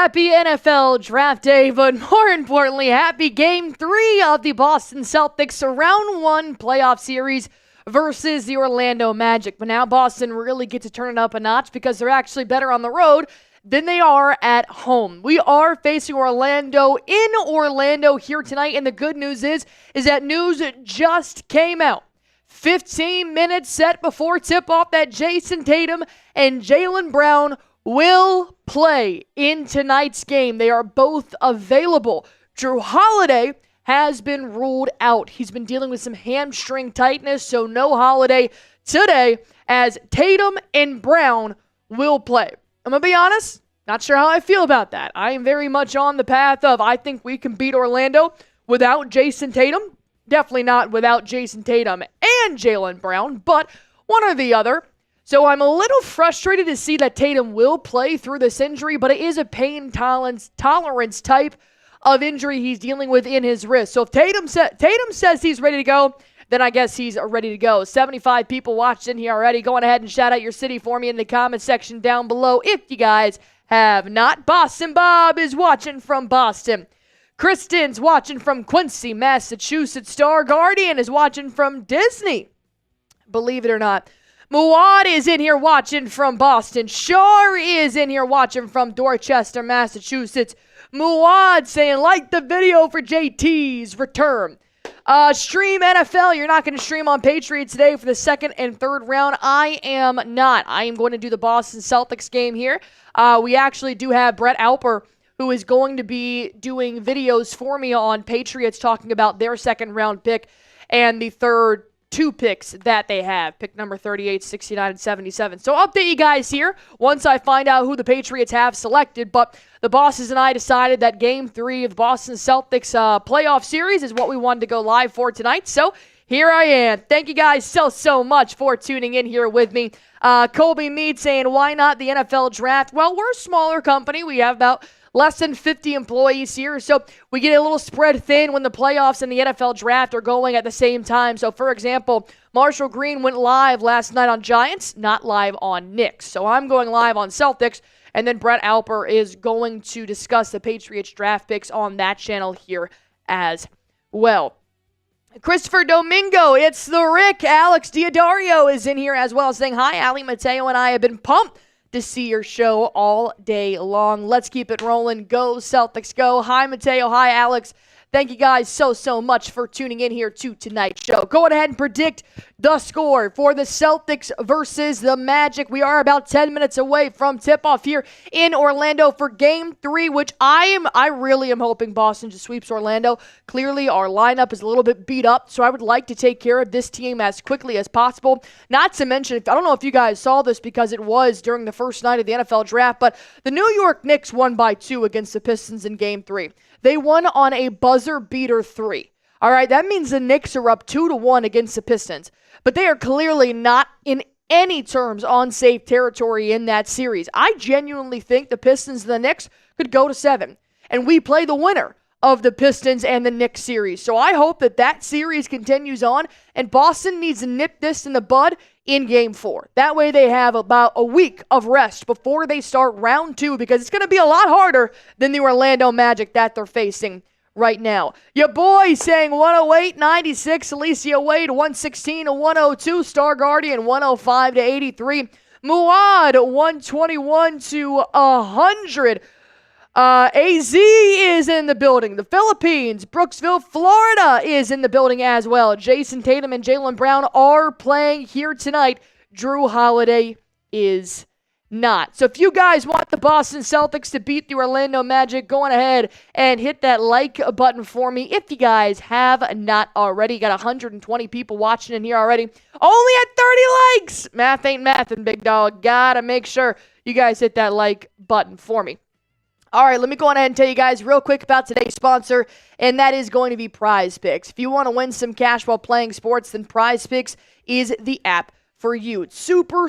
Happy NFL Draft Day, but more importantly, happy Game 3 of the Boston Celtics Round 1 playoff series versus the Orlando Magic. But now Boston really gets to turn it up a notch because they're actually better on the road than they are at home. We are facing Orlando in Orlando here tonight, and the good news is that news just came out. 15 minutes set before tip-off that Jayson Tatum and Jaylen Brown will play in tonight's game. They are both available. Jrue Holiday has been ruled out. He's been dealing with some hamstring tightness, so no Holiday today, as Tatum and Brown will play. I'm going to be honest, not sure how I feel about that. I am very much on the path of I think we can beat Orlando without Jayson Tatum. Definitely not without Jayson Tatum and Jaylen Brown, but one or the other. So I'm a little frustrated to see that Tatum will play through this injury, but it is a pain tolerance type of injury he's dealing with in his wrist. So if Tatum says he's ready to go, then I guess he's ready to go. 75 people watched in here already. Go on ahead and shout out your city for me in the comment section down below if you guys have not. Boston Bob is watching from Boston. Kristen's watching from Quincy, Massachusetts. Star Guardian is watching from Disney. Believe it or not. Muad is in here watching from Boston. Shar is in here watching from Dorchester, Massachusetts. Muad saying, like the video for JT's return. Stream NFL. You're not going to stream on Patriots today for the second and third round. I am not. I am going to do the Boston Celtics game here. We actually do have Brett Alper, who is going to be doing videos for me on Patriots talking about their second round pick and the third two picks that they have, pick number 38, 69, and 77. So I'll update you guys here once I find out who the Patriots have selected, but the bosses and I decided that Game 3 of the Boston Celtics playoff series is what we wanted to go live for tonight, so here I am. Thank you guys so much for tuning in here with me. Colby Mead saying, why not the NFL draft? Well, we're a smaller company. We have about less than 50 employees here, so we get a little spread thin when the playoffs and the NFL draft are going at the same time. So, for example, Marshall Green went live last night on Giants, not live on Knicks. So I'm going live on Celtics, and then Brett Alper is going to discuss the Patriots draft picks on that channel here as well. Christopher Domingo, it's the Rick. Alex Diodario is in here as well, saying, hi, Allie, Mateo, and I have been pumped to see your show all day long. Let's keep it rolling. Go Celtics, go. Hi, Mateo. Hi, Alex. Thank you guys so much for tuning in here to tonight's show. Go ahead and predict the score for the Celtics versus the Magic. We are about 10 minutes away from tip-off here in Orlando for Game 3, which I really am hoping Boston just sweeps Orlando. Clearly, our lineup is a little bit beat up, so I would like to take care of this team as quickly as possible. Not to mention, I don't know if you guys saw this because it was during the first night of the NFL draft, but the New York Knicks won by 2 against the Pistons in Game 3. They won on a buzzer-beater 3. All right, that means the Knicks are up 2-1 against the Pistons. But they are clearly not in any terms on safe territory in that series. I genuinely think the Pistons and the Knicks could go to 7. And we play the winner of the Pistons and the Knicks series. So I hope that series continues on. And Boston needs to nip this in the bud in Game 4. That way they have about a week of rest before they start round 2, because it's going to be a lot harder than the Orlando Magic that they're facing right now. Your boy saying 108-96, Alicia Wade 116-102, Star Guardian 105-83, Muad 121-100. AZ is in the building. The Philippines, Brooksville, Florida is in the building as well. Jayson Tatum and Jaylen Brown are playing here tonight. Jrue Holiday is not. So if you guys want the Boston Celtics to beat the Orlando Magic, go on ahead and hit that like button for me if you guys have not already. Got 120 people watching in here already. Only at 30 likes. Math ain't mathin', big dog. Gotta make sure you guys hit that like button for me. All right, let me go on ahead and tell you guys real quick about today's sponsor, and that is going to be Prize Picks. If you want to win some cash while playing sports, then Prize Picks is the app for you. It's super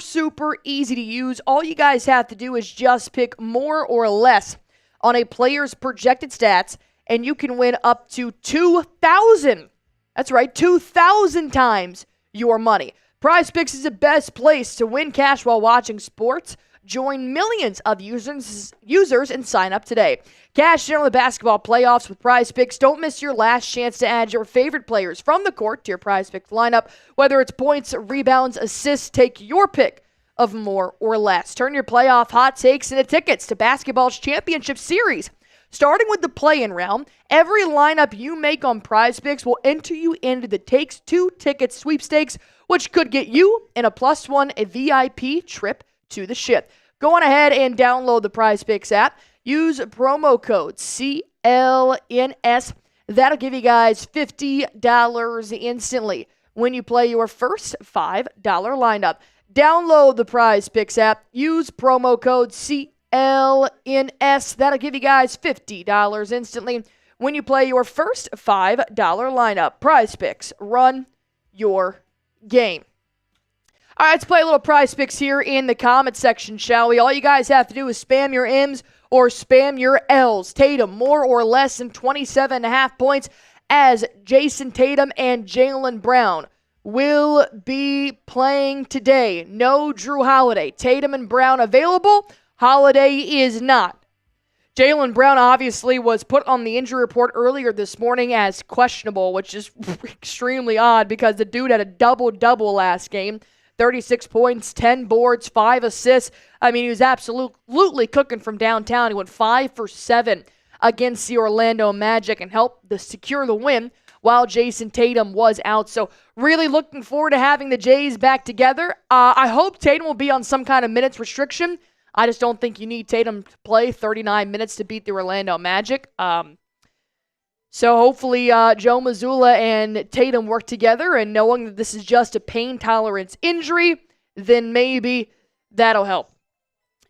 easy to use. All you guys have to do is just pick more or less on a player's projected stats, and you can win up to 2,000. That's right, 2,000 times your money. Prize Picks is the best place to win cash while watching sports. Join millions of users and sign up today. Cash in on the basketball playoffs with Prize Picks. Don't miss your last chance to add your favorite players from the court to your Prize Picks lineup. Whether it's points, rebounds, assists, take your pick of more or less. Turn your playoff hot takes into tickets to basketball's championship series. Starting with the play-in round, every lineup you make on Prize Picks will enter you into the Takes Two ticket sweepstakes, which could get you in a +1 VIP trip to the ship. Go on ahead and download the Prize Picks app. Use promo code CLNS. That'll give you guys $50 instantly when you play your first $5 lineup. Download the Prize Picks app. Use promo code CLNS. That'll give you guys $50 instantly when you play your first $5 lineup. Prize Picks. Run your game. All right, let's play a little Prize Picks here in the comment section, shall we? All you guys have to do is spam your M's or spam your L's. Tatum, more or less than 27.5 points as Jayson Tatum and Jaylen Brown will be playing today. No Jrue Holiday. Tatum and Brown available. Holiday is not. Jaylen Brown obviously was put on the injury report earlier this morning as questionable, which is extremely odd because the dude had a double-double last game. 36 points, 10 boards, 5 assists. I mean, he was absolutely cooking from downtown. He went 5 for 7 against the Orlando Magic and helped secure the win while Jayson Tatum was out. So really looking forward to having the Jays back together. I hope Tatum will be on some kind of minutes restriction. I just don't think you need Tatum to play 39 minutes to beat the Orlando Magic. So hopefully Joe Mazzulla and Tatum work together, and knowing that this is just a pain tolerance injury, then maybe that'll help.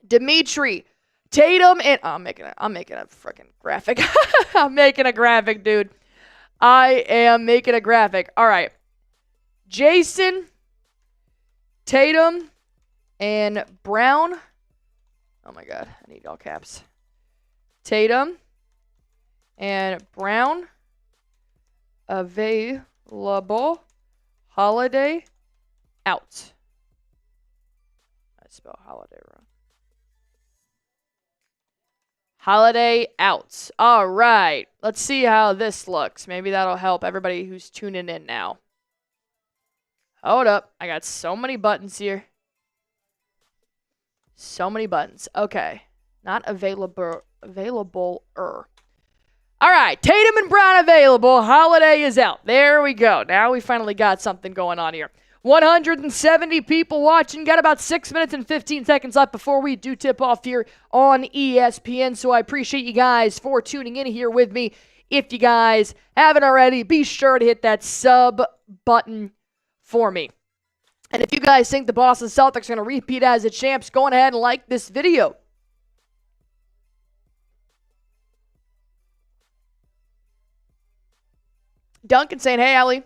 Dimitri, Tatum, and I'm making a freaking graphic. I'm making a graphic, dude. I am making a graphic. All right. Jayson, Tatum, and Brown. Oh my God, I need all caps. Tatum and Brown available. Holiday out. I spell Holiday wrong. Holiday out. All right. Let's see how this looks. Maybe that'll help everybody who's tuning in now. Hold up. I got so many buttons here. So many buttons. Okay. Not available. Available-er. All right. Tatum and Brown available. Holiday is out. There we go. Now we finally got something going on here. 170 people watching. Got about 6 minutes and 15 seconds left before we do tip off here on ESPN. So I appreciate you guys for tuning in here with me. If you guys haven't already, be sure to hit that sub button for me. And if you guys think the Boston Celtics are going to repeat as the champs, go on ahead and like this video. Duncan saying, hey, Allie,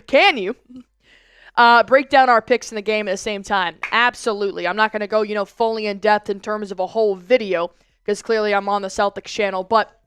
can you break down our picks in the game at the same time? Absolutely. I'm not going to go, fully in depth in terms of a whole video because clearly I'm on the Celtics channel. But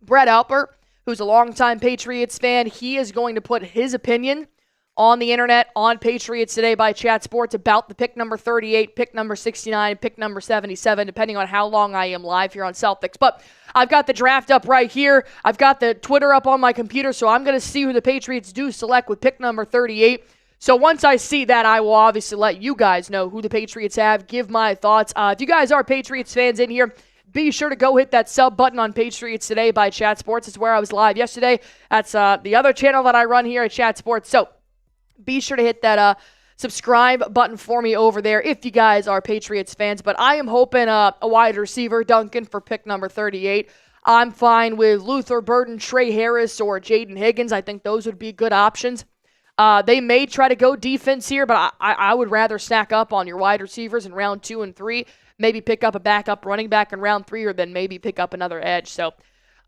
Brett Alpert, who's a longtime Patriots fan, he is going to put his opinion on the internet on Patriots Today by Chat Sports about the pick number 38, pick number 69, pick number 77, depending on how long I am live here on Celtics. But I've got the draft up right here. I've got the Twitter up on my computer, so I'm going to see who the Patriots do select with pick number 38. So once I see that, I will obviously let you guys know who the Patriots have, give my thoughts. If you guys are Patriots fans in here, be sure to go hit that sub button on Patriots Today by Chat Sports. It's where I was live yesterday. That's the other channel that I run here at Chat Sports. So be sure to hit that subscribe button for me over there if you guys are Patriots fans. But I am hoping a wide receiver, Duncan, for pick number 38. I'm fine with Luther Burden, Trey Harris, or Jaden Higgins. I think those would be good options. They may try to go defense here, but I would rather stack up on your wide receivers in round 2 and 3. Maybe pick up a backup running back in round 3, or then maybe pick up another edge. So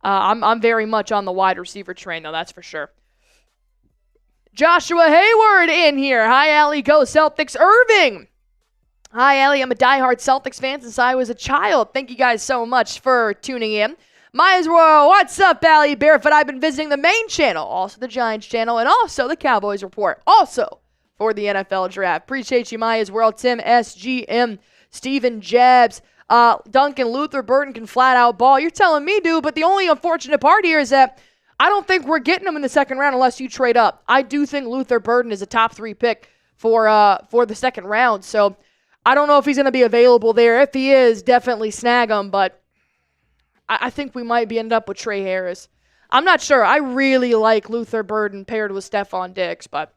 I'm very much on the wide receiver train, though, that's for sure. Joshua Hayward in here. Hi, Allie. Go Celtics. Irving. Hi, Allie. I'm a diehard Celtics fan since I was a child. Thank you guys so much for tuning in. Might as well. What's up, Allie Barefoot? I've been visiting the main channel, also the Giants channel, and also the Cowboys Report, also for the NFL Draft. Appreciate you, Maya's World. Tim SGM Steven Jabs, Duncan Luther Burton can flat out ball. You're telling me, dude, but the only unfortunate part here is that I don't think we're getting him in the second round unless you trade up. I do think Luther Burton is a top 3 pick for the second round. So I don't know if he's going to be available there. If he is, definitely snag him. But I think we might be ended up with Trey Harris. I'm not sure. I really like Luther Burton paired with Stephon Diggs, but,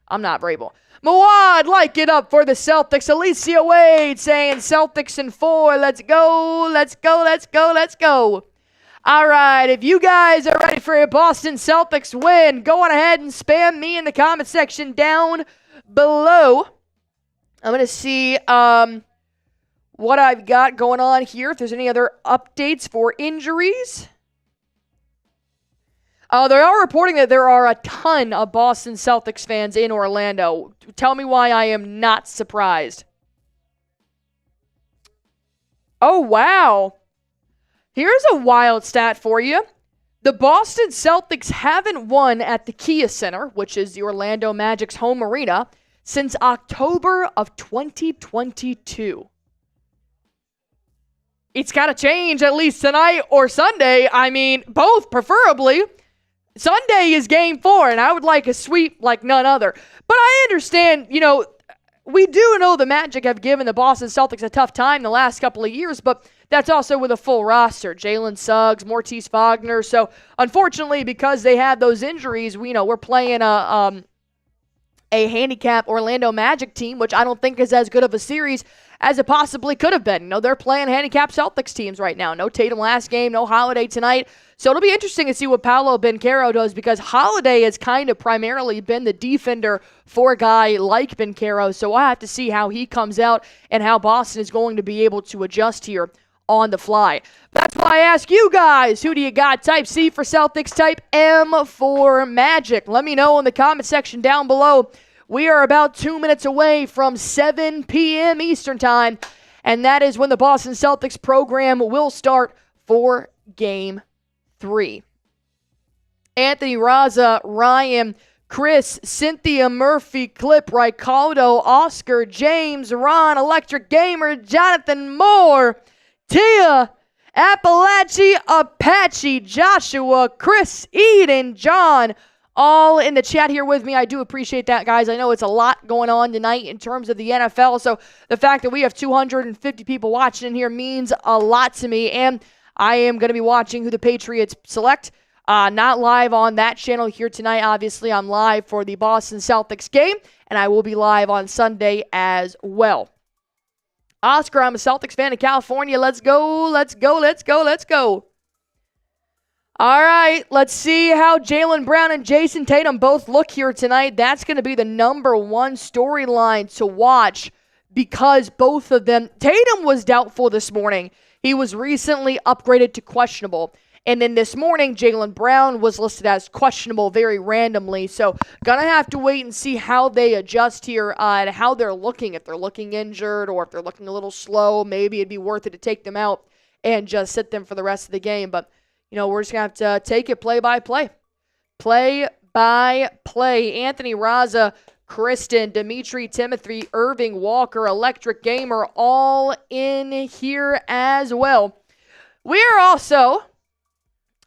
I'm not Vrabel. Mawad, like it up for the Celtics. Alicia Wade saying Celtics in 4. Let's go, let's go, let's go, let's go. All right, if you guys are ready for a Boston Celtics win, go on ahead and spam me in the comment section down below. I'm going to see what I've got going on here, if there's any other updates for injuries. They are reporting that there are a ton of Boston Celtics fans in Orlando. Tell me why I am not surprised. Oh, wow. Here's a wild stat for you. The Boston Celtics haven't won at the Kia Center, which is the Orlando Magic's home arena, since October of 2022. It's got to change at least tonight or Sunday. I mean, both preferably. Sunday is game 4, and I would like a sweep like none other. But I understand, we do know the Magic have given the Boston Celtics a tough time the last couple of years, but that's also with a full roster. Jalen Suggs, Mortice Wagner. So, unfortunately, because they had those injuries, we're playing a handicap Orlando Magic team, which I don't think is as good of a series as it possibly could have been. They're playing handicap Celtics teams right now. No Tatum last game, no Holiday tonight. So it'll be interesting to see what Paolo Banchero does, because Holiday has kind of primarily been the defender for a guy like Banchero. So we'll have to see how he comes out and how Boston is going to be able to adjust here on the fly. That's why I ask you guys, who do you got? Type C for Celtics, type M for Magic. Let me know in the comment section down below. We are about 2 minutes away from 7 p.m. Eastern Time, and that is when the Boston Celtics program will start for Game 3. Anthony Raza, Ryan, Chris, Cynthia Murphy, Clip, Ricardo, Oscar, James, Ron, Electric Gamer, Jonathan Moore, Tia, Appalachia, Apache, Joshua, Chris, Eden, John, all in the chat here with me. I do appreciate that, guys. I know it's a lot going on tonight in terms of the NFL, so the fact that we have 250 people watching in here means a lot to me, and I am going to be watching who the Patriots select. Not live on that channel here tonight. Obviously, I'm live for the Boston Celtics game, and I will be live on Sunday as well. Oscar, I'm a Celtics fan in California. Let's go, let's go, let's go, let's go. All right, let's see how Jaylen Brown and Jayson Tatum both look here tonight. That's going to be the number one storyline to watch, because both of them, Tatum was doubtful this morning. He was recently upgraded to questionable. And then this morning, Jaylen Brown was listed as questionable very randomly. So, going to have to wait and see how they adjust here and how they're looking. If they're looking injured or if they're looking a little slow, maybe it'd be worth it to take them out and just sit them for the rest of the game. But, we're just going to have to take it play by play. Play by play. Anthony Raza, Kristen, Dimitri, Timothy, Irving, Walker, Electric Gamer, all in here as well. We are also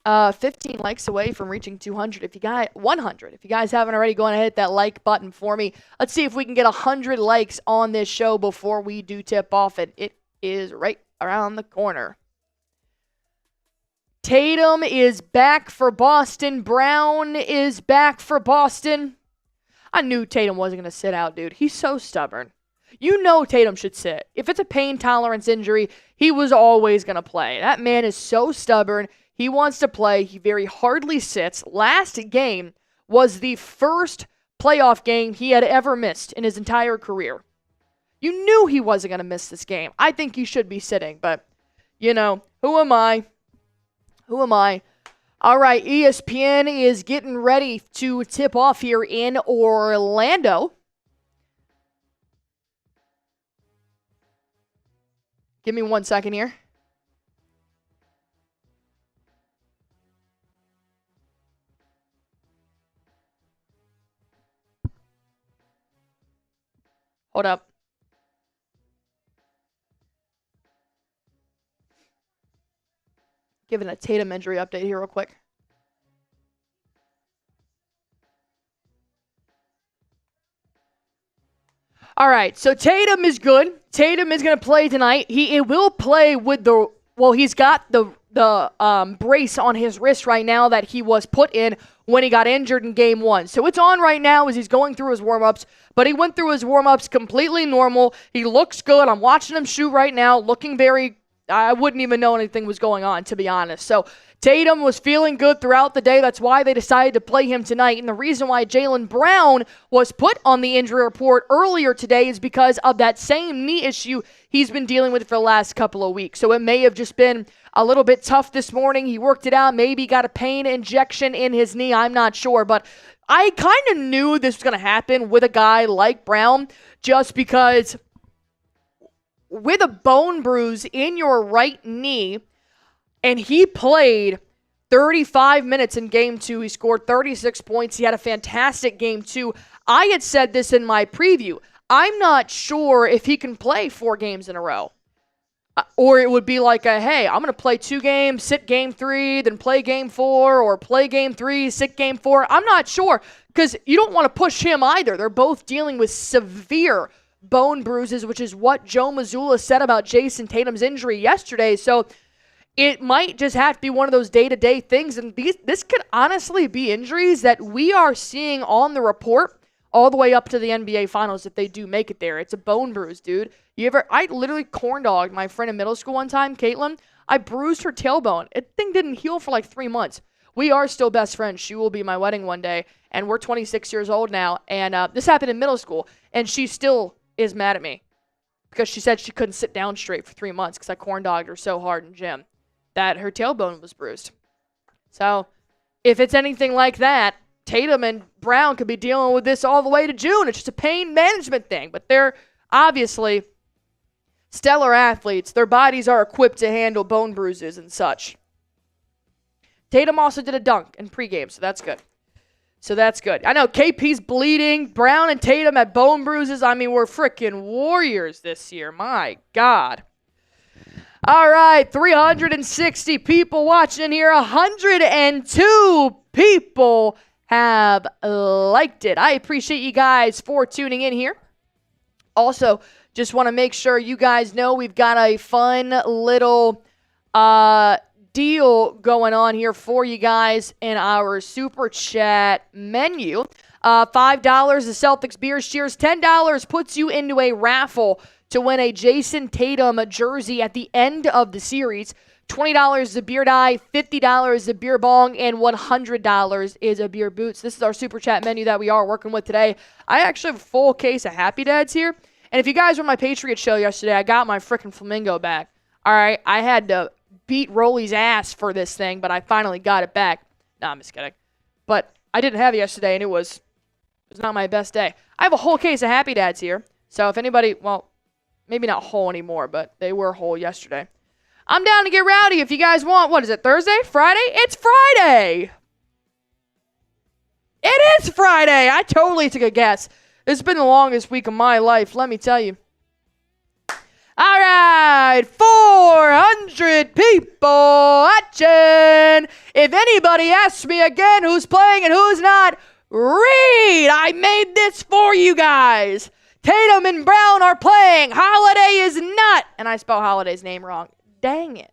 15 likes away from reaching 200. If you got 100, if you guys haven't already, go ahead and hit that like button for me. Let's see if we can get 100 likes on this show before we do tip off, and it is right around the corner. Tatum is back for Boston. Brown is back for Boston. I knew Tatum wasn't going to sit out, dude. He's so stubborn. Tatum should sit. If it's a pain tolerance injury, he was always going to play. That man is so stubborn. He wants to play. He very hardly sits. Last game was the first playoff game he had ever missed in his entire career. You knew he wasn't going to miss this game. I think he should be sitting, but, who am I? Who am I? All right, ESPN is getting ready to tip off here in Orlando. Give me 1 second here. Hold up. Giving a Tatum injury update here real quick. All right, so Tatum is good. Tatum is going to play tonight. He will play with the, well, he's got the brace on his wrist right now that he was put in when he got injured in game 1. So it's on right now as he's going through his warm-ups, but he went through his warm-ups completely normal. He looks good. I'm watching him shoot right now, looking very, I wouldn't even know anything was going on, to be honest. So Tatum was feeling good throughout the day. That's why they decided to play him tonight. And the reason why Jaylen Brown was put on the injury report earlier today is because of that same knee issue he's been dealing with for the last couple of weeks. So it may have just been a little bit tough this morning. He worked it out, maybe got a pain injection in his knee. I'm not sure, but I kind of knew this was going to happen with a guy like Brown just because with a bone bruise in your right knee, and he played 35 minutes in game 2. He scored 36 points. He had a fantastic game 2. I had said this in my preview. I'm not sure if he can play 4 games in a row. Or it would be like, hey, I'm going to play 2 games, sit game 3, then play game 4, or play game 3, sit game 4. I'm not sure because you don't want to push him either. They're both dealing with severe bone bruises, which is what Joe Mazzulla said about Jayson Tatum's injury yesterday. So it might just have to be one of those day-to-day things. And this could honestly be injuries that we are seeing on the report all the way up to the NBA Finals if they do make it there. It's a bone bruise, dude. I literally corn-dogged my friend in middle school one time, Caitlin. I bruised her tailbone. It thing didn't heal for like 3 months. We are still best friends. She will be my wedding one day, and we're 26 years old now. And this happened in middle school, and she still is mad at me because she said she couldn't sit down straight for 3 months because I corn-dogged her so hard in gym that her tailbone was bruised. So if it's anything like that, Tatum and Brown could be dealing with this all the way to June. It's just a pain management thing. But they're obviously stellar athletes. Their bodies are equipped to handle bone bruises and such. Tatum also did a dunk in pregame, so that's good. I know KP's bleeding. Brown and Tatum had bone bruises. I mean, we're freaking warriors this year. My God. All right, 360 people watching in here. 102 people have liked it. I appreciate you guys for tuning in here. Also, just want to make sure you guys know we've got a fun little deal going on here for you guys in our Super Chat menu. $5 the Celtics beer cheers. $10 puts you into a raffle to win a Jayson Tatum jersey at the end of the series. $20 is a beer die, $50 is a beer bong, and $100 is a beer boots. This is our Super Chat menu that we are working with today. I actually have a full case of Happy Dads here. And if you guys were on my Patriots show yesterday, I got my freaking flamingo back. All right, I had to beat Rolly's ass for this thing, but I finally got it back. No, I'm just kidding. But I didn't have it yesterday, and it was not my best day. I have a whole case of Happy Dads here. So if anybody, well, maybe not whole anymore, but they were whole yesterday. I'm down to get rowdy if you guys want. What is it, Thursday? Friday? It's Friday! It is Friday! I totally took a guess. This has been the longest week of my life, let me tell you. All right, 400 people watching. If anybody asks me again who's playing and who's not, read. I made this for you guys. Tatum and Brown are playing. Holiday is not. And I spell Holiday's name wrong. Dang it.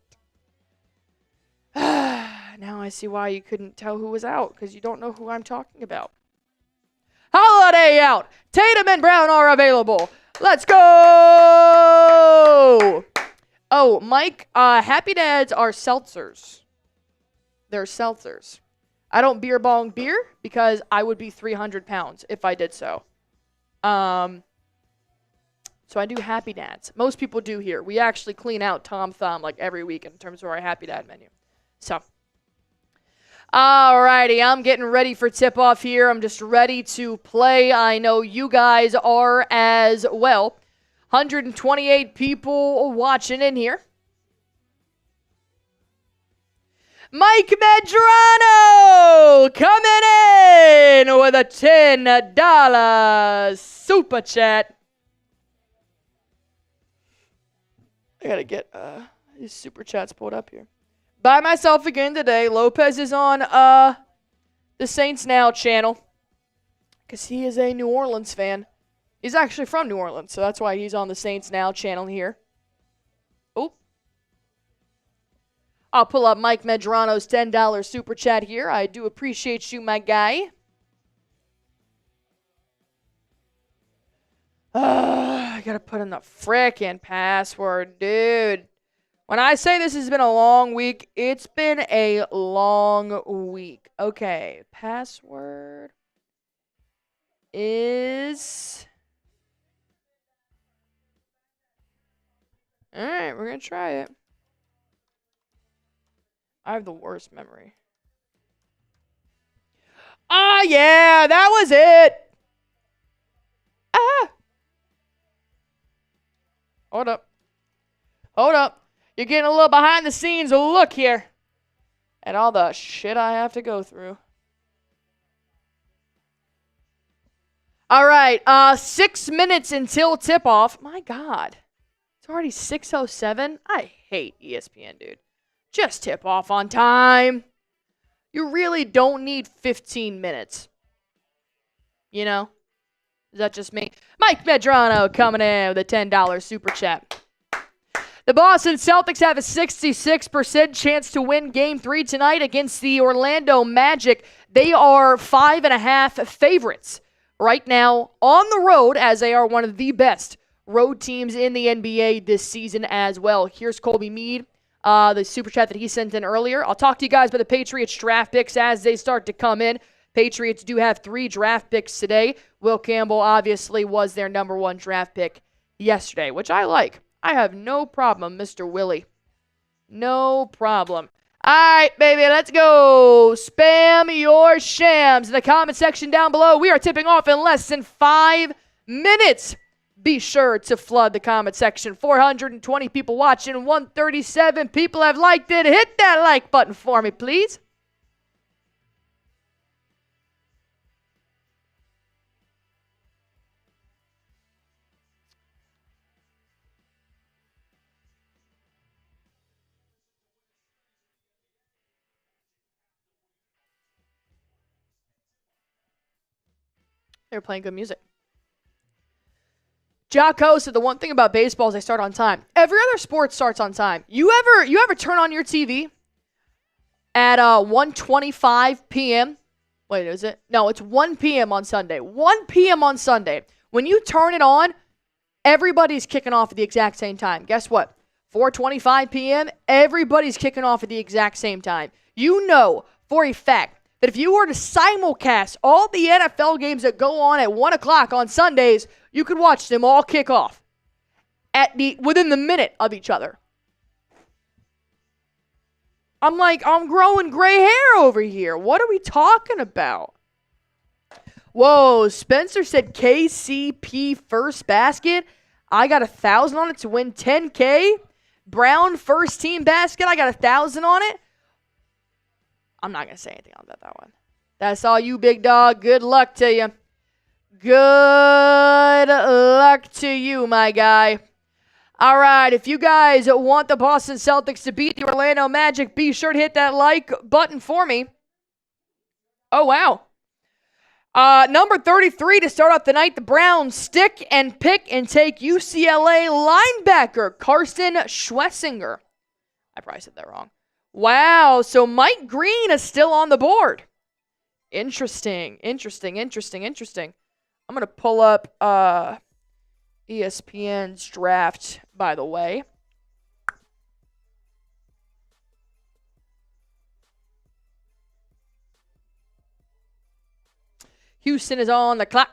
Now I see why you couldn't tell who was out, because you don't know who I'm talking about. Holiday out. Tatum and Brown are available. Let's go. Oh, Mike, Happy Dads are seltzers. They're seltzers. I don't beer bong beer because I would be 300 pounds if I did so. So I do Happy Dads. Most people do here. We actually clean out Tom Thumb like every week in terms of our Happy Dad menu. So, alrighty, I'm getting ready for tip-off here. I'm just ready to play. I know you guys are as well. 128 people watching in here. Mike Medrano coming in with a $10 super chat. I gotta get these super chats pulled up here. by myself again today. Lopez is on the Saints Now channel because he is a New Orleans fan. He's actually from New Orleans, so that's why he's on the Saints Now channel here. Oh. I'll pull up Mike Medrano's $10 super chat here. I do appreciate you, my guy. I gotta put in the frickin' password, dude. When I say this has been a long week, it's been a long week. Okay, password is... Alright, we're gonna try it. I have the worst memory. Ah, yeah, that was it. Ah. Hold up. Hold up. You're getting a little behind the scenes look here at all the shit I have to go through. All right, 6 minutes until tip-off. My God. It's already 6:07. I hate ESPN, dude. Just tip off on time. You really don't need 15 minutes. You know? Is that just me? Mike Medrano coming in with a $10 super chat. The Boston Celtics have a 66% chance to win Game 3 tonight against the Orlando Magic. They are 5.5 favorites right now on the road, as they are one of the best road teams in the NBA this season as well. Here's Colby Mead, the super chat that he sent in earlier. I'll talk to you guys about the Patriots draft picks as they start to come in. Patriots do have 3 draft picks today. Will Campbell obviously was their number 1 draft pick yesterday, which I like. I have no problem, Mr. Willie. No problem. All right, baby, let's go. Spam your shams in the comment section down below. We are tipping off in less than 5 minutes. Be sure to flood the comment section. 420 people watching, 137 people have liked it. Hit that like button for me, please. They were playing good music. Jocko said the one thing about baseball is they start on time. Every other sport starts on time. You ever turn on your TV at 1:25 p.m.? Wait, is it? No, it's 1 p.m. on Sunday. 1 p.m. on Sunday. When you turn it on, everybody's kicking off at the exact same time. Guess what? 4:25 p.m., everybody's kicking off at the exact same time. You know for a fact that if you were to simulcast all the NFL games that go on at 1 o'clock on Sundays, you could watch them all kick off within the minute of each other. I'm growing gray hair over here. What are we talking about? Whoa, Spencer said KCP first basket. I got 1,000 on it to win 10K. Brown first team basket. I got 1,000 on it. I'm not going to say anything about that one. That's all you, big dog. Good luck to you. Good luck to you, my guy. All right, if you guys want the Boston Celtics to beat the Orlando Magic, be sure to hit that like button for me. Oh, wow. Number 33 to start off the night, the Browns stick and pick and take UCLA linebacker Carson Schwessinger. I probably said that wrong. Wow, so Mike Green is still on the board. Interesting. I'm going to pull up ESPN's draft, by the way. Houston is on the clock.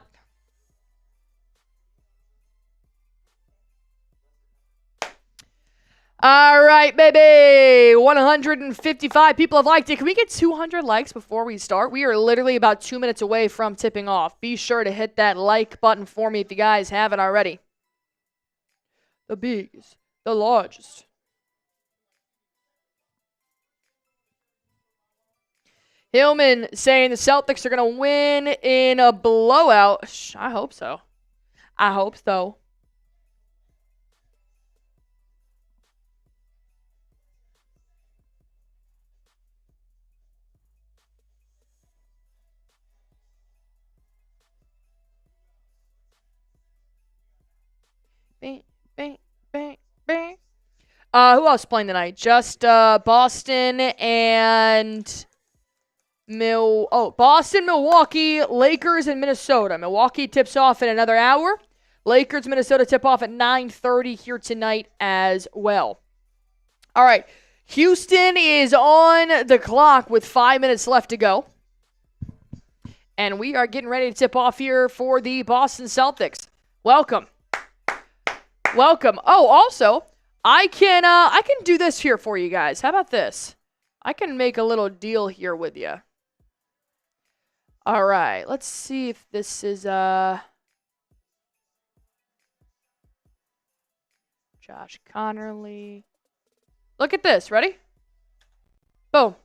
All right, baby. 155 people have liked it. Can we get 200 likes before we start? We are literally about 2 minutes away from tipping off. Be sure to hit that like button for me if you guys haven't already. The biggest, the largest. Hillman saying the Celtics are going to win in a blowout. I hope so. Who else playing tonight? Just Boston and Boston, Milwaukee, Lakers, and Minnesota. Milwaukee tips off in another hour. Lakers, Minnesota tip off at 9:30 here tonight as well. All right. Houston is on the clock with 5 minutes left to go. And we are getting ready to tip off here for the Boston Celtics. Welcome. Welcome. Oh, also, I can do this here for you guys. How about this? I can make a little deal here with you. All right. Let's see if this is Josh Connerly. Look at this. Ready? Boom.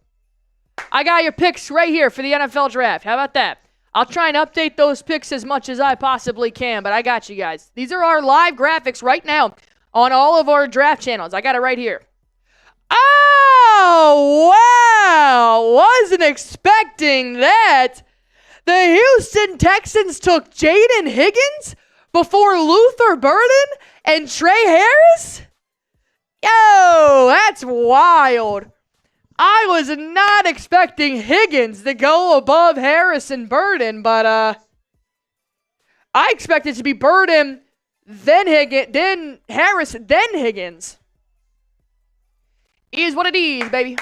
I got your picks right here for the NFL draft. How about that? I'll try and update those picks as much as I possibly can, but I got you guys. These are our live graphics right now on all of our draft channels. I got it right here. Oh, wow. Wasn't expecting that. The Houston Texans took Jaden Higgins before Luther Burden and Trey Harris? Yo, that's wild. I was not expecting Higgins to go above Harris and Burden, but I expected it to be Burden, then Higgins, then Harris, then Higgins. Is what it is, baby.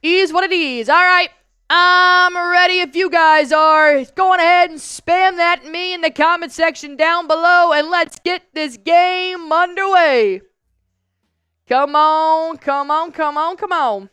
Is what it is. All right, I'm ready if you guys are. Go on ahead and spam that me in the comment section down below, and let's get this game underway. Come on, come on, come on, come on.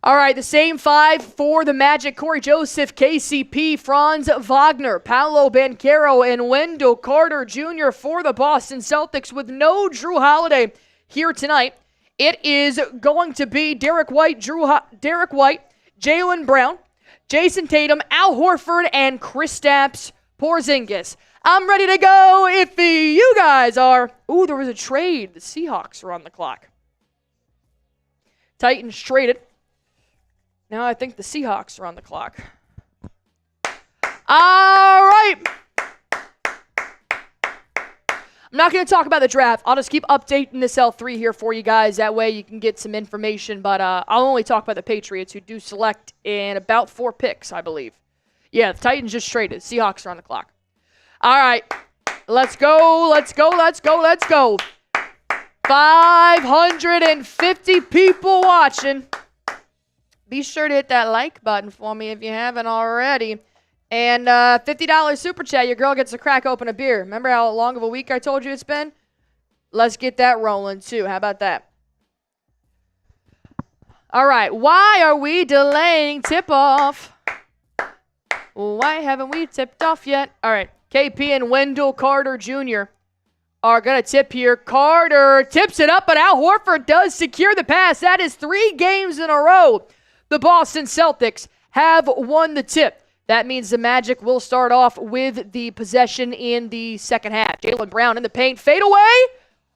All right, the same five for the Magic. Corey Joseph, KCP, Franz, Wagner, Paolo, Banchero, and Wendell Carter Jr. for the Boston Celtics with no Jrue Holiday here tonight. It is going to be Derrick White, Jaylen Brown, Jayson Tatum, Al Horford, and Kristaps Porzingis. I'm ready to go if you guys are. Ooh, there was a trade. The Seahawks are on the clock. Titans traded. Now I think the Seahawks are on the clock. All right. I'm not going to talk about the draft. I'll just keep updating this L3 here for you guys. That way you can get some information. But I'll only talk about the Patriots, who do select in about 4 picks, I believe. Yeah, the Titans just traded. Seahawks are on the clock. All right. Let's go. Let's go. Let's go. Let's go. 550 people watching. Be sure to hit that like button for me if you haven't already. And $50 super chat, your girl gets to crack open a beer. Remember how long of a week I told you it's been? Let's get that rolling too. How about that? All right. Why are we delaying tip-off? Why haven't we tipped off yet? All right. KP and Wendell Carter Jr. are going to tip here. Carter tips it up, but Al Horford does secure the pass. That is 3 games in a row. The Boston Celtics have won the tip. That means the Magic will start off with the possession in the second half. Jaylen Brown in the paint. Fade away.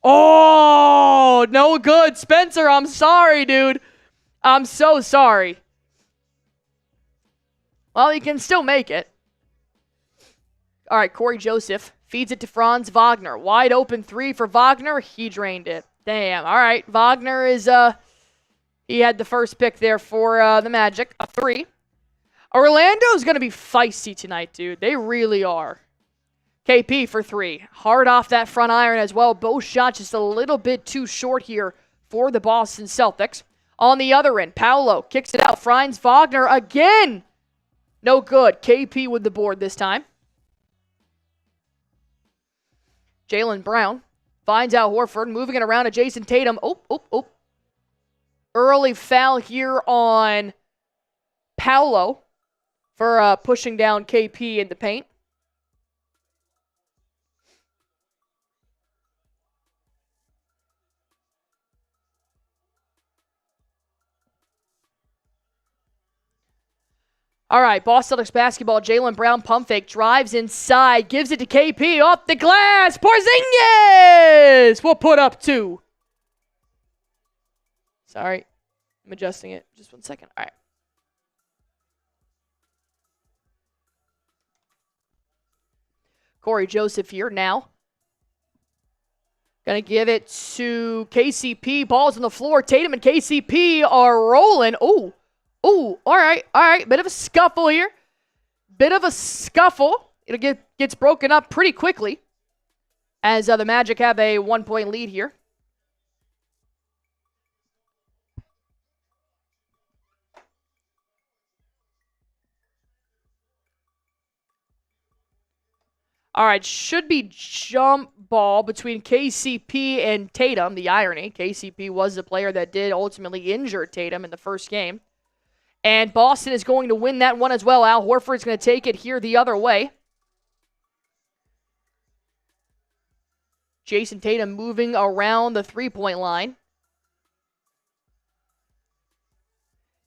Oh, no good. Spencer, I'm sorry, dude. I'm so sorry. Well, he can still make it. All right, Corey Joseph feeds it to Franz Wagner. Wide open 3 for Wagner. He drained it. Damn. All right, Wagner is... He had the first pick there for the Magic, a 3. Orlando's going to be feisty tonight, dude. They really are. KP for 3. Hard off that front iron as well. Both shots just a little bit too short here for the Boston Celtics. On the other end, Paolo kicks it out. Franz Wagner again. No good. KP with the board this time. Jaylen Brown finds out Horford, moving it around to Jayson Tatum. Oh. Early foul here on Paolo for pushing down KP in the paint. All right, Boston Celtics basketball. Jaylen Brown pump fake, drives inside, gives it to KP off the glass. Porzingis will put up 2. Sorry, I'm adjusting it. Just 1 second. All right. Corey Joseph here now. Gonna give it to KCP. Ball's on the floor. Tatum and KCP are rolling. Ooh, all right. Bit of a scuffle here. It gets broken up pretty quickly as the Magic have a 1-point lead here. All right, should be jump ball between KCP and Tatum. The irony, KCP was the player that did ultimately injure Tatum in the first game. And Boston is going to win that one as well. Al Horford's going to take it here the other way. Jayson Tatum moving around the three-point line.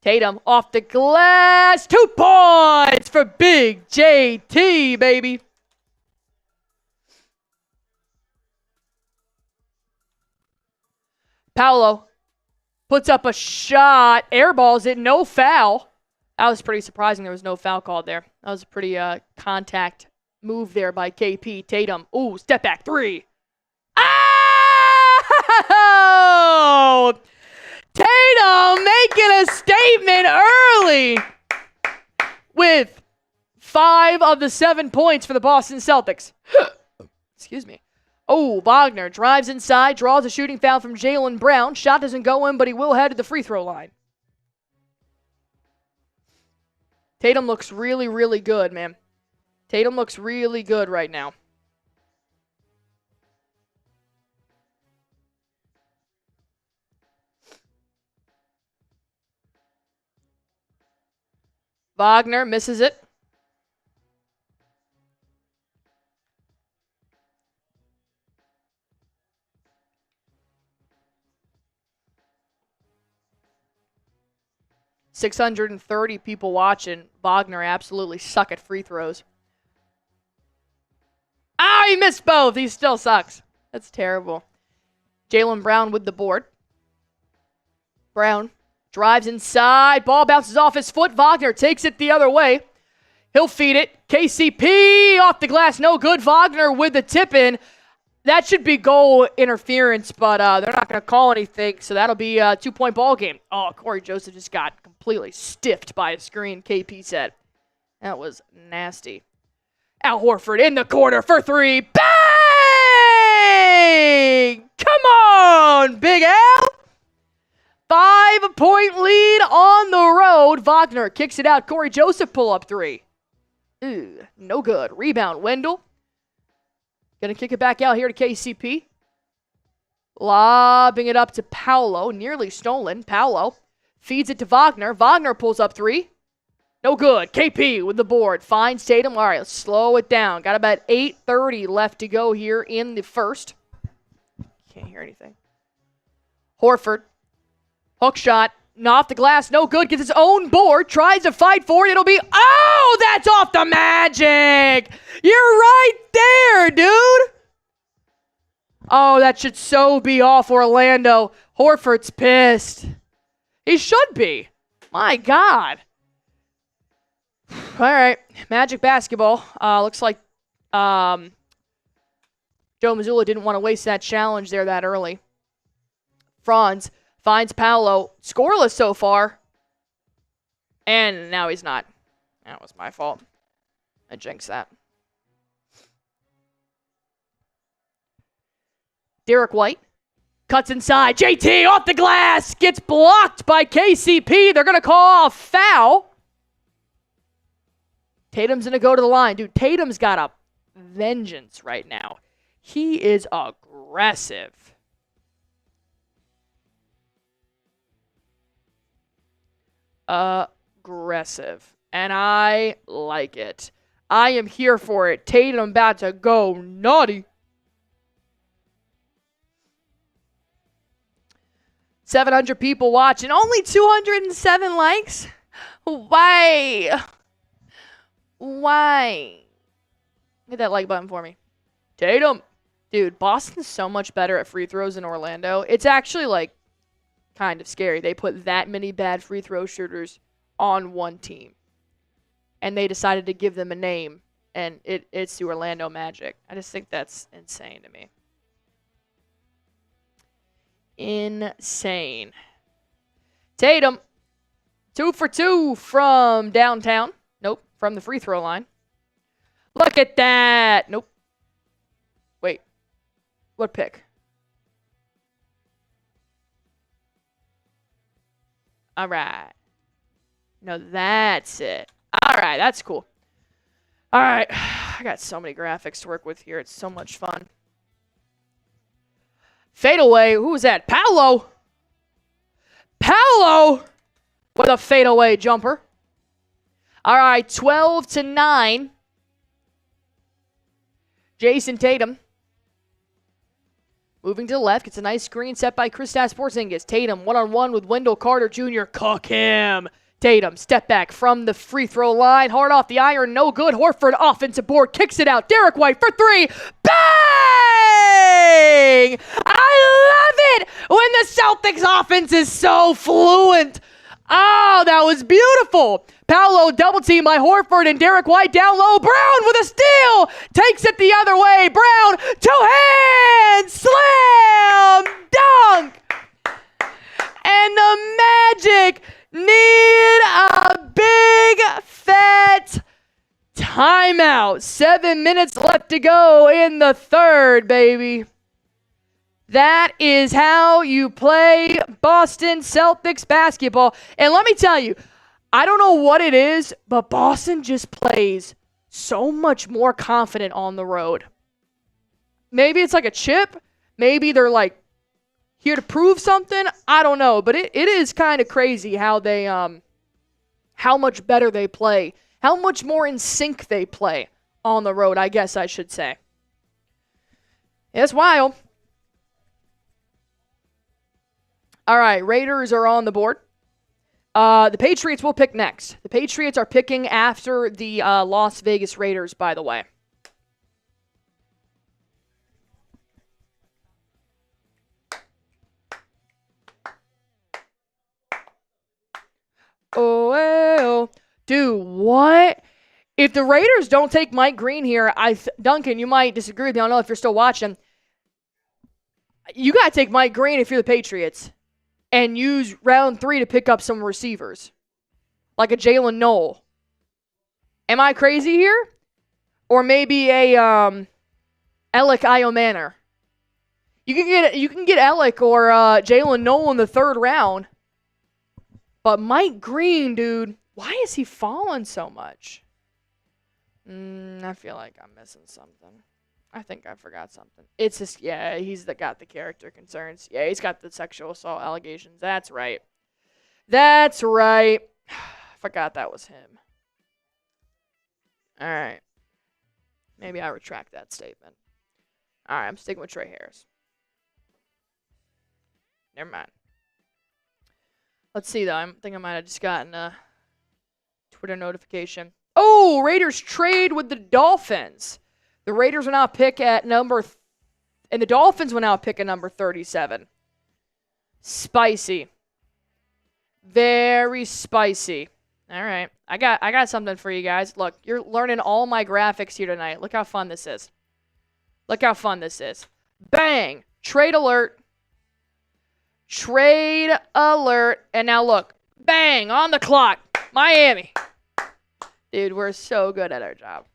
Tatum off the glass. 2 points for Big JT, baby. Paolo puts up a shot, airballs it, no foul. That was pretty surprising there was no foul called there. That was a pretty contact move there by KP. Tatum, ooh, step back 3. Oh! Tatum making a statement early with 5 of the 7 points for the Boston Celtics. Excuse me. Oh, Wagner drives inside, draws a shooting foul from Jaylen Brown. Shot doesn't go in, but he will head to the free throw line. Tatum looks really, really good, man. Tatum looks really good right now. Wagner misses it. $630 people watching. Wagner absolutely suck at free throws. Ah, he missed both. He still sucks. That's terrible. Jaylen Brown with the board. Brown drives inside. Ball bounces off his foot. Wagner takes it the other way. He'll feed it. KCP off the glass. No good. Wagner with the tip in. That should be goal interference, but they're not going to call anything, so that'll be a 2-point ball game. Oh, Corey Joseph just got completely stiffed by a screen, KP said. That was nasty. Al Horford in the corner for 3. Bang! Come on, Big Al! 5-point lead on the road. Wagner kicks it out. Corey Joseph pull up 3. Ooh, no good. Rebound, Wendell. Going to kick it back out here to KCP. Lobbing it up to Paolo. Nearly stolen. Paolo feeds it to Wagner. Wagner pulls up 3. No good. KP with the board. Finds Tatum. All right, let's slow it down. Got about 8:30 left to go here in the first. Can't hear anything. Horford. Hook shot. Off the glass. No good. Gets his own board. Tries to fight for it. It'll be... Oh, that's off the Magic. You're right there, dude. Oh, that should so be off Orlando. Horford's pissed. He should be. My God. All right. Magic basketball. Looks like Joe Mazzulla didn't want to waste that challenge there that early. Franz finds Paolo. Scoreless so far. And now he's not. That was my fault. I jinxed that. Derrick White cuts inside. JT off the glass. Gets blocked by KCP. They're going to call a foul. Tatum's going to go to the line. Dude, Tatum's got a vengeance right now. He is aggressive. Aggressive. And I like it. I am here for it. Tatum about to go naughty. 700 people watching. Only 207 likes? Why? Hit that like button for me. Tatum. Dude, Boston's so much better at free throws than Orlando. It's actually, like, kind of scary. They put that many bad free throw shooters on one team. And they decided to give them a name and it's the Orlando Magic. I just think that's insane to me. Insane. Tatum, 2 for 2 from downtown. Nope, from the free throw line. Look at that. Nope. Wait. What pick? All right. No, that's it. All right, that's cool. All right. I got so many graphics to work with here. It's so much fun. Fadeaway. Who was that? Paolo. Paolo with a fadeaway jumper. All right, 12-9. Jayson Tatum. Moving to the left, gets a nice screen set by Kristaps Porzingis. Tatum one-on-one with Wendell Carter Jr. Cook him. Tatum, step back from the free throw line. Hard off the iron, no good. Horford, offensive board, kicks it out. Derrick White for 3. Bang! I love it when the Celtics offense is so fluent. Oh, that was beautiful. Paolo double team by Horford and Derrick White down low. Brown with a steal. Takes it the other way. Brown, 2-hand slam dunk. And the Magic need a big fat timeout. 7 minutes left to go in the third, baby. That is how you play Boston Celtics basketball. And let me tell you, I don't know what it is, but Boston just plays so much more confident on the road. Maybe it's like a chip. Maybe they're like here to prove something. I don't know, but it is kind of crazy how they how much better they play, how much more in sync they play on the road, I guess I should say. It's wild. All right, Raiders are on the board. The Patriots will pick next. The Patriots are picking after the Las Vegas Raiders, by the way. Oh, dude, what? If the Raiders don't take Mike Green here, Duncan, you might disagree with me. I don't know if you're still watching. You got to take Mike Green if you're the Patriots and use round 3 to pick up some receivers, like a Jalen Noel. Am I crazy here? Or maybe a Alec Iomanner. You can get Alec or Jalen Noel in the 3rd round. But Mike Green, dude, why is he falling so much? I feel like I'm missing something. I think I forgot something. It's just, yeah, he's got the character concerns. Yeah, he's got the sexual assault allegations. That's right. That's right. Forgot that was him. All right. Maybe I retract that statement. All right, I'm sticking with Trey Harris. Never mind. Let's see, though. I think I might have just gotten a Twitter notification. Oh, Raiders trade with the Dolphins. The Raiders will now pick at and the Dolphins will now pick at number 37. Spicy. Very spicy. All right. I got something for you guys. Look, you're learning all my graphics here tonight. Look how fun this is. Look how fun this is. Bang. Trade alert. Trade alert. And now look. Bang. On the clock. Miami. Dude, we're so good at our job.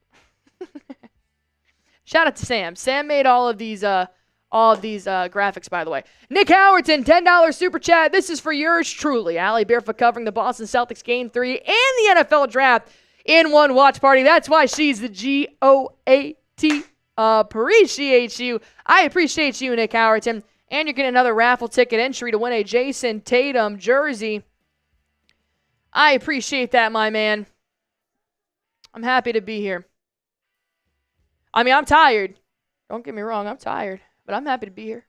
Shout out to Sam. Sam made all of these graphics, by the way. Nick Howerton, $10 super chat. This is for yours truly. Allie Barefoot covering the Boston Celtics Game 3 and the NFL Draft in one watch party. That's why she's the GOAT. Appreciate you. I appreciate you, Nick Howerton. And you're getting another raffle ticket entry to win a Jayson Tatum jersey. I appreciate that, my man. I'm happy to be here. I mean, I'm tired. Don't get me wrong, I'm tired. But I'm happy to be here.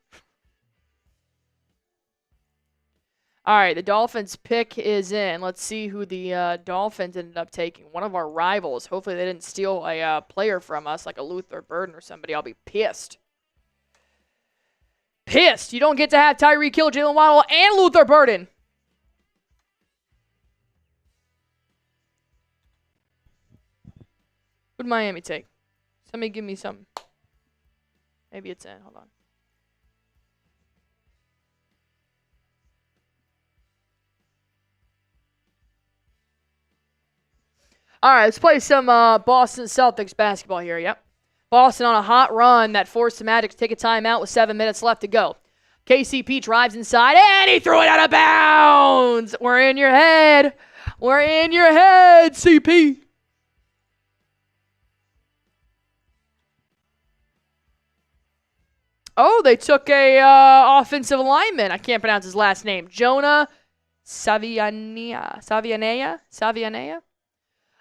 All right, the Dolphins pick is in. Let's see who the Dolphins ended up taking. One of our rivals. Hopefully they didn't steal a player from us, like a Luther Burden or somebody. I'll be pissed. Pissed. You don't get to have Tyreek Hill, Jalen Waddle, and Luther Burden. Who'd Miami take? Somebody give me something. Maybe it's in. Hold on. All right, let's play some Boston Celtics basketball here. Yep. Boston on a hot run that forced the Magic to take a timeout with 7 minutes left to go. KCP drives inside, and he threw it out of bounds. We're in your head. We're in your head, CP. Oh, they took a offensive lineman. I can't pronounce his last name. Jonah Savianea.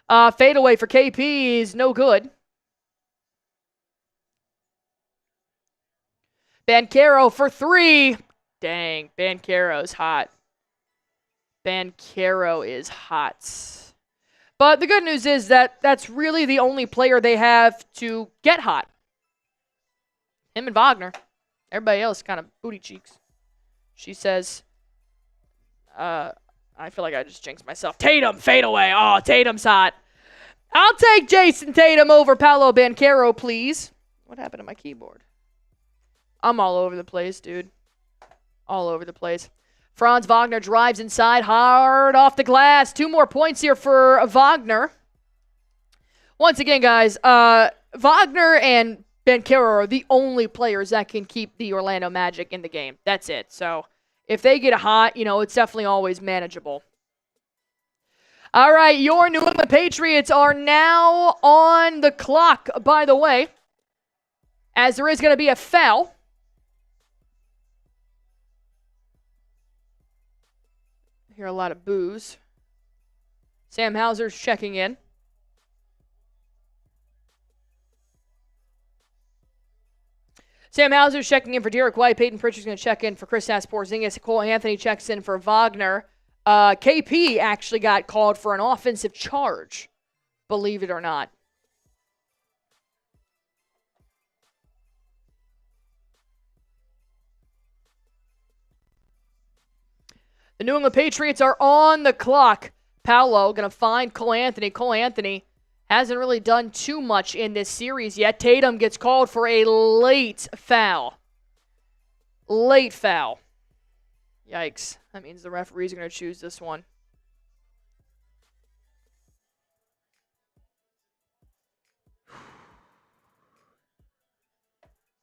Fadeaway for KP is no good. Banchero for 3. Dang, Banchero's hot. Banchero is hot. But the good news is that that's really the only player they have to get hot. Him and Wagner. Everybody else kind of booty cheeks. She says, I feel like I just jinxed myself. Tatum, fade away. Oh, Tatum's hot. I'll take Jayson Tatum over Paolo Banchero, please. What happened to my keyboard? I'm all over the place, dude. All over the place. Franz Wagner drives inside, hard off the glass. 2 more points here for Wagner. Once again, guys, Wagner and Banchero are the only players that can keep the Orlando Magic in the game. That's it. So if they get hot, it's definitely always manageable. All right, your New England Patriots are now on the clock, by the way, as there is going to be a foul. I hear a lot of boos. Sam Hauser's checking in. Sam Hauser's checking in for Derrick White. Payton Pritchard's going to check in for Kristaps Porzingis. Cole Anthony checks in for Wagner. KP actually got called for an offensive charge, believe it or not. The New England Patriots are on the clock. Paolo going to find Cole Anthony. Cole Anthony hasn't really done too much in this series yet. Tatum gets called for a late foul. Late foul. Yikes. That means the referees are going to choose this one.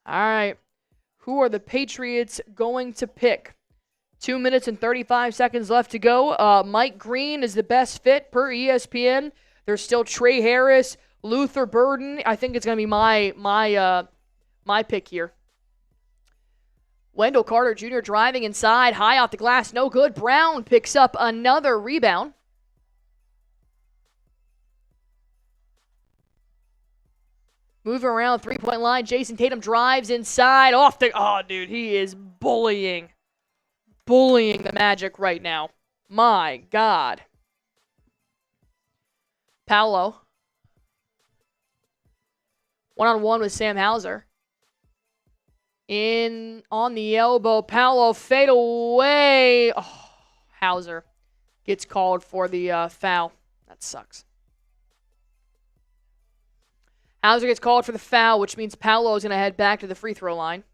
All right. Who are the Patriots going to pick? 2 minutes and 35 seconds left to go. Mike Green is the best fit per ESPN. There's still Trey Harris, Luther Burden. I think it's going to be my pick here. Wendell Carter Jr. driving inside, high off the glass, no good. Brown picks up another rebound. Moving around the three-point line, Jayson Tatum drives inside, off the... Oh, dude, he is bullying the Magic right now. My God. Paolo. One-on-one with Sam Hauser. In on the elbow. Paolo fade away. Oh, Hauser gets called for the foul. That sucks. Hauser gets called for the foul, which means Paolo is going to head back to the free throw line.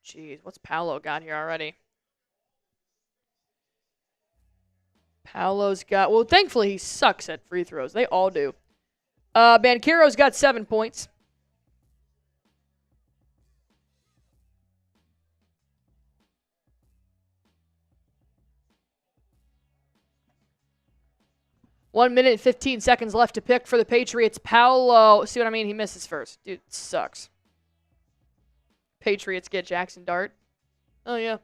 Jeez, what's Paolo got here already? Paolo's got... Well, thankfully he sucks at free throws. They all do. Banchero's got 7 points. One minute and 15 seconds left to pick for the Patriots. Paolo, see what I mean? He misses first. Dude, it sucks. Patriots get Jackson Dart. Oh, yeah.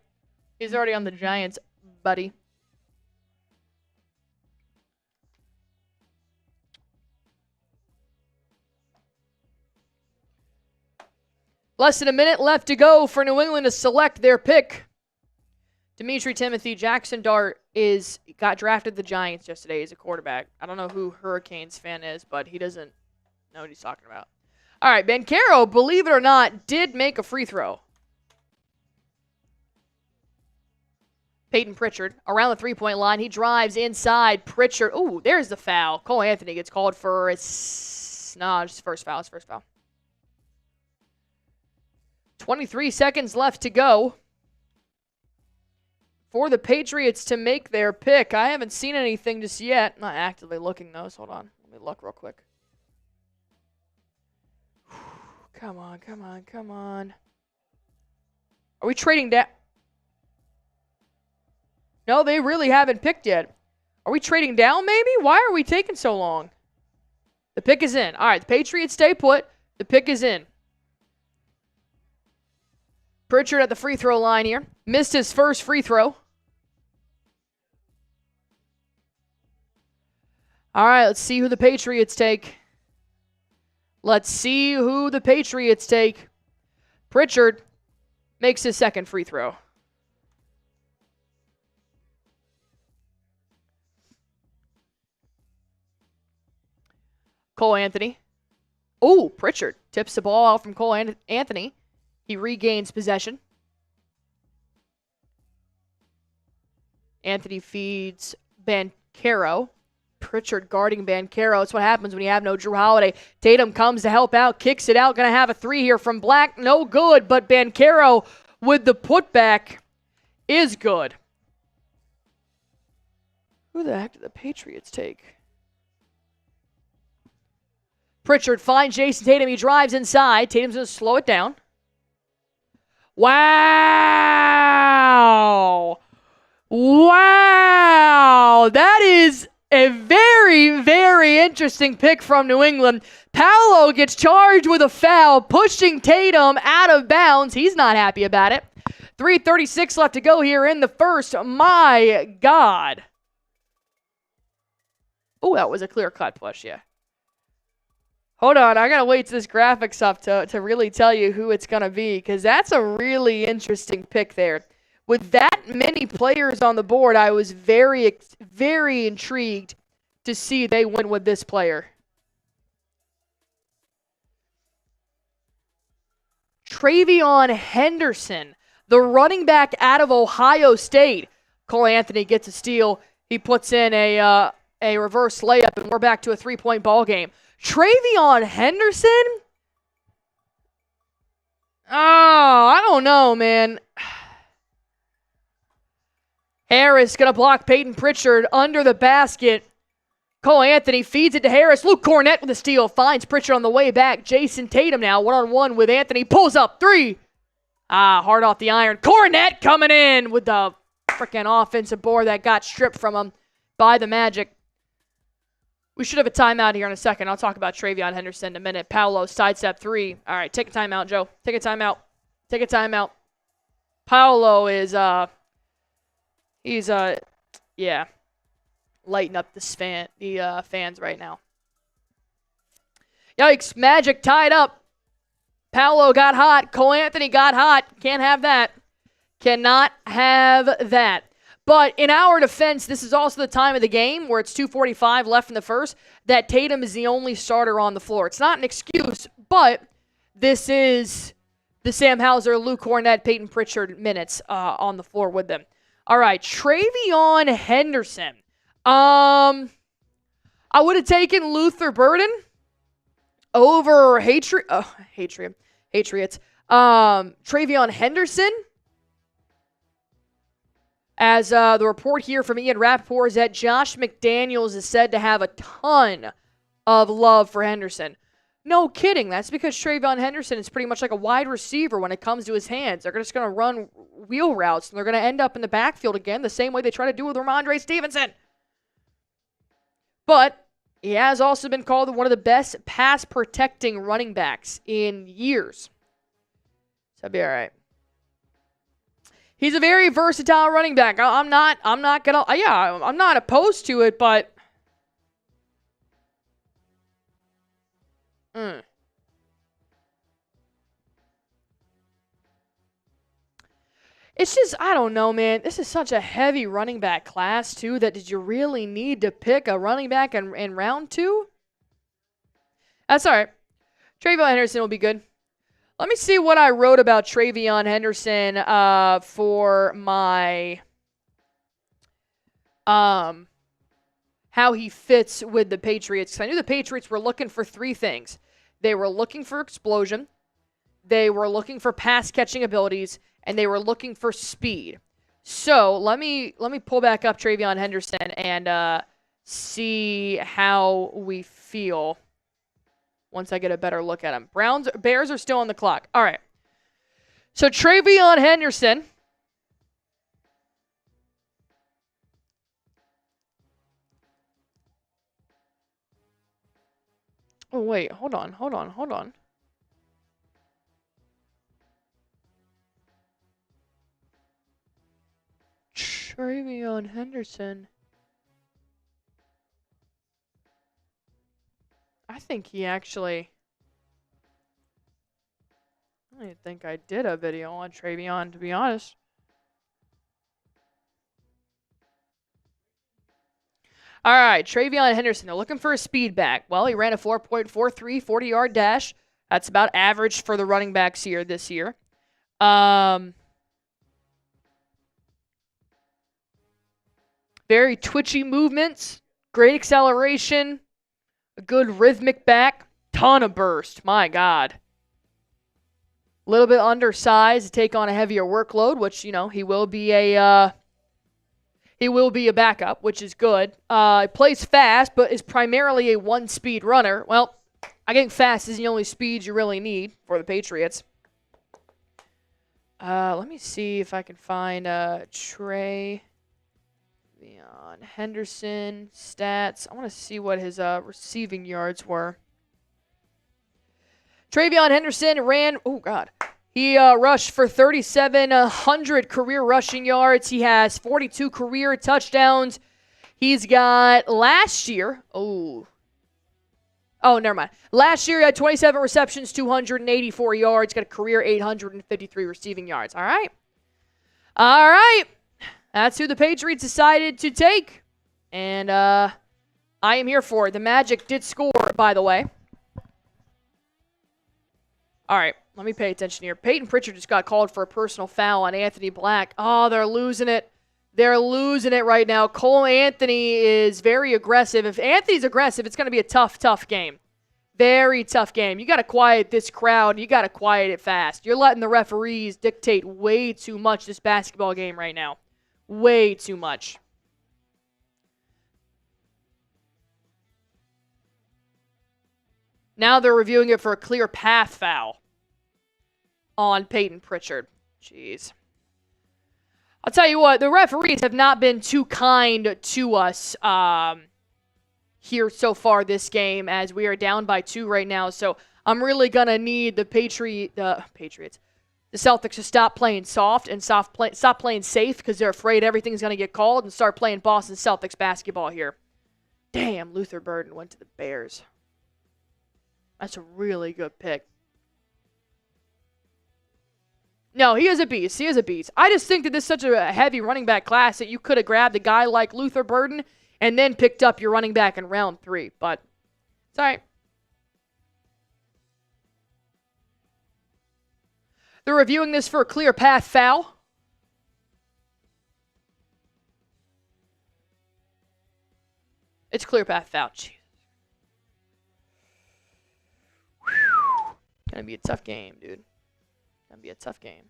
He's already on the Giants, buddy. Less than a minute left to go for New England to select their pick. Dimitri Timothy Jackson Dart got drafted the Giants yesterday as a quarterback. I don't know who Hurricanes fan is, but he doesn't know what he's talking about. All right, Banchero, believe it or not, did make a free throw. Payton Pritchard around the three-point line. He drives inside. Pritchard. Ooh, there's the foul. Cole Anthony gets called for a It's not just first foul. It's first foul. 23 seconds left to go for the Patriots to make their pick. I haven't seen anything just yet. Not actively looking, though, so hold on. Let me look real quick. Come on, come on, come on. Are we trading down? No, they really haven't picked yet. Are we trading down, maybe? Why are we taking so long? The pick is in. All right, the Patriots stay put. The pick is in. Pritchard at the free throw line here. Missed his first free throw. All right, let's see who the Patriots take. Let's see who the Patriots take. Pritchard makes his second free throw. Cole Anthony. Oh, Pritchard tips the ball out from Cole Anthony. He regains possession. Anthony feeds Banchero. Pritchard guarding Banchero. That's what happens when you have no Jrue Holiday. Tatum comes to help out, kicks it out. Going to have a three here from Black. No good, but Banchero with the putback is good. Who the heck did the Patriots take? Pritchard finds Jayson Tatum. He drives inside. Tatum's going to slow it down. Wow. Wow. That is a very, very interesting pick from New England. Paolo gets charged with a foul, pushing Tatum out of bounds. He's not happy about it. 3:36 left to go here in the first. My God. Oh, that was a clear-cut push, yeah. Hold on, I got to wait till this graphics up to really tell you who it's going to be, because that's a really interesting pick there. With that many players on the board, I was very, very intrigued to see they went with this player. Travion Henderson, the running back out of Ohio State. Cole Anthony gets a steal. He puts in a reverse layup, and we're back to a three-point ball game. Travion Henderson? Oh, I don't know, man. Harris going to block Payton Pritchard under the basket. Cole Anthony feeds it to Harris. Luke Cornett with a steal. Finds Pritchard on the way back. Jayson Tatum now one-on-one with Anthony. Pulls up three. Hard off the iron. Cornett coming in with the freaking offensive board that got stripped from him by the Magic. We should have a timeout here in a second. I'll talk about Travion Henderson in a minute. Paolo, sidestep three. All right, take a timeout, Joe. Take a timeout. Take a timeout. Paolo is, yeah, lighting up the fans right now. Yikes, Magic tied up. Paolo got hot. Cole Anthony got hot. Can't have that. Cannot have that. But in our defense, this is also the time of the game where it's 2:45 left in the first, that Tatum is the only starter on the floor. It's not an excuse, but this is the Sam Hauser, Luke Cornett, Payton Pritchard minutes on the floor with them. All right, Travion Henderson. I would have taken Luther Burden over Patriots. Travion Henderson. As the report here from Ian Rappaport is that Josh McDaniels is said to have a ton of love for Henderson. No kidding. That's because Travion Henderson is pretty much like a wide receiver when it comes to his hands. They're just going to run wheel routes, and they're going to end up in the backfield again the same way they try to do with Ramondre Stevenson. But he has also been called one of the best pass-protecting running backs in years. So that'll be all right. He's a very versatile running back. I'm not opposed to it, but it's just, I don't know, man. This is such a heavy running back class, too, that did you really need to pick a running back in round two? That's all right. Travion Henderson will be good. Let me see what I wrote about Travion Henderson for my how he fits with the Patriots. 'Cause I knew the Patriots were looking for three things. They were looking for explosion, they were looking for pass-catching abilities, and they were looking for speed. So let me pull back up Travion Henderson and see how we feel once I get a better look at him. Bears are still on the clock. All right. So Travion Henderson. Oh, wait. Hold on. Travion Henderson. I think he actually... I don't even think I did a video on Travion, to be honest. All right, Travion Henderson. They're looking for a speed back. Well, he ran a 4.43 40-yard dash. That's about average for the running backs here this year. Very twitchy movements. Great acceleration. A good rhythmic back. Ton of burst. My God. A little bit undersized to take on a heavier workload, which, you know, he will be a backup, which is good. He plays fast, but is primarily a one-speed runner. Well, I think fast is the only speed you really need for the Patriots. Let me see if I can find Travion Henderson stats. I want to see what his receiving yards were. Travion Henderson ran, he rushed for 3,700 career rushing yards. He has 42 career touchdowns. He's got last year, never mind. Last year he had 27 receptions, 284 yards, got a career 853 receiving yards. All right. That's who the Patriots decided to take. And I am here for it. The Magic did score, by the way. All right, let me pay attention here. Payton Pritchard just got called for a personal foul on Anthony Black. Oh, they're losing it. They're losing it right now. Cole Anthony is very aggressive. If Anthony's aggressive, it's going to be a tough game. Very tough game. You got to quiet this crowd. You got to quiet it fast. You're letting the referees dictate way too much this basketball game right now. Way too much. Now they're reviewing it for a clear path foul on Payton Pritchard. Jeez. I'll tell you what, the referees have not been too kind to us here so far this game, as we are down by 2 right now. So I'm really going to need the Patriots, the Celtics, to stop playing soft and stop playing safe, because they're afraid everything's going to get called, and start playing Boston Celtics basketball here. Damn, Luther Burden went to the Bears. That's a really good pick. No, he is a beast. He is a beast. I just think that this is such a heavy running back class that you could have grabbed a guy like Luther Burden and then picked up your running back in round 3. But it's all right. They're reviewing this for a clear path foul. It's clear path foul. Jeez. Gonna be a tough game, dude. Gonna be a tough game.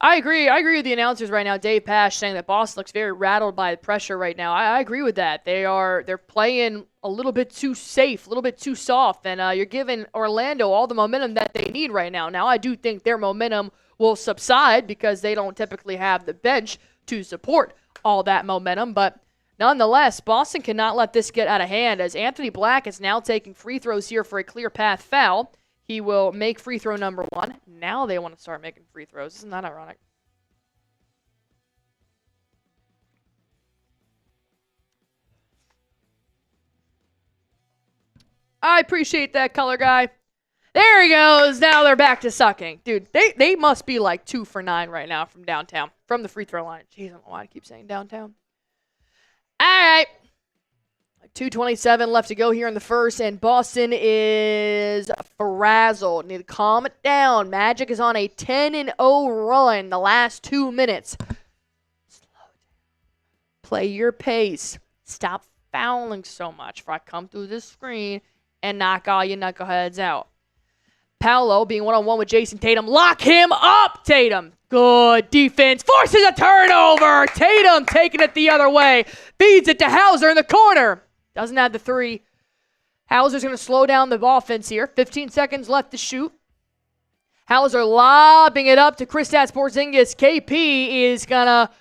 I agree with the announcers right now. Dave Pash saying that Boston looks very rattled by the pressure right now. I agree with that. They're playing a little bit too safe, a little bit too soft, and you're giving Orlando all the momentum that they need right now. Now, I do think their momentum will subside because they don't typically have the bench to support all that momentum, but nonetheless, Boston cannot let this get out of hand, as Anthony Black is now taking free throws here for a clear path foul. He will make free throw number 1. Now they want to start making free throws. Isn't that ironic? I appreciate that, color guy. There he goes. Now they're back to sucking. Dude, they must be like 2 for 9 right now from downtown, from the free throw line. Jeez, I don't know why I keep saying downtown. All right. 2:27 left to go here in the first, and Boston is frazzled. Need to calm it down. Magic is on a 10-0 run the last 2 minutes. Slow down. Play your pace. Stop fouling so much before I come through this screen and knock all you knuckleheads out. Paolo being one-on-one with Jayson Tatum. Lock him up, Tatum. Good defense. Forces a turnover. Tatum taking it the other way. Feeds it to Hauser in the corner. Doesn't have the three. Hauser's going to slow down the offense here. 15 seconds left to shoot. Hauser lobbing it up to Kristaps Porzingis. KP is going to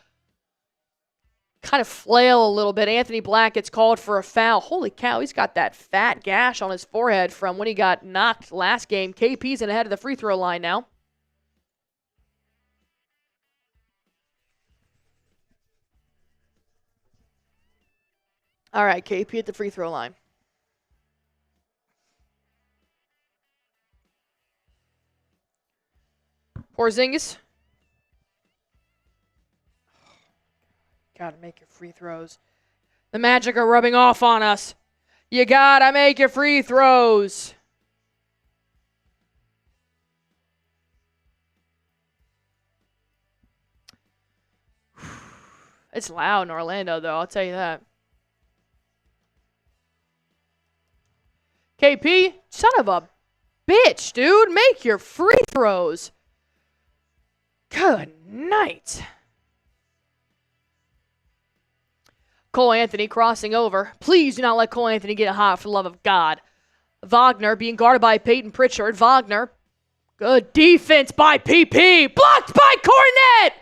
kind of flail a little bit. Anthony Black gets called for a foul. Holy cow, he's got that fat gash on his forehead from when he got knocked last game. KP's in ahead of the free throw line now. All right, KP at the free throw line. Porzingis. Gotta make your free throws. The Magic are rubbing off on us. You gotta make your free throws. It's loud in Orlando, though, I'll tell you that. KP, son of a bitch, dude. Make your free throws. Good night. Cole Anthony crossing over. Please do not let Cole Anthony get hot, for the love of God. Wagner being guarded by Payton Pritchard. Wagner. Good defense by PP. Blocked by Cornet.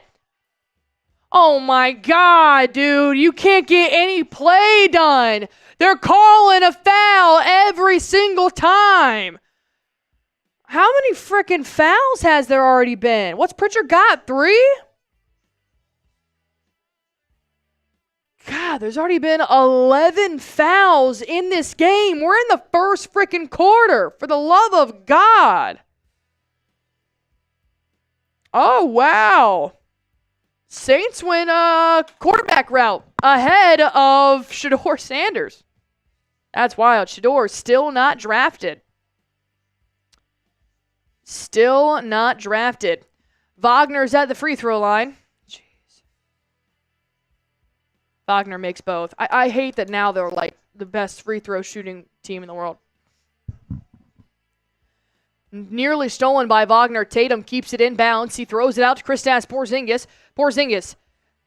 Oh my God, dude. You can't get any play done. They're calling a foul every single time. How many freaking fouls has there already been? What's Pritchard got? 3? God, there's already been 11 fouls in this game. We're in the first freaking quarter. For the love of God. Oh, wow. Saints win a quarterback route ahead of Shedeur Sanders. That's wild. Shedeur still not drafted. Still not drafted. Wagner's at the free throw line. Jeez. Wagner makes both. I hate that now they're like the best free throw shooting team in the world. Nearly stolen by Wagner. Tatum keeps it in bounds. He throws it out to Kristaps Porzingis. Porzingis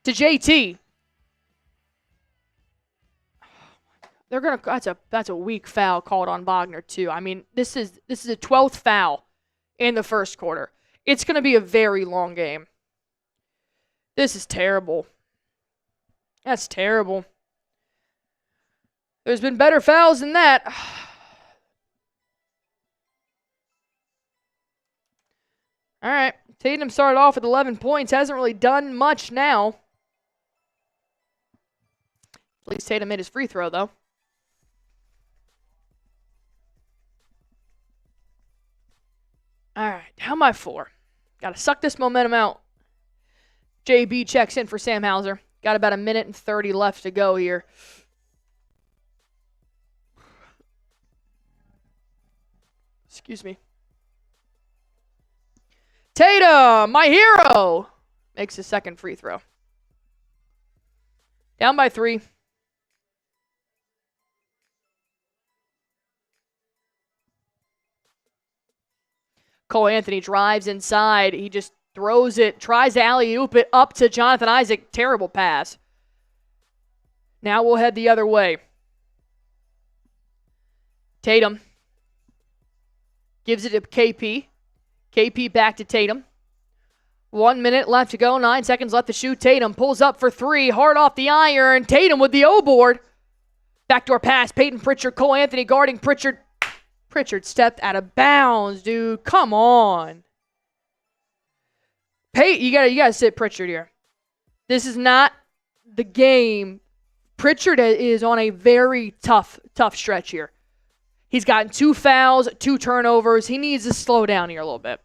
to JT. They're gonna. That's a weak foul called on Wagner too. I mean, this is a 12th foul in the first quarter. It's gonna be a very long game. This is terrible. That's terrible. There's been better fouls than that. All right. Tatum started off with 11 points. Hasn't really done much now. At least Tatum made his free throw, though. All right. Down by 4. Got to suck this momentum out. JB checks in for Sam Hauser. Got about a minute and 30 left to go here. Excuse me. Tatum, my hero, makes his second free throw. Down by 3. Cole Anthony drives inside. He just throws it, tries to alley-oop it up to Jonathan Isaac. Terrible pass. Now we'll head the other way. Tatum gives it to KP. KP back to Tatum. 1 minute left to go. 9 seconds left to shoot. Tatum pulls up for 3. Hard off the iron. Tatum with the O-board. Backdoor pass. Payton Pritchard. Cole Anthony guarding Pritchard. Pritchard stepped out of bounds, dude. Come on. You gotta sit Pritchard here. This is not the game. Pritchard is on a very tough stretch here. He's gotten 2 fouls, 2 turnovers. He needs to slow down here a little bit.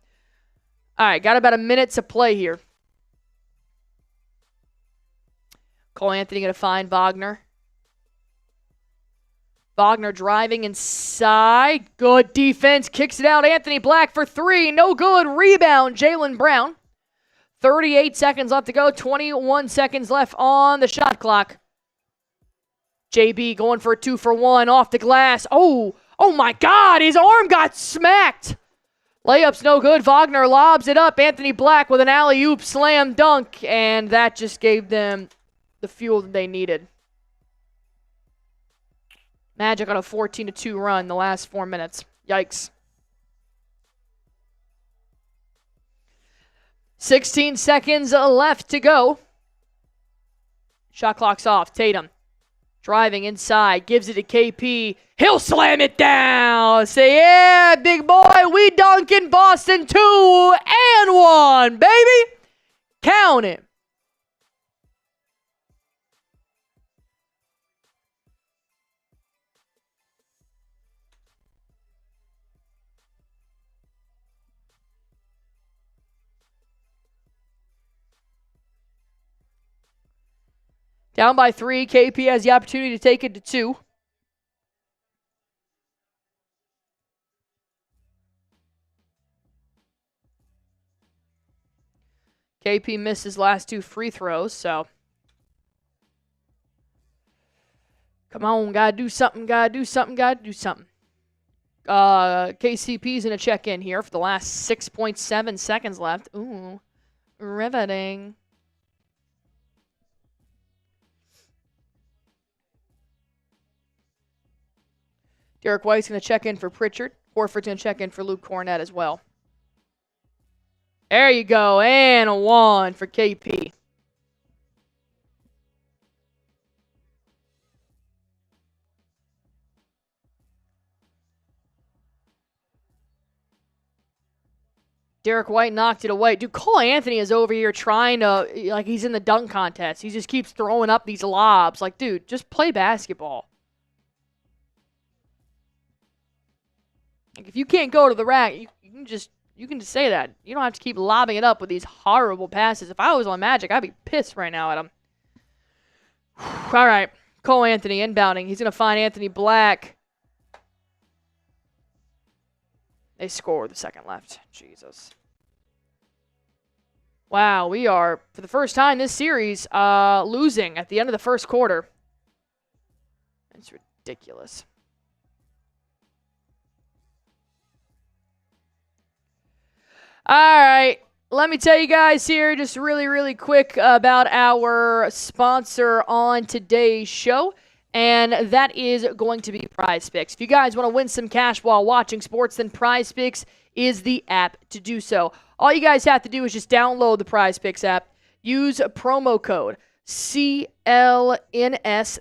All right, got about a minute to play here. Cole Anthony going to find Wagner. Wagner driving inside. Good defense. Kicks it out. Anthony Black for 3. No good. Rebound. Jaylen Brown. 38 seconds left to go. 21 seconds left on the shot clock. JB going for a 2-for-1 off the glass. Oh my God, his arm got smacked. Layup's no good. Wagner lobs it up. Anthony Black with an alley-oop slam dunk, and that just gave them the fuel that they needed. Magic on a 14-2 run the last 4 minutes. Yikes. 16 seconds left to go. Shot clock's off. Tatum driving inside, gives it to KP. He'll slam it down. Say, yeah, big boy, we dunking Boston 2 and 1, baby. Count it. Down by 3, KP has the opportunity to take it to 2. KP missed his last 2 free throws, so. Come on, gotta do something, gotta do something, gotta do something. KCP's gonna check in here for the last 6.7 seconds left. Ooh, riveting. Derrick White's going to check in for Pritchard. Horford's going to check in for Luke Cornett as well. There you go. And a 1 for KP. Derrick White knocked it away. Dude, Cole Anthony is over here trying to, like, he's in the dunk contest. He just keeps throwing up these lobs. Like, dude, just play basketball. Like, if you can't go to the rack, you can just say that. You don't have to keep lobbing it up with these horrible passes. If I was on Magic, I'd be pissed right now at him. All right, Cole Anthony inbounding. He's going to find Anthony Black. They score with a second left. Jesus. Wow, we are, for the first time this series, losing at the end of the first quarter. It's ridiculous. All right, let me tell you guys here just really quick about our sponsor on today's show, and that is going to be Prize Picks. If you guys want to win some cash while watching sports, then Prize Picks is the app to do so. All you guys have to do is just download the Prize Picks app, use a promo code CLNS.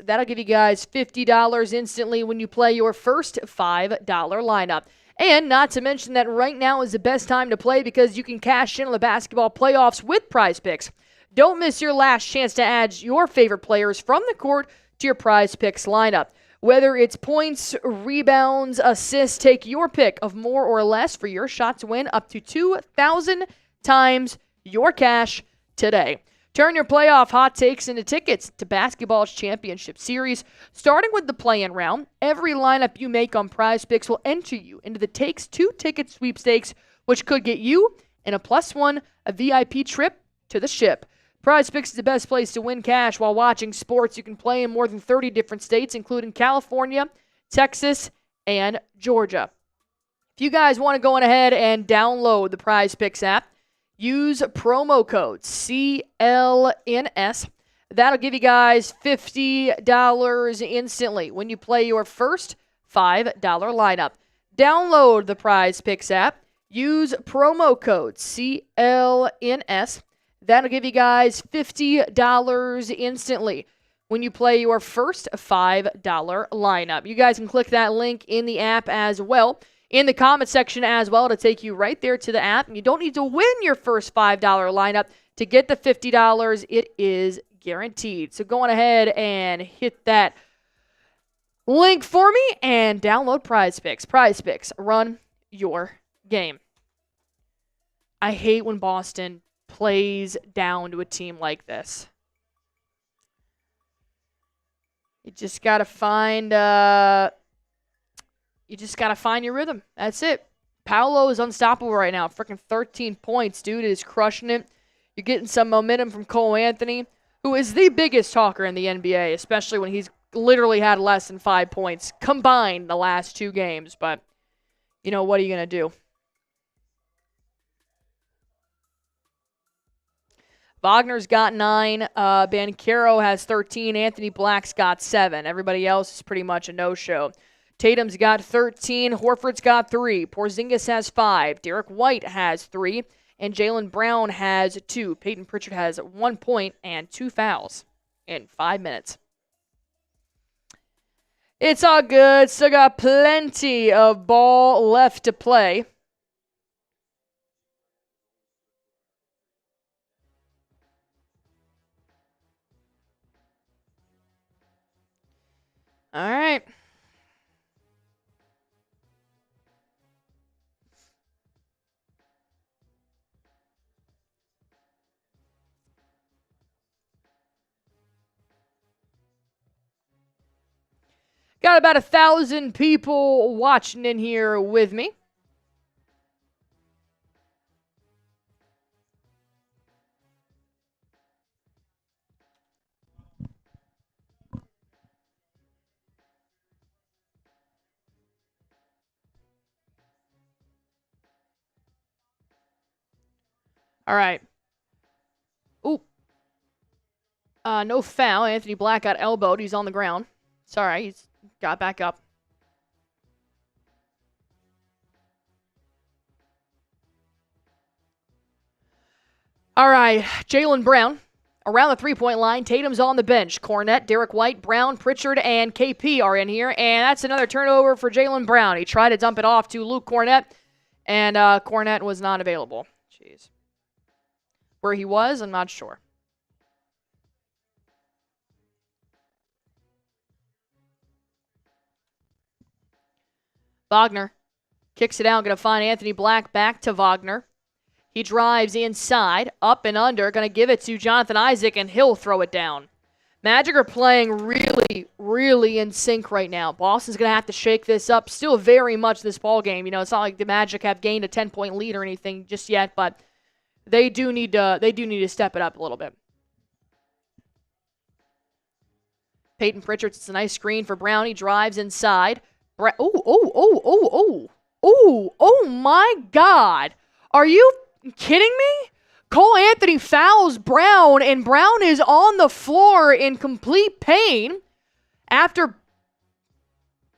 That'll give you guys $50 instantly when you play your first $5 lineup. And not to mention that right now is the best time to play because you can cash in on the basketball playoffs with Prize Picks. Don't miss your last chance to add your favorite players from the court to your Prize Picks lineup. Whether it's points, rebounds, assists, take your pick of more or less for your shot to win up to 2,000 times your cash today. Turn your playoff hot takes into tickets to basketball's championship series. Starting with the play-in round, every lineup you make on Prize Picks will enter you into the Takes 2 ticket sweepstakes, which could get you and a +1 a VIP trip to the ship. Prize Picks is the best place to win cash while watching sports. You can play in more than 30 different states, including California, Texas, and Georgia. If you guys want to go on ahead and download the Prize Picks app, use promo code CLNS. That'll give you guys $50 instantly when you play your first $5 lineup. Download the Prize Picks app. Use promo code CLNS. That'll give you guys $50 instantly when you play your first $5 lineup. You guys can click that link in the app as well. In the comment section as well to take you right there to the app. And you don't need to win your first $5 lineup to get the $50. It is guaranteed. So go on ahead and hit that link for me and download Prize Picks. Prize Picks, run your game. I hate when Boston plays down to a team like this. You just got to find... You just got to find your rhythm. That's it. Paolo is unstoppable right now. Freaking 13 points. Dude is crushing it. You're getting some momentum from Cole Anthony, who is the biggest talker in the NBA, especially when he's literally had less than 5 points combined the last 2 games. But, you know, what are you going to do? Wagner's got 9. Banchero has 13. Anthony Black's got 7. Everybody else is pretty much a no-show. Tatum's got 13. Horford's got 3. Porzingis has 5. Derrick White has 3. And Jaylen Brown has 2. Payton Pritchard has 1 point and 2 fouls in 5 minutes. It's all good. Still got plenty of ball left to play. All right. Got about 1,000 people watching in here with me. All right. Ooh. No foul. Anthony Black got elbowed. He's on the ground. Sorry, he's got back up. All right, Jaylen Brown around the three-point line. Tatum's on the bench. Cornette, Derrick White, Brown, Pritchard, and KP are in here. And that's another turnover for Jaylen Brown. He tried to dump it off to Luke Cornette, and Cornette was not available. Jeez. Where he was, I'm not sure. Wagner kicks it out. Going to find Anthony Black back to Wagner. He drives inside, up and under. Going to give it to Jonathan Isaac, and he'll throw it down. Magic are playing really, really in sync right now. Boston's going to have to shake this up. Still very much this ball game. You know, it's not like the Magic have gained a 10-point lead or anything just yet, but they do need to step it up a little bit. Payton Pritchard, it's a nice screen for Brown. He drives inside. Oh my God. Are you kidding me? Cole Anthony fouls Brown, and Brown is on the floor in complete pain after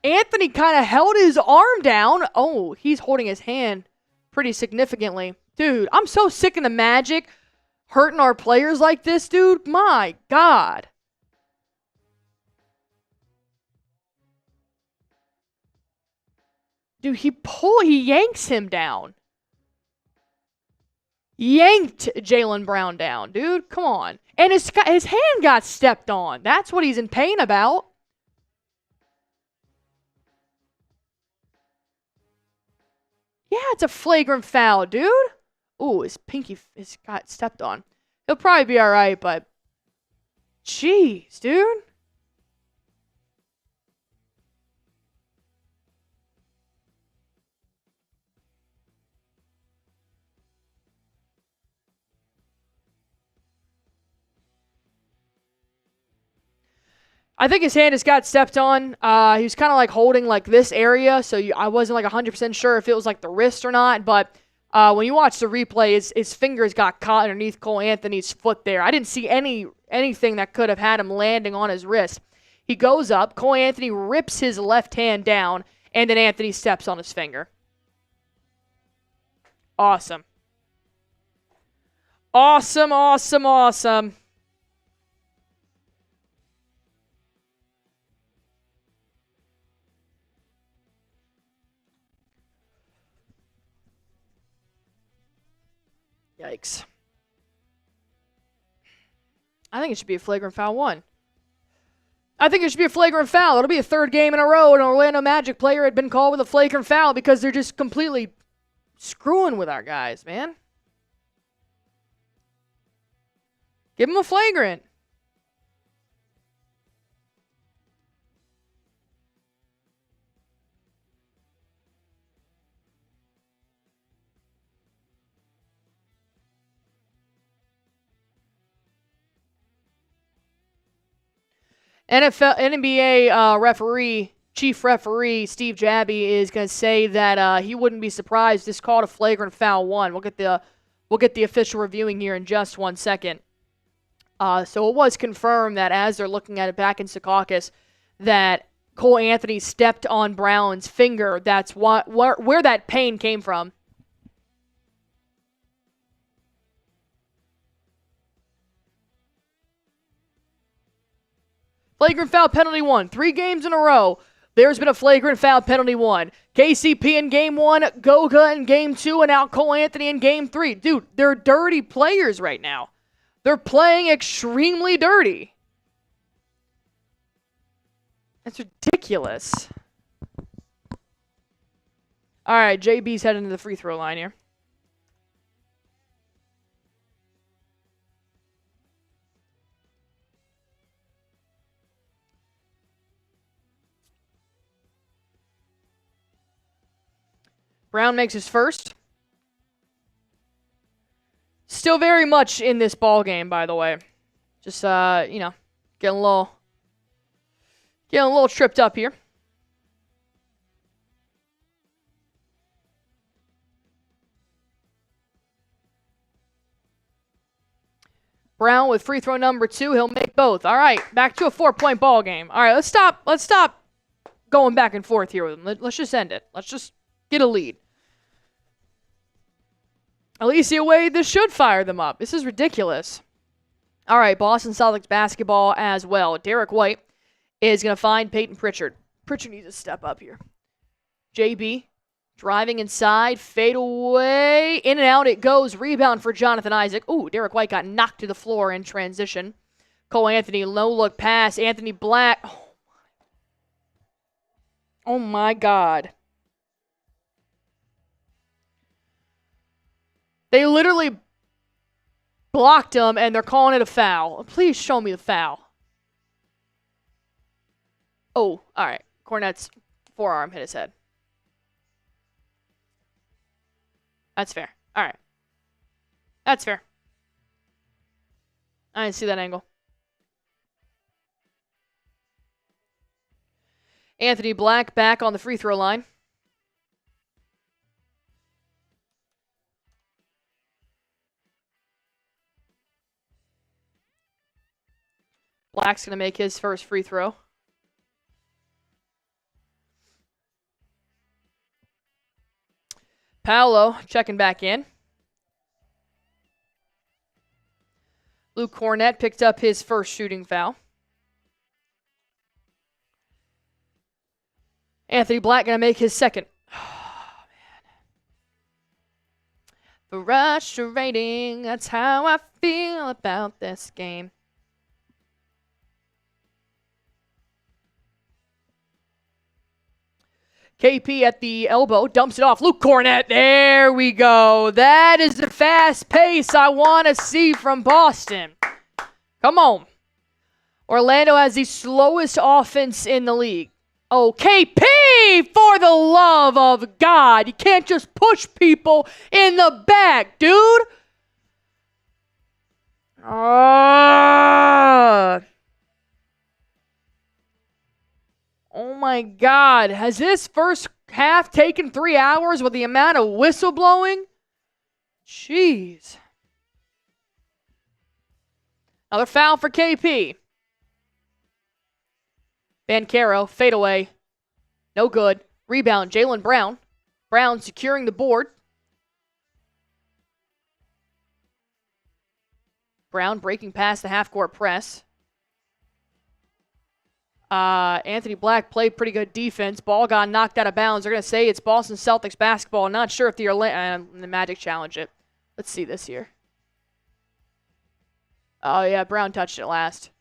Anthony kind of held his arm down. Oh, he's holding his hand pretty significantly. Dude, I'm so sick of the Magic hurting our players like this, dude. My God. Dude, he yanks him down. Yanked Jaylen Brown down, dude. Come on. And his hand got stepped on. That's what he's in pain about. Yeah, it's a flagrant foul, dude. Ooh, his pinky got stepped on. He'll probably be all right, but jeez, dude. I think his hand just got stepped on. He was kind of like holding like this area, so I wasn't like 100% sure if it was like the wrist or not. But when you watch the replay, his fingers got caught underneath Cole Anthony's foot there. I didn't see anything that could have had him landing on his wrist. He goes up. Cole Anthony rips his left hand down, and then Anthony steps on his finger. Awesome. Awesome, awesome, awesome. Yikes. I think it should be a flagrant foul 1. I think it should be a flagrant foul. It'll be a third game in a row an Orlando Magic player had been called with a flagrant foul because they're just completely screwing with our guys, man. Give him a flagrant. NBA chief referee Steve Jabby is going to say that he wouldn't be surprised this called a flagrant foul 1. We'll get the official reviewing here in just 1 second. So it was confirmed that as they're looking at it back in Secaucus, that Cole Anthony stepped on Brown's finger. That's where that pain came from. Flagrant foul penalty 1. 3 games in a row. There's been a flagrant foul penalty 1. KCP in game 1, Goga in game 2, and now Cole Anthony in game 3. Dude, they're dirty players right now. They're playing extremely dirty. That's ridiculous. All right, JB's heading to the free throw line here. Brown makes his first. Still very much in this ball game, by the way. Just getting a little tripped up here. Brown with free throw number 2. He'll make both. All right, back to a 4-point ball game. All right, let's stop going back and forth here with them. Let's just end it. Let's just get a lead. Alicia Wade, this should fire them up. This is ridiculous. All right, Boston Celtics basketball as well. Derrick White is going to find Payton Pritchard. Pritchard needs to step up here. JB driving inside, fade away, in and out it goes. Rebound for Jonathan Isaac. Ooh, Derrick White got knocked to the floor in transition. Cole Anthony, low look pass. Anthony Black. Oh my God. They literally blocked him, and they're calling it a foul. Please show me the foul. Oh, all right. Cornette's forearm hit his head. That's fair. All right. That's fair. I didn't see that angle. Anthony Black back on the free throw line. Black's going to make his first free throw. Paolo checking back in. Luke Cornette picked up his first shooting foul. Anthony Black going to make his second. Oh, man. Frustrating. That's how I feel about this game. KP at the elbow, dumps it off. Luke Cornette, there we go. That is the fast pace I want to see from Boston. Come on. Orlando has the slowest offense in the league. Oh, KP, for the love of God. You can't just push people in the back, dude. Oh my God. Has this first half taken 3 hours with the amount of whistleblowing? Jeez. Another foul for KP. Banchero, fade away. No good. Rebound, Jaylen Brown. Brown securing the board. Brown breaking past the half-court press. Anthony Black played pretty good defense. Ball got knocked out of bounds. They're going to say it's Boston Celtics basketball. I'm not sure if the Magic challenge it. Let's see this here. Oh, yeah, Brown touched it last.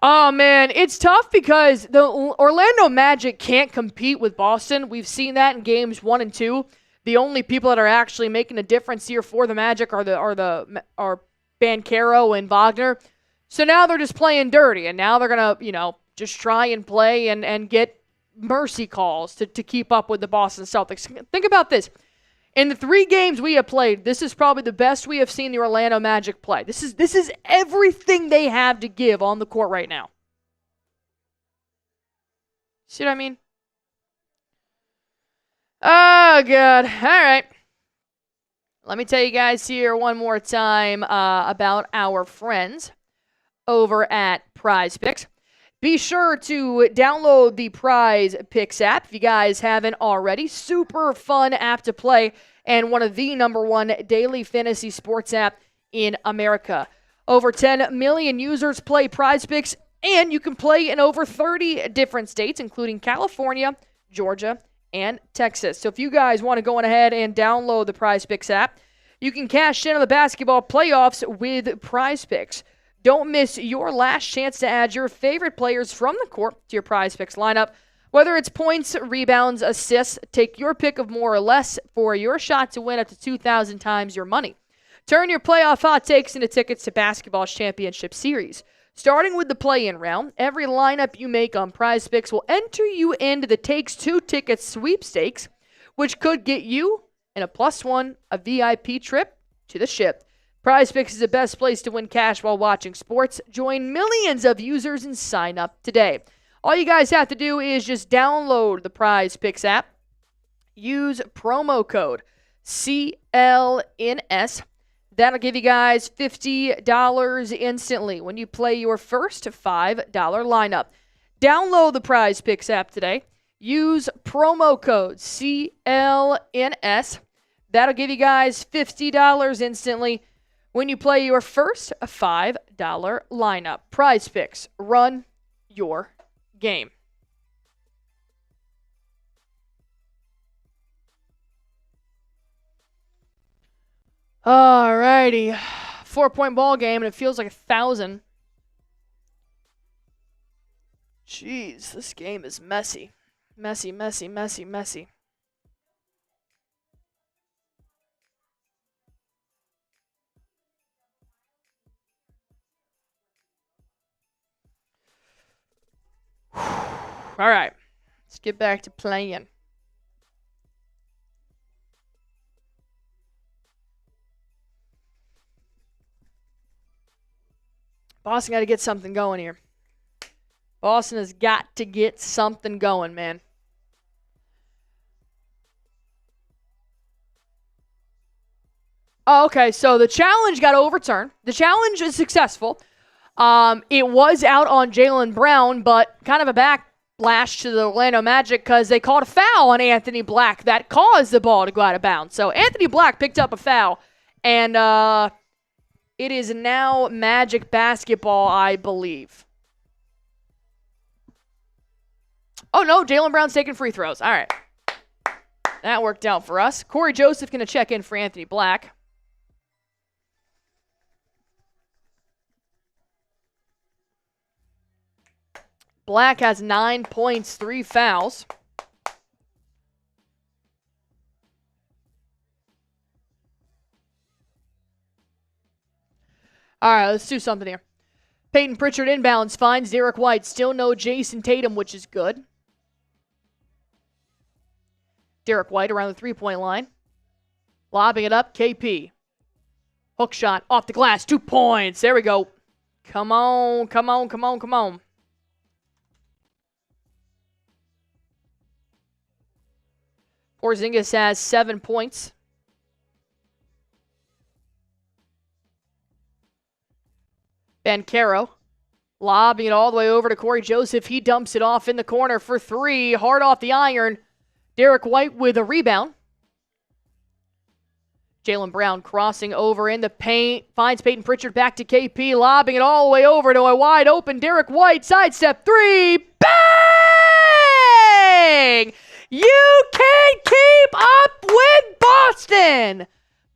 Oh, man, it's tough because the Orlando Magic can't compete with Boston. We've seen that in games 1 and 2. The only people that are actually making a difference here for the Magic are Banchero and Wagner. So now they're just playing dirty, and now they're going to, just try and play and get mercy calls to keep up with the Boston Celtics. Think about this. In the 3 games we have played, this is probably the best we have seen the Orlando Magic play. This is everything they have to give on the court right now. See what I mean? Oh, God. All right. Let me tell you guys here one more time about our friends over at Prize Picks. Be sure to download the Prize Picks app if you guys haven't already. Super fun app to play and one of the #1 daily fantasy sports app in America. Over 10 million users play Prize Picks, and you can play in over 30 different states, including California, Georgia, and Texas. So if you guys want to go on ahead and download the Prize Picks app, you can cash in on the basketball playoffs with Prize Picks. Don't miss your last chance to add your favorite players from the court to your Prize Picks lineup. Whether it's points, rebounds, assists, take your pick of more or less for your shot to win up to 2,000 times your money. Turn your playoff hot takes into tickets to basketball's championship series. Starting with the play-in round, every lineup you make on Prize Picks will enter you into the Takes 2 ticket sweepstakes, which could get you and a +1 a VIP trip to the ship. Prize Picks is the best place to win cash while watching sports. Join millions of users and sign up today. All you guys have to do is just download the Prize Picks app. Use promo code CLNS. That'll give you guys $50 instantly when you play your first $5 lineup. Download the Prize Picks app today. Use promo code CLNS. That'll give you guys $50 instantly when you play your first $5 lineup. Prize Picks. Run your game. Alrighty. 4-point ball game, and it feels like 1,000. Jeez, this game is messy. Messy, messy, messy, messy. All right, let's get back to playing. Boston got to get something going here. Boston has got to get something going, man. Oh, okay, so the challenge got overturned. The challenge is successful. It was out on Jaylen Brown, but kind of a backlash to the Orlando Magic because they called a foul on Anthony Black that caused the ball to go out of bounds. So Anthony Black picked up a foul, and it is now Magic basketball, I believe. Oh, no, Jaylen Brown's taking free throws. All right. That worked out for us. Corey Joseph going to check in for Anthony Black. Black has 9 points, 3 fouls. All right, let's do something here. Payton Pritchard inbounds, finds Derrick White. Still no Jayson Tatum, which is good. Derrick White around the three-point line. Lobbing it up, KP. Hook shot off the glass, 2 points. There we go. Come on, come on, come on, come on. Porzingis has 7 points. Banchero lobbing it all the way over to Corey Joseph. He dumps it off in the corner for 3. Hard off the iron. Derrick White with a rebound. Jaylen Brown crossing over in the paint. Finds Payton Pritchard back to KP. Lobbing it all the way over to a wide open Derrick White. Sidestep 3. Bang! You can't keep up with Boston!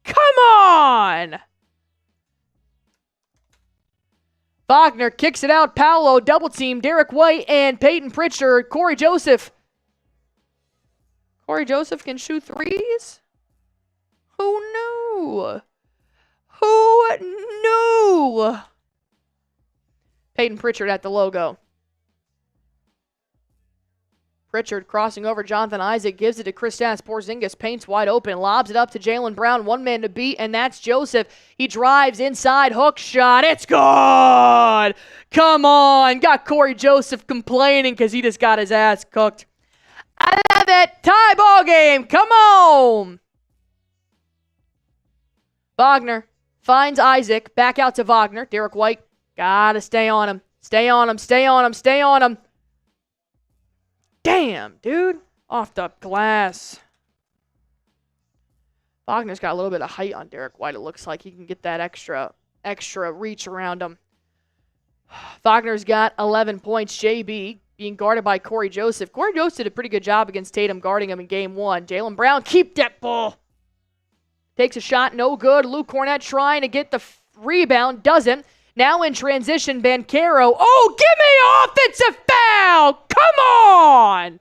Come on! Wagner kicks it out. Paolo double team. Derrick White and Payton Pritchard. Corey Joseph. Corey Joseph can shoot threes? Who knew? Who knew? Payton Pritchard at the logo. Pritchard crossing over Jonathan Isaac, gives it to Kristaps Porzingis, paints wide open, lobs it up to Jaylen Brown, one man to beat, and that's Joseph. He drives inside, hook shot, it's good! Come on! Got Corey Joseph complaining because he just got his ass cooked. I love it! Tie ball game, come on! Wagner finds Isaac, back out to Wagner. Derrick White, gotta stay on him. Stay on him, stay on him, stay on him. Damn, dude. Off the glass. Wagner's got a little bit of height on Derrick White. It looks like he can get that extra reach around him. Wagner's got 11 points. JB being guarded by Corey Joseph. Corey Joseph did a pretty good job against Tatum guarding him in game 1. Jaylen Brown, keep that ball. Takes a shot, no good. Luke Cornett trying to get the rebound, doesn't. Now in transition, Banchero. Oh, give me offensive foul! Come on!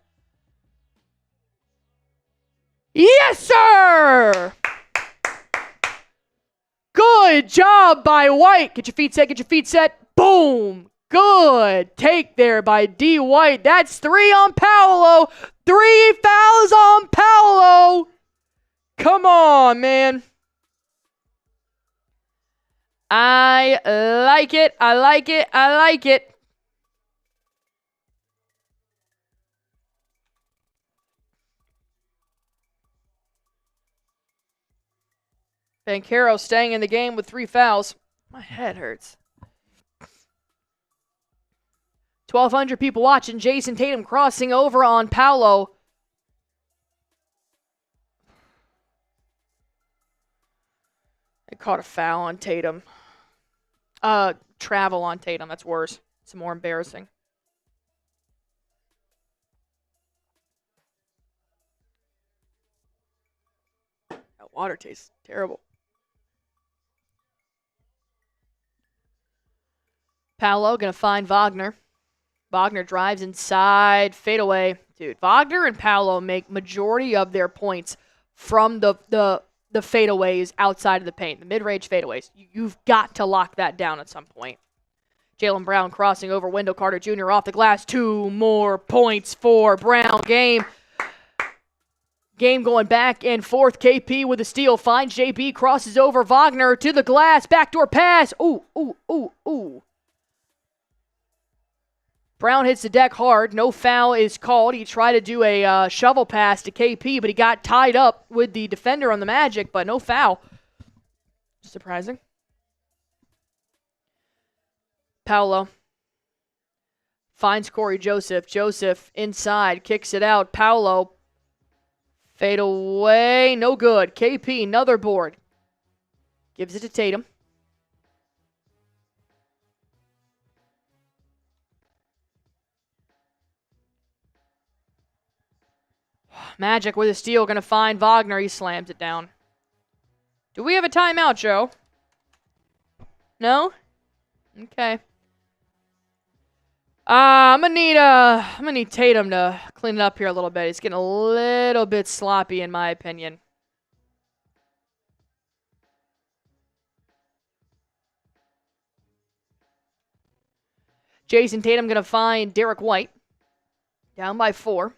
Yes, sir! Good job by White. Get your feet set, get your feet set. Boom! Good take there by D. White. That's 3 on Paolo. 3 fouls on Paolo. Come on, man. I like it. I like it. I like it. Banchero staying in the game with 3 fouls. My head hurts. 1,200 people watching. Jayson Tatum crossing over on Paolo. They caught a foul on Tatum. Travel on Tatum. That's worse. It's more embarrassing. That water tastes terrible. Paolo gonna find Wagner. Wagner drives inside, fadeaway. Dude, Wagner and Paolo make majority of their points from the fadeaways outside of the paint, the mid-range fadeaways. You've got to lock that down at some point. Jaylen Brown crossing over Wendell Carter Jr. off the glass. 2 more points for Brown. Game going back and forth. KP with a steal. Finds JB. Crosses over Wagner to the glass. Backdoor pass. Ooh, ooh, ooh, ooh. Brown hits the deck hard. No foul is called. He tried to do a shovel pass to KP, but he got tied up with the defender on the Magic, but no foul. Surprising. Paolo finds Corey Joseph. Joseph inside, kicks it out. Paolo, fade away, no good. KP, another board. Gives it to Tatum. Magic with a steal, going to find Wagner. He slams it down. Do we have a timeout, Joe? No? Okay. I'm gonna need Tatum to clean it up here a little bit. He's getting a little bit sloppy, in my opinion. Jayson Tatum going to find Derrick White. Down by 4.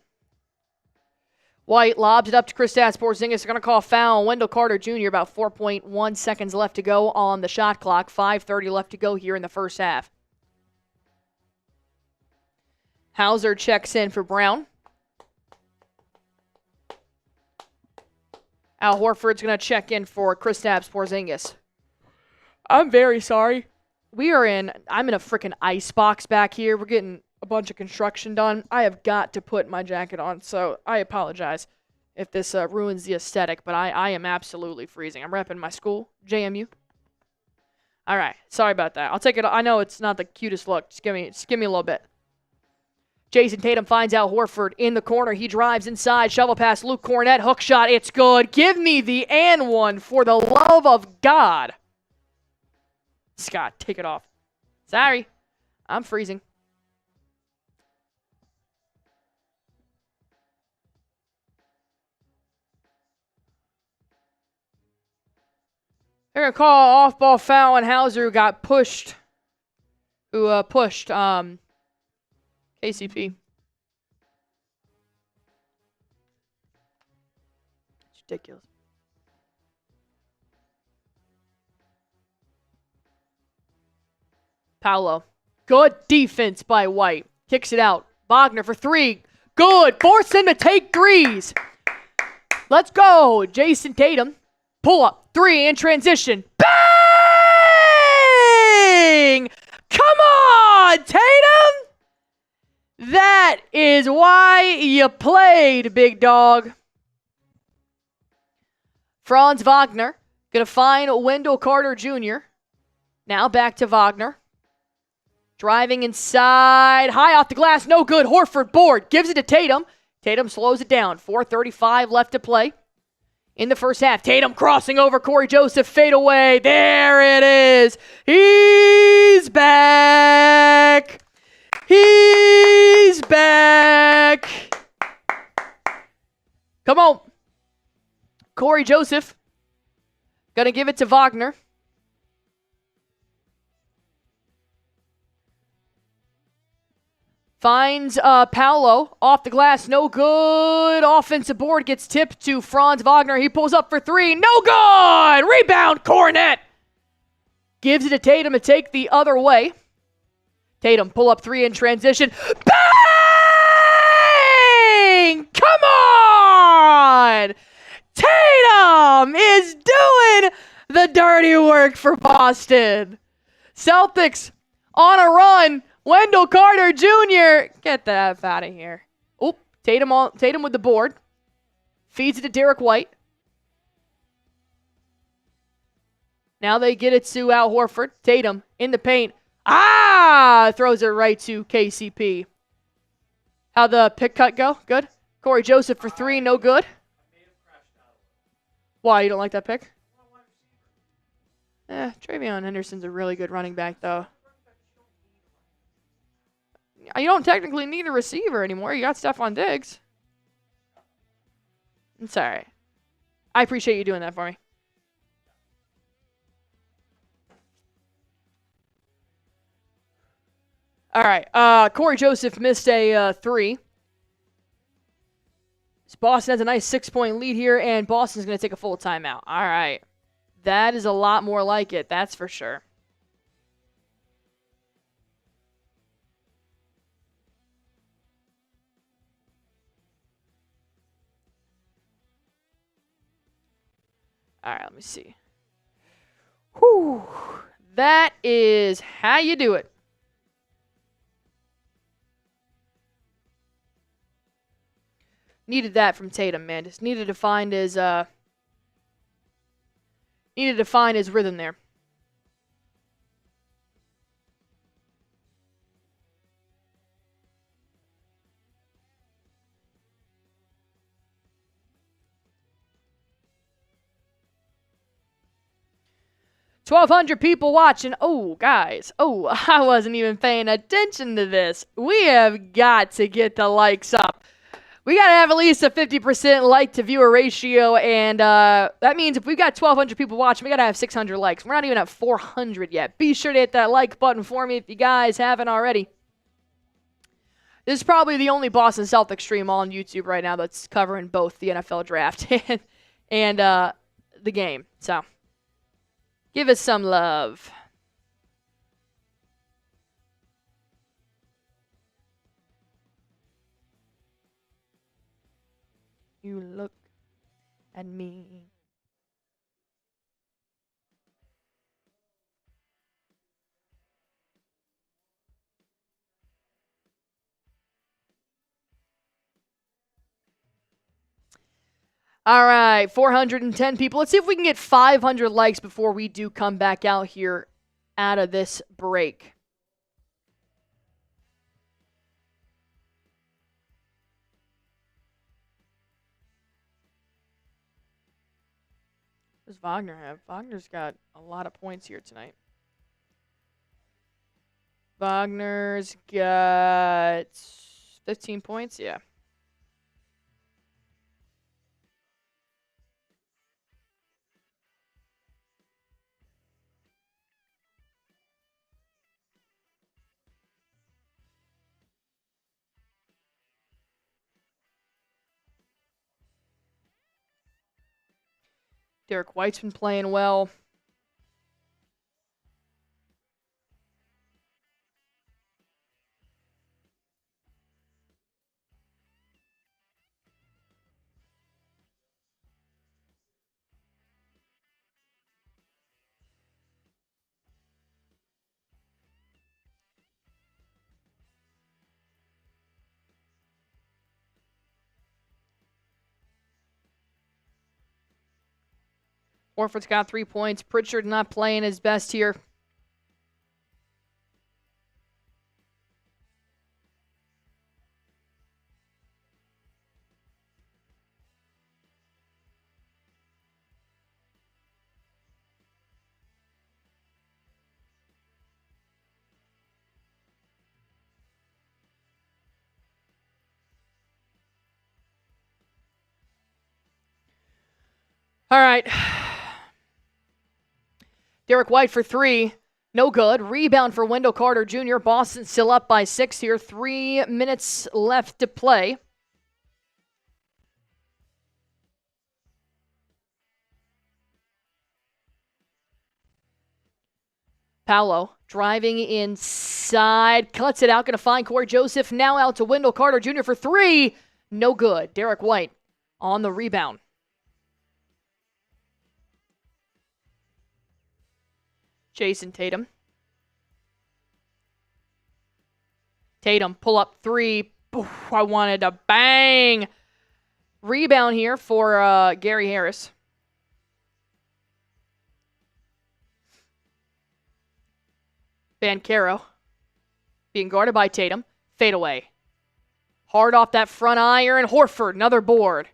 White lobs it up to Kristaps Porzingis. They're going to call a foul on Wendell Carter Jr. About 4.1 seconds left to go on the shot clock. 5:30 left to go here in the first half. Hauser checks in for Brown. Al Horford's going to check in for Kristaps Porzingis. I'm very sorry. I'm in a freaking ice box back here. We're getting a bunch of construction done. I have got to put my jacket on, so I apologize if this ruins the aesthetic, but I am absolutely freezing. I'm repping my school, JMU. All right, sorry about that. I'll take it. I know it's not the cutest look. Just give me a little bit. Jayson Tatum finds Al Horford in the corner. He drives inside, shovel pass, Luke Cornett, hook shot. It's good. Give me the and one for the love of God. Scott, take it off. Sorry, I'm freezing. They're going to call an off-ball foul on Hauser, who got pushed. KCP. Ridiculous. Paolo. Good defense by White. Kicks it out. Wagner for three. Good. Force him to take threes. Let's go. Jayson Tatum. Pull up. Three in transition. Bang! Come on, Tatum! That is why you played, big dog. Franz Wagner. Going to find Wendell Carter Jr. Now back to Wagner. Driving inside. High off the glass. No good. Horford board. Gives it to Tatum. Tatum slows it down. 4:35 left to play in the first half. Tatum crossing over Corey Joseph. Fade away. There it is. He's back. He's back. Come on. Corey Joseph. Gonna give it to Wagner. Finds Paolo off the glass. No good. Offensive board gets tipped to Franz Wagner. He pulls up for three. No good. Rebound, Cornet. Gives it to Tatum to take the other way. Tatum pull up three in transition. Bang! Come on! Tatum is doing the dirty work for Boston. Celtics on a run. Wendell Carter Jr. Get the F out of here. Oop. Tatum with the board. Feeds it to Derrick White. Now they get it to Al Horford. Tatum in the paint. Throws it right to KCP. How'd the pick cut go? Good. Corey Joseph for three. No good. Why? You don't like that pick? Travion Henderson's a really good running back, though. You don't technically need a receiver anymore. You got Stephon Diggs. It's all right. I appreciate you doing that for me. All right. Corey Joseph missed a three. So Boston has a nice 6-point lead here, and Boston's going to take a full timeout. All right. That is a lot more like it. That's for sure. All right, let me see. Whew. That is how you do it. Needed that from Tatum, man. Just needed to find his rhythm there. $1,200 people watching. Oh, guys. Oh, I wasn't even paying attention to this. We have got to get the likes up. We got to have at least a 50% like to viewer ratio, and that means if we've got 1,200 people watching, we got to have 600 likes. We're not even at 400 yet. Be sure to hit that like button for me if you guys haven't already. This is probably the only Boston Celtics stream on YouTube right now that's covering both the NFL draft and the game. So give us some love. You look at me. All right, 410 people. Let's see if we can get 500 likes before we do come back out here out of this break. What does Wagner have? Wagner's got a lot of points here tonight. Wagner's got 15 points, yeah. Derrick White's been playing well. Horford's got 3 points. Pritchard not playing his best here. All right. Derrick White for 3. No good. Rebound for Wendell Carter Jr. Boston still up by 6 here. 3 minutes left to play. Paolo driving inside. Cuts it out. Going to find Corey Joseph. Now out to Wendell Carter Jr. for 3. No good. Derrick White on the rebound. Jayson Tatum. Tatum, pull up 3. Oof, I wanted to bang. Rebound here for Gary Harris. Banchero being guarded by Tatum. Fade away. Hard off that front iron. Horford, another board.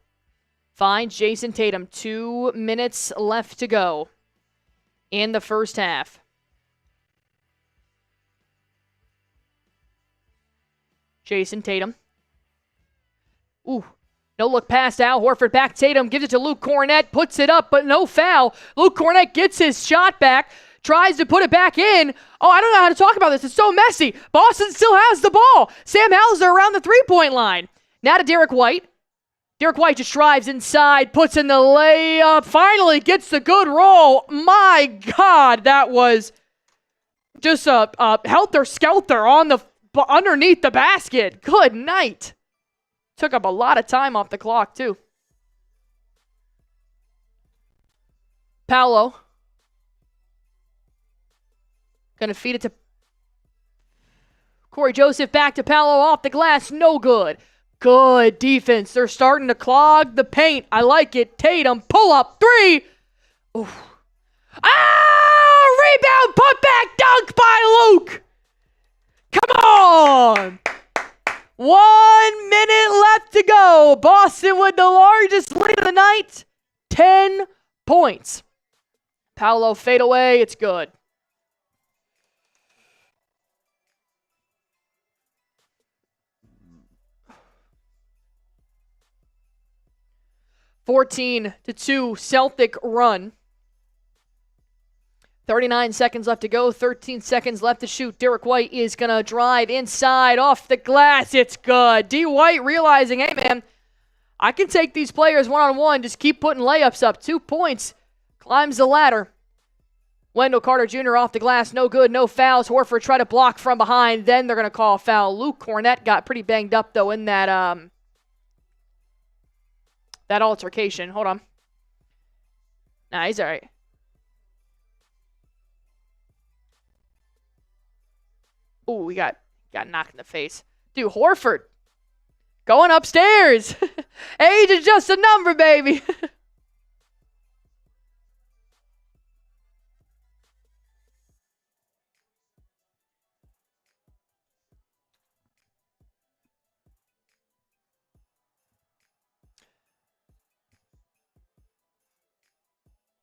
Finds Jayson Tatum. 2 minutes left to go in the first half. Jayson Tatum. Ooh. No look pass out. Horford back. Tatum gives it to Luke Cornett. Puts it up, but no foul. Luke Cornett gets his shot back. Tries to put it back in. Oh, I don't know how to talk about this. It's so messy. Boston still has the ball. Sam Hauser around the three-point line. Now to Derrick White. Derrick White just drives inside, puts in the layup, finally gets the good roll. My God, that was just a helter-skelter on the underneath the basket. Good night. Took up a lot of time off the clock, too. Paolo. Gonna feed it to Corey Joseph, back to Paolo, off the glass, no good. Good defense. They're starting to clog the paint. I like it. Tatum, pull up 3. Oof. Rebound, put back, dunk by Luke. Come on. 1 minute left to go. Boston with the largest lead of the night. 10 points. Paolo fade away. It's good. (14-2) Celtic run. 39 seconds left to go. 13 seconds left to shoot. Derrick White is going to drive inside off the glass. It's good. D. White realizing, hey, man, I can take these players one-on-one. Just keep putting layups up. 2 points. Climbs the ladder. Wendell Carter Jr. off the glass. No good. No fouls. Horford try to block from behind. Then they're going to call a foul. Luke Cornett got pretty banged up, though, in that that altercation. Hold on. Nah, he's all right. Ooh, we got knocked in the face. Dude, Horford going upstairs. Age is just a number, baby.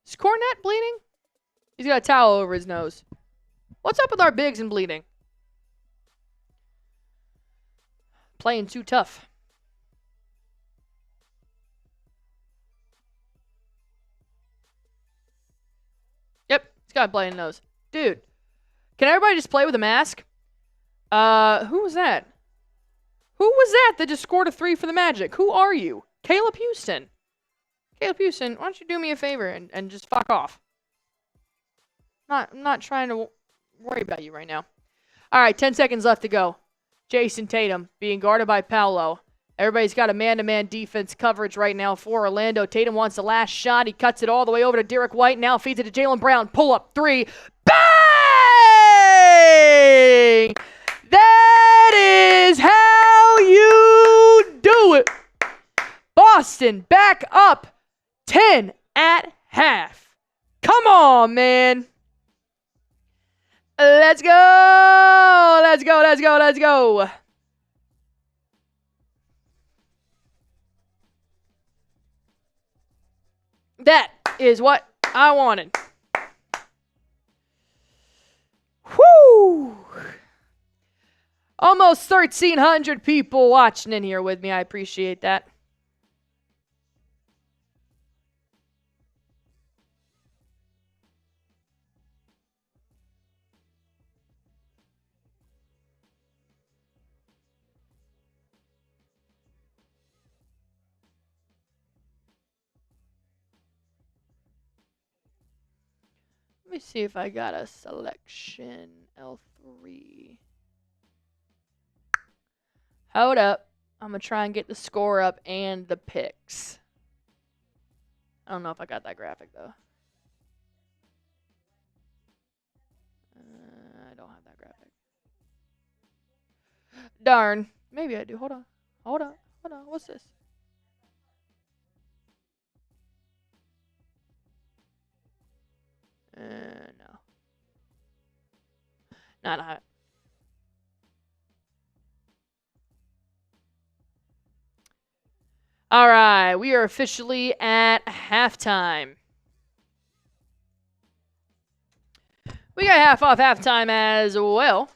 Is Cornett bleeding? He's got a towel over his nose. What's up with our bigs and bleeding? Playing too tough. Yep, he's got a bloody nose. Dude, can everybody just play with a mask? Who was that? Who was that just scored a 3 for the Magic? Who are you? Caleb Houston. Caleb Houston, why don't you do me a favor and just fuck off? I'm not trying to worry about you right now. All right, 10 seconds left to go. Jayson Tatum being guarded by Paolo. Everybody's got a man-to-man defense coverage right now for Orlando. Tatum wants the last shot. He cuts it all the way over to Derrick White. Now feeds it to Jaylen Brown. Pull up 3. Bang! That is how you do it. Boston back up 10 at half. Come on, man. Let's go. Let's go. Let's go. Let's go. That is what I wanted. Whoo! Almost 1,300 people watching in here with me. I appreciate that. Let me see if I got a selection. L3. Hold up. I'm going to try and get the score up and the picks. I don't know if I got that graphic, though. I don't have that graphic. Darn. Maybe I do. Hold on. Hold on. Hold on. What's this? No. Not. All right, we are officially at halftime. We got half off halftime as well.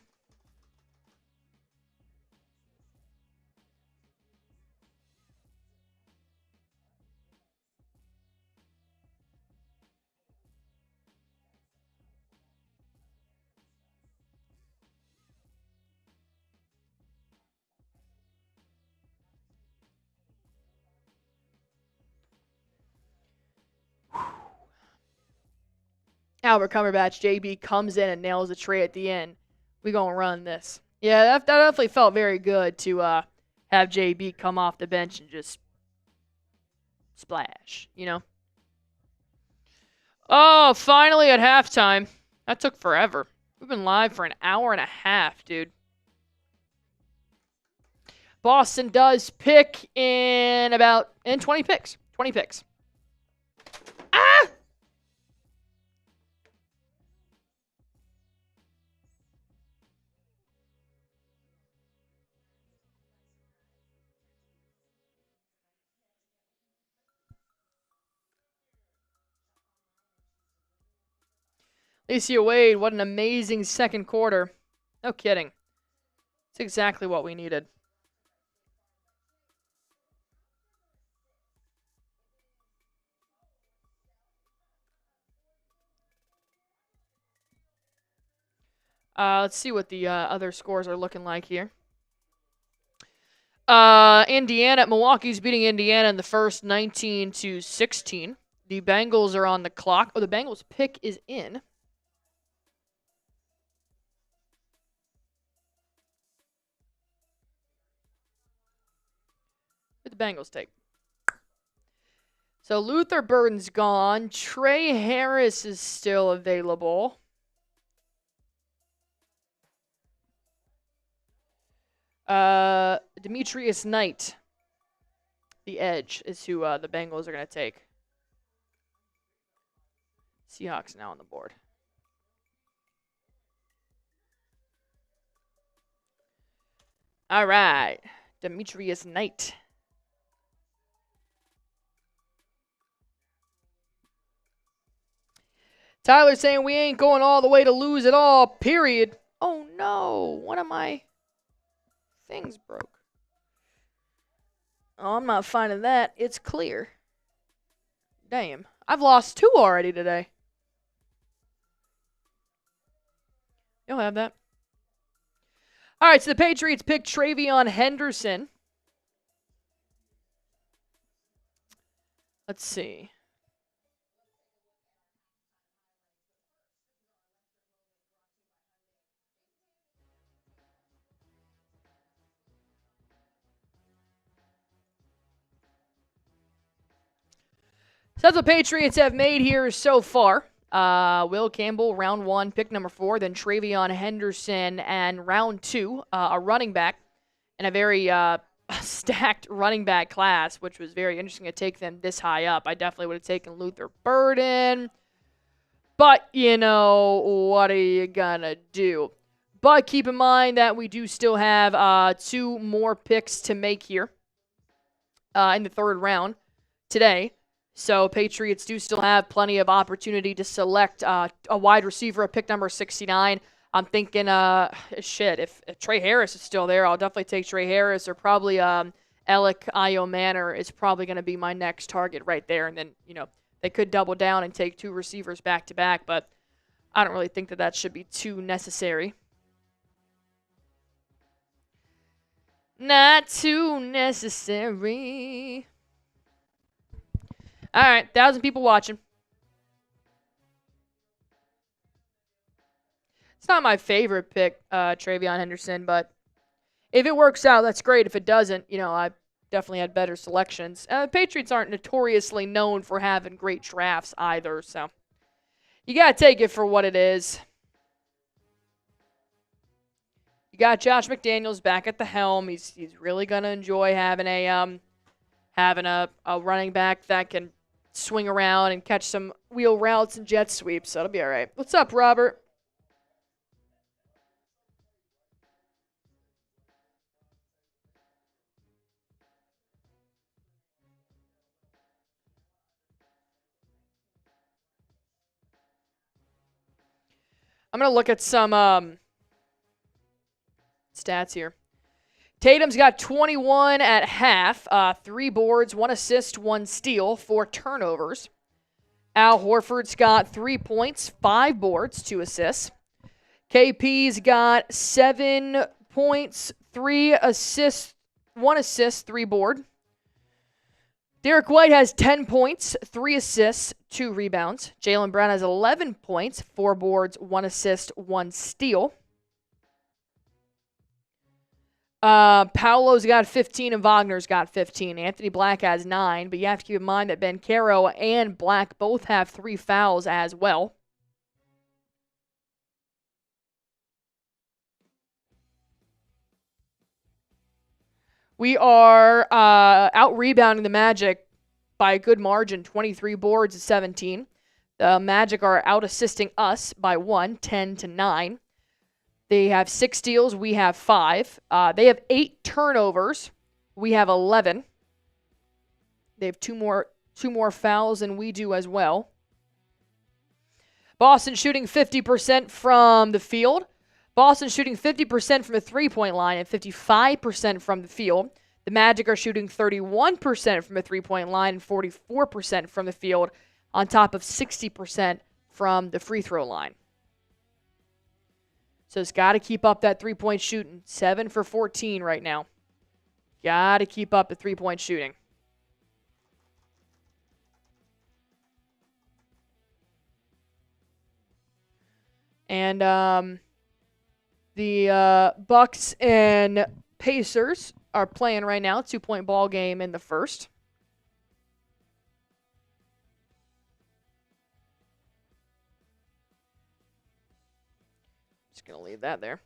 Albert Cumberbatch, JB, comes in and nails a tray at the end. We gonna run this. Yeah, that definitely felt very good to have JB come off the bench and just splash, you know? Oh, finally at halftime. That took forever. We've been live for an hour and a half, dude. Boston does pick in 20 picks. 20 picks. Ah! Alicia Wade, what an amazing second quarter. No kidding. It's exactly what we needed. Let's see what the other scores are looking like here. Milwaukee's beating Indiana in the first 19-16. The Bengals are on the clock. Oh, the Bengals pick is in. What did the Bengals take? So Luther Burden's gone. Trey Harris is still available. Demetrius Knight, the edge, is who the Bengals are going to take. Seahawks now on the board. All right. Demetrius Knight. Tyler saying we ain't going all the way to lose it all, period. Oh, no. One of my things broke. Oh, I'm not finding that. It's clear. Damn. I've lost 2 already today. You'll have that. All right, so the Patriots picked Travion Henderson. Let's see. So that's what Patriots have made here so far. Will Campbell, round 1, pick number 4. Then Travion Henderson, and round 2, a running back, and a very stacked running back class, which was very interesting to take them this high up. I definitely would have taken Luther Burden. But, what are you going to do? But keep in mind that we do still have 2 more picks to make here in the 3rd round today. So Patriots do still have plenty of opportunity to select a wide receiver at pick number 69. I'm thinking, if Trey Harris is still there, I'll definitely take Trey Harris, or probably Alec Manor is probably going to be my next target right there. And then, they could double down and take 2 receivers back-to-back, but I don't really think that should be too necessary. Not too necessary. All right, 1,000 people watching. It's not my favorite pick, Travion Henderson, but if it works out, that's great. If it doesn't, I definitely had better selections. The Patriots aren't notoriously known for having great drafts either, so you got to take it for what it is. You got Josh McDaniels back at the helm. He's really going to enjoy having a running back that can swing around and catch some wheel routes and jet sweeps. So it'll be all right. What's up, Robert? I'm going to look at some stats here. Tatum's got 21 at half, 3 boards, 1 assist, 1 steal, 4 turnovers. Al Horford's got 3 points, 5 boards, 2 assists. KP's got 7 points, 3 assists, 1 assist, 3 board. Derrick White has 10 points, 3 assists, 2 rebounds. Jaylen Brown has 11 points, 4 boards, 1 assist, 1 steal. Paolo's got 15 and Wagner's got 15. Anthony Black has 9, but you have to keep in mind that Banchero and Black both have 3 fouls as well. We are out-rebounding the Magic by a good margin, 23 boards to 17. The Magic are out-assisting us by 1, 10-9. They have 6 steals. We have 5. They have 8 turnovers. We have 11. They have 2 more fouls than we do as well. Boston shooting 50% from the field. Boston shooting 50% from the three-point line and 55% from the field. The Magic are shooting 31% from the three-point line and 44% from the field, on top of 60% from the free throw line. So it's got to keep up that three-point shooting. 7 for 14 right now. Got to keep up the three-point shooting. And the Bucks and Pacers are playing right now. 2-point ball game in the first. Just going to leave that there.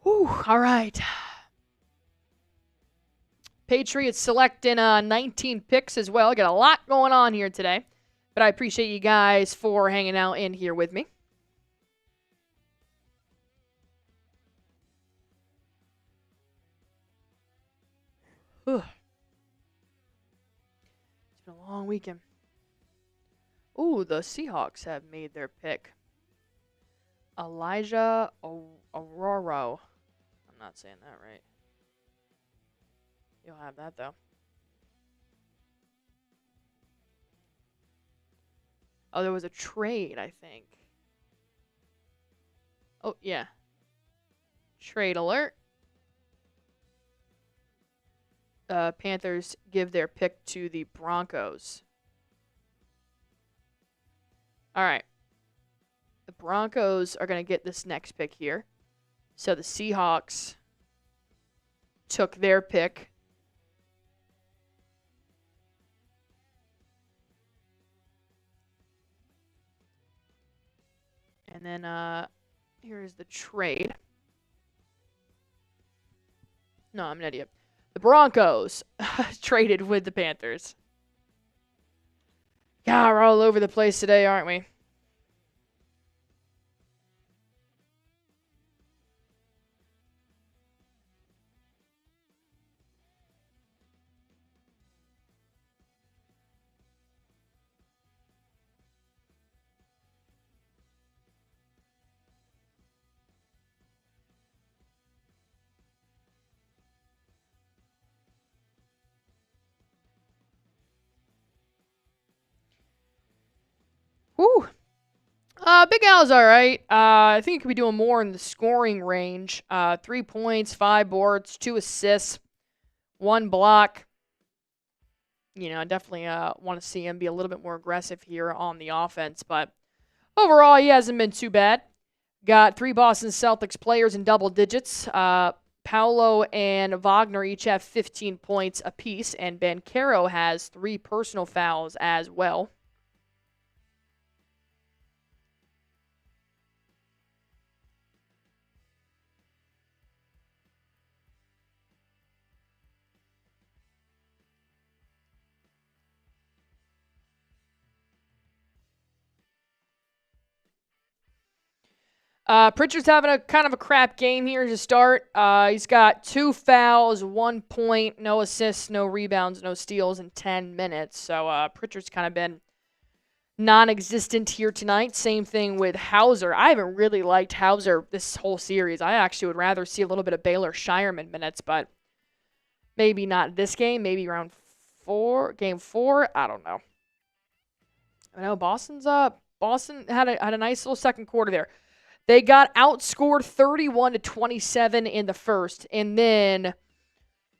Whew, all right. Patriots selecting 19 picks as well. Got a lot going on here today. But I appreciate you guys for hanging out in here with me. Whew. It's been a long weekend. Ooh, the Seahawks have made their pick. Elijah Aurora. I'm not saying that right. You'll have that, though. Oh, there was a trade, I think. Oh, yeah. Trade alert. Panthers give their pick to the Broncos. All right. The Broncos are going to get this next pick here. So the Seahawks took their pick. And then here's the trade. No, I'm an idiot. The Broncos traded with the Panthers. God, we're all over the place today, aren't we? Whew. Big Al's all right. I think he could be doing more in the scoring range. 3 points, 5 boards, 2 assists, 1 block. You know, I definitely want to see him be a little bit more aggressive here on the offense. But overall, he hasn't been too bad. Got 3 Boston Celtics players in double digits. Paolo and Wagner each have 15 points apiece, and Banchero has 3 personal fouls as well. Pritchard's having a kind of a crap game here to start. He's got 2 fouls, 1 point, no assists, no rebounds, no steals in 10 minutes. So Pritchard's kind of been non-existent here tonight. Same thing with Hauser. I haven't really liked Hauser this whole series. I actually would rather see a little bit of Baylor Shireman minutes, but maybe not this game. Maybe around game 4. I don't know. I know Boston had a nice little second quarter there. They got outscored 31-27 in the first, and then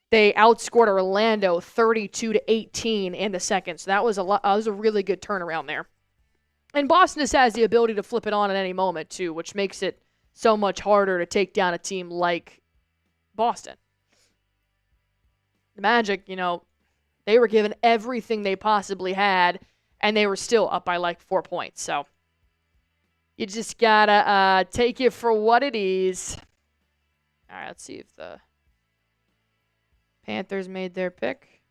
they outscored Orlando 32-18 in the second. So that was a really good turnaround there. And Boston just has the ability to flip it on at any moment too, which makes it so much harder to take down a team like Boston. The Magic, you know, they were given everything they possibly had, and they were still up by like 4 points. So you just gotta take it for what it is. All right, let's see if the Panthers made their pick.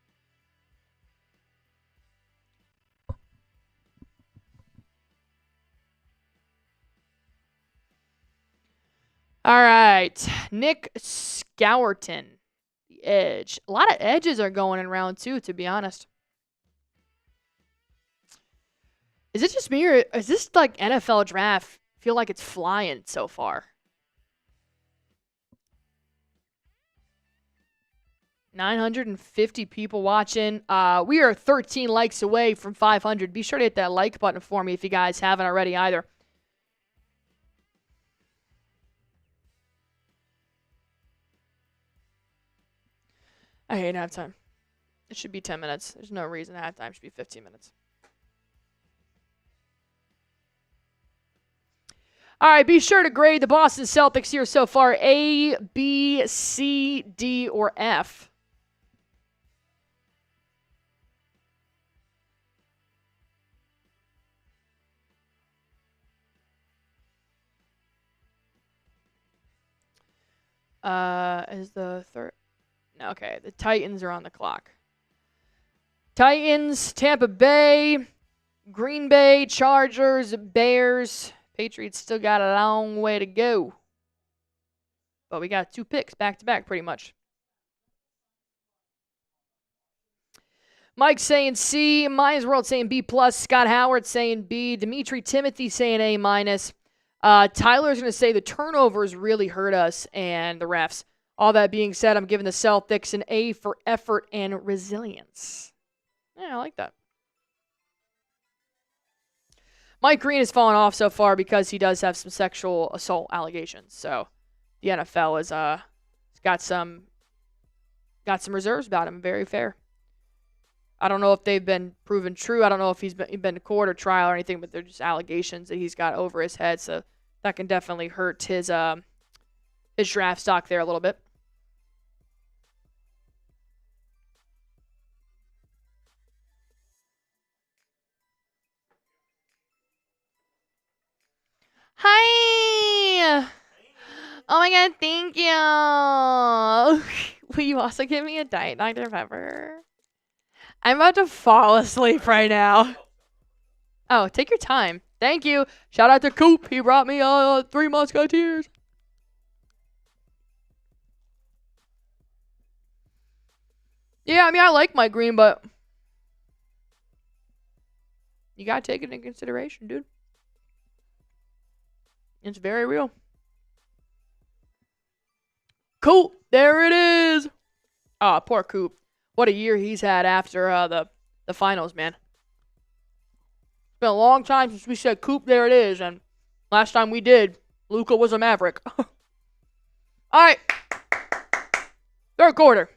All right, Nick Scourton, the edge. A lot of edges are going in round 2, to be honest. Is it just me, or is this like NFL draft feel like it's flying so far? 950 people watching. We are 13 likes away from 500. Be sure to hit that like button for me if you guys haven't already either. I hate halftime. It should be 10 minutes. There's no reason halftime should be 15 minutes. All right, be sure to grade the Boston Celtics here so far. A, B, C, D, or F. Is the third? No, okay, the Titans are on the clock. Titans, Tampa Bay, Green Bay, Chargers, Bears. Patriots still got a long way to go. But we got 2 picks back-to-back pretty much. Mike saying C. Myers World saying B+. Scott Howard saying B. Dimitri Timothy saying A-. Tyler's going to say the turnovers really hurt us and the refs. All that being said, I'm giving the Celtics an A for effort and resilience. Yeah, I like that. Mike Green has fallen off so far because he does have some sexual assault allegations. So the NFL has got some got some reserves about him. Very fair. I don't know if they've been proven true. I don't know if he's been to court or trial or anything, but they're just allegations that he's got over his head. So that can definitely hurt his draft stock there a little bit. Hi! Oh my god, thank you! Will you also give me a Diet Dr. Pepper? I'm about to fall asleep right now. Oh, take your time. Thank you. Shout out to Coop. He brought me 3 Musketeers. Yeah, I mean, I like my green, but you gotta take it into consideration, dude. It's very real. Coop, there it is. Oh, poor Coop. What a year he's had after the finals, man. It's been a long time since we said Coop, there it is, and last time we did, Luka was a Maverick. All right, third quarter.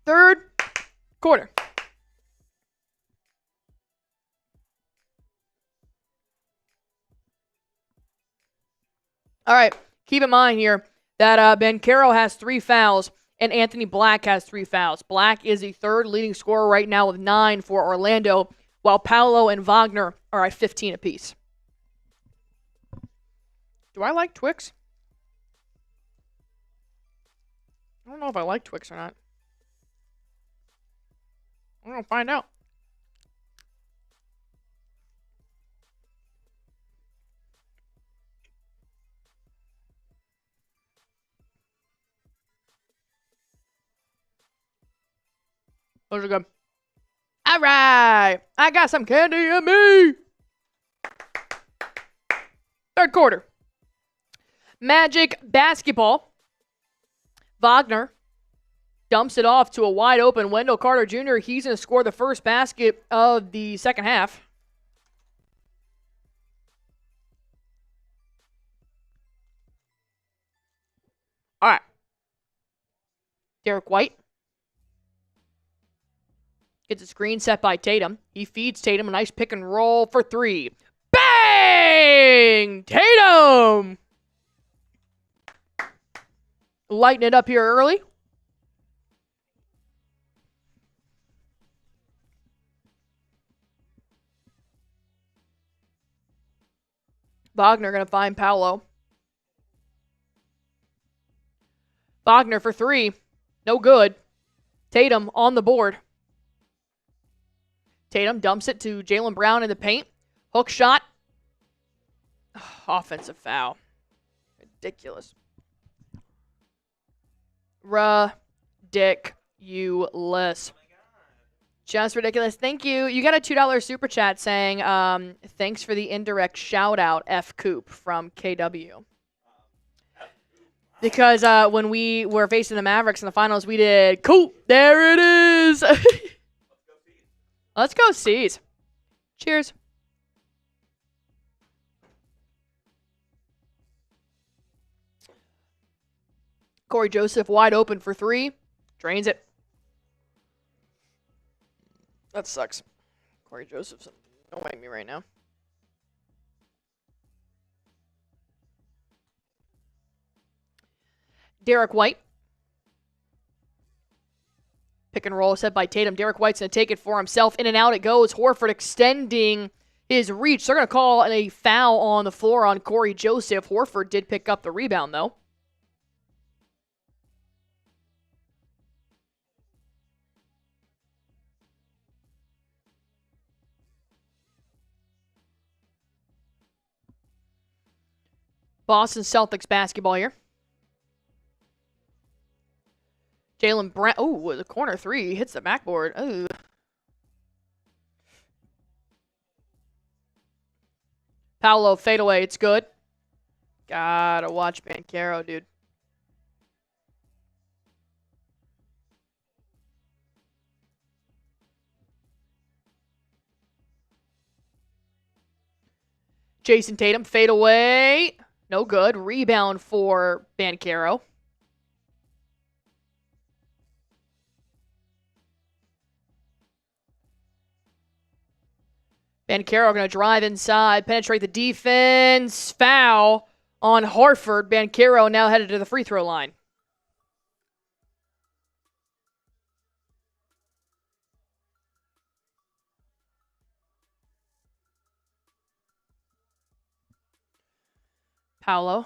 Third quarter. All right, keep in mind here that Banchero has 3 fouls and Anthony Black has 3 fouls. Black is the third leading scorer right now with 9 for Orlando, while Paolo and Wagner are at 15 apiece. Do I like Twix? I don't know if I like Twix or not. I'm going to find out. Those are good. All right. I got some candy in me. Third quarter. Magic basketball. Wagner dumps it off to a wide open Wendell Carter Jr. He's going to score the first basket of the second half. All right. Derrick White gets a screen set by Tatum. He feeds Tatum a nice pick and roll for 3. Bang! Tatum! Lighten it up here early. Wagner going to find Paolo. Wagner for 3. No good. Tatum on the board. Tatum dumps it to Jaylen Brown in the paint. Hook shot. Offensive foul. Ridiculous. Ridiculous. Just ridiculous. Thank you. You got a $2 super chat saying, thanks for the indirect shout out, F Coop from KW. Because when we were facing the Mavericks in the finals, we did Coop. There it is. Let's go C's. Cheers. Corey Joseph wide open for 3. Drains it. That sucks. Corey Joseph's annoying me right now. Derrick White. Pick and roll set by Tatum. Derrick White's going to take it for himself. In and out it goes. Horford extending his reach. They're going to call a foul on the floor on Corey Joseph. Horford did pick up the rebound, though. Boston Celtics basketball here. Jaylen Brown. Oh, the corner 3 hits the backboard. Oh. Paolo fadeaway. It's good. Gotta watch Banchero, dude. Jayson Tatum, fade away. No good. Rebound for Banchero. Banchero going to drive inside, penetrate the defense. Foul on Horford. Banchero now headed to the free throw line. Paolo.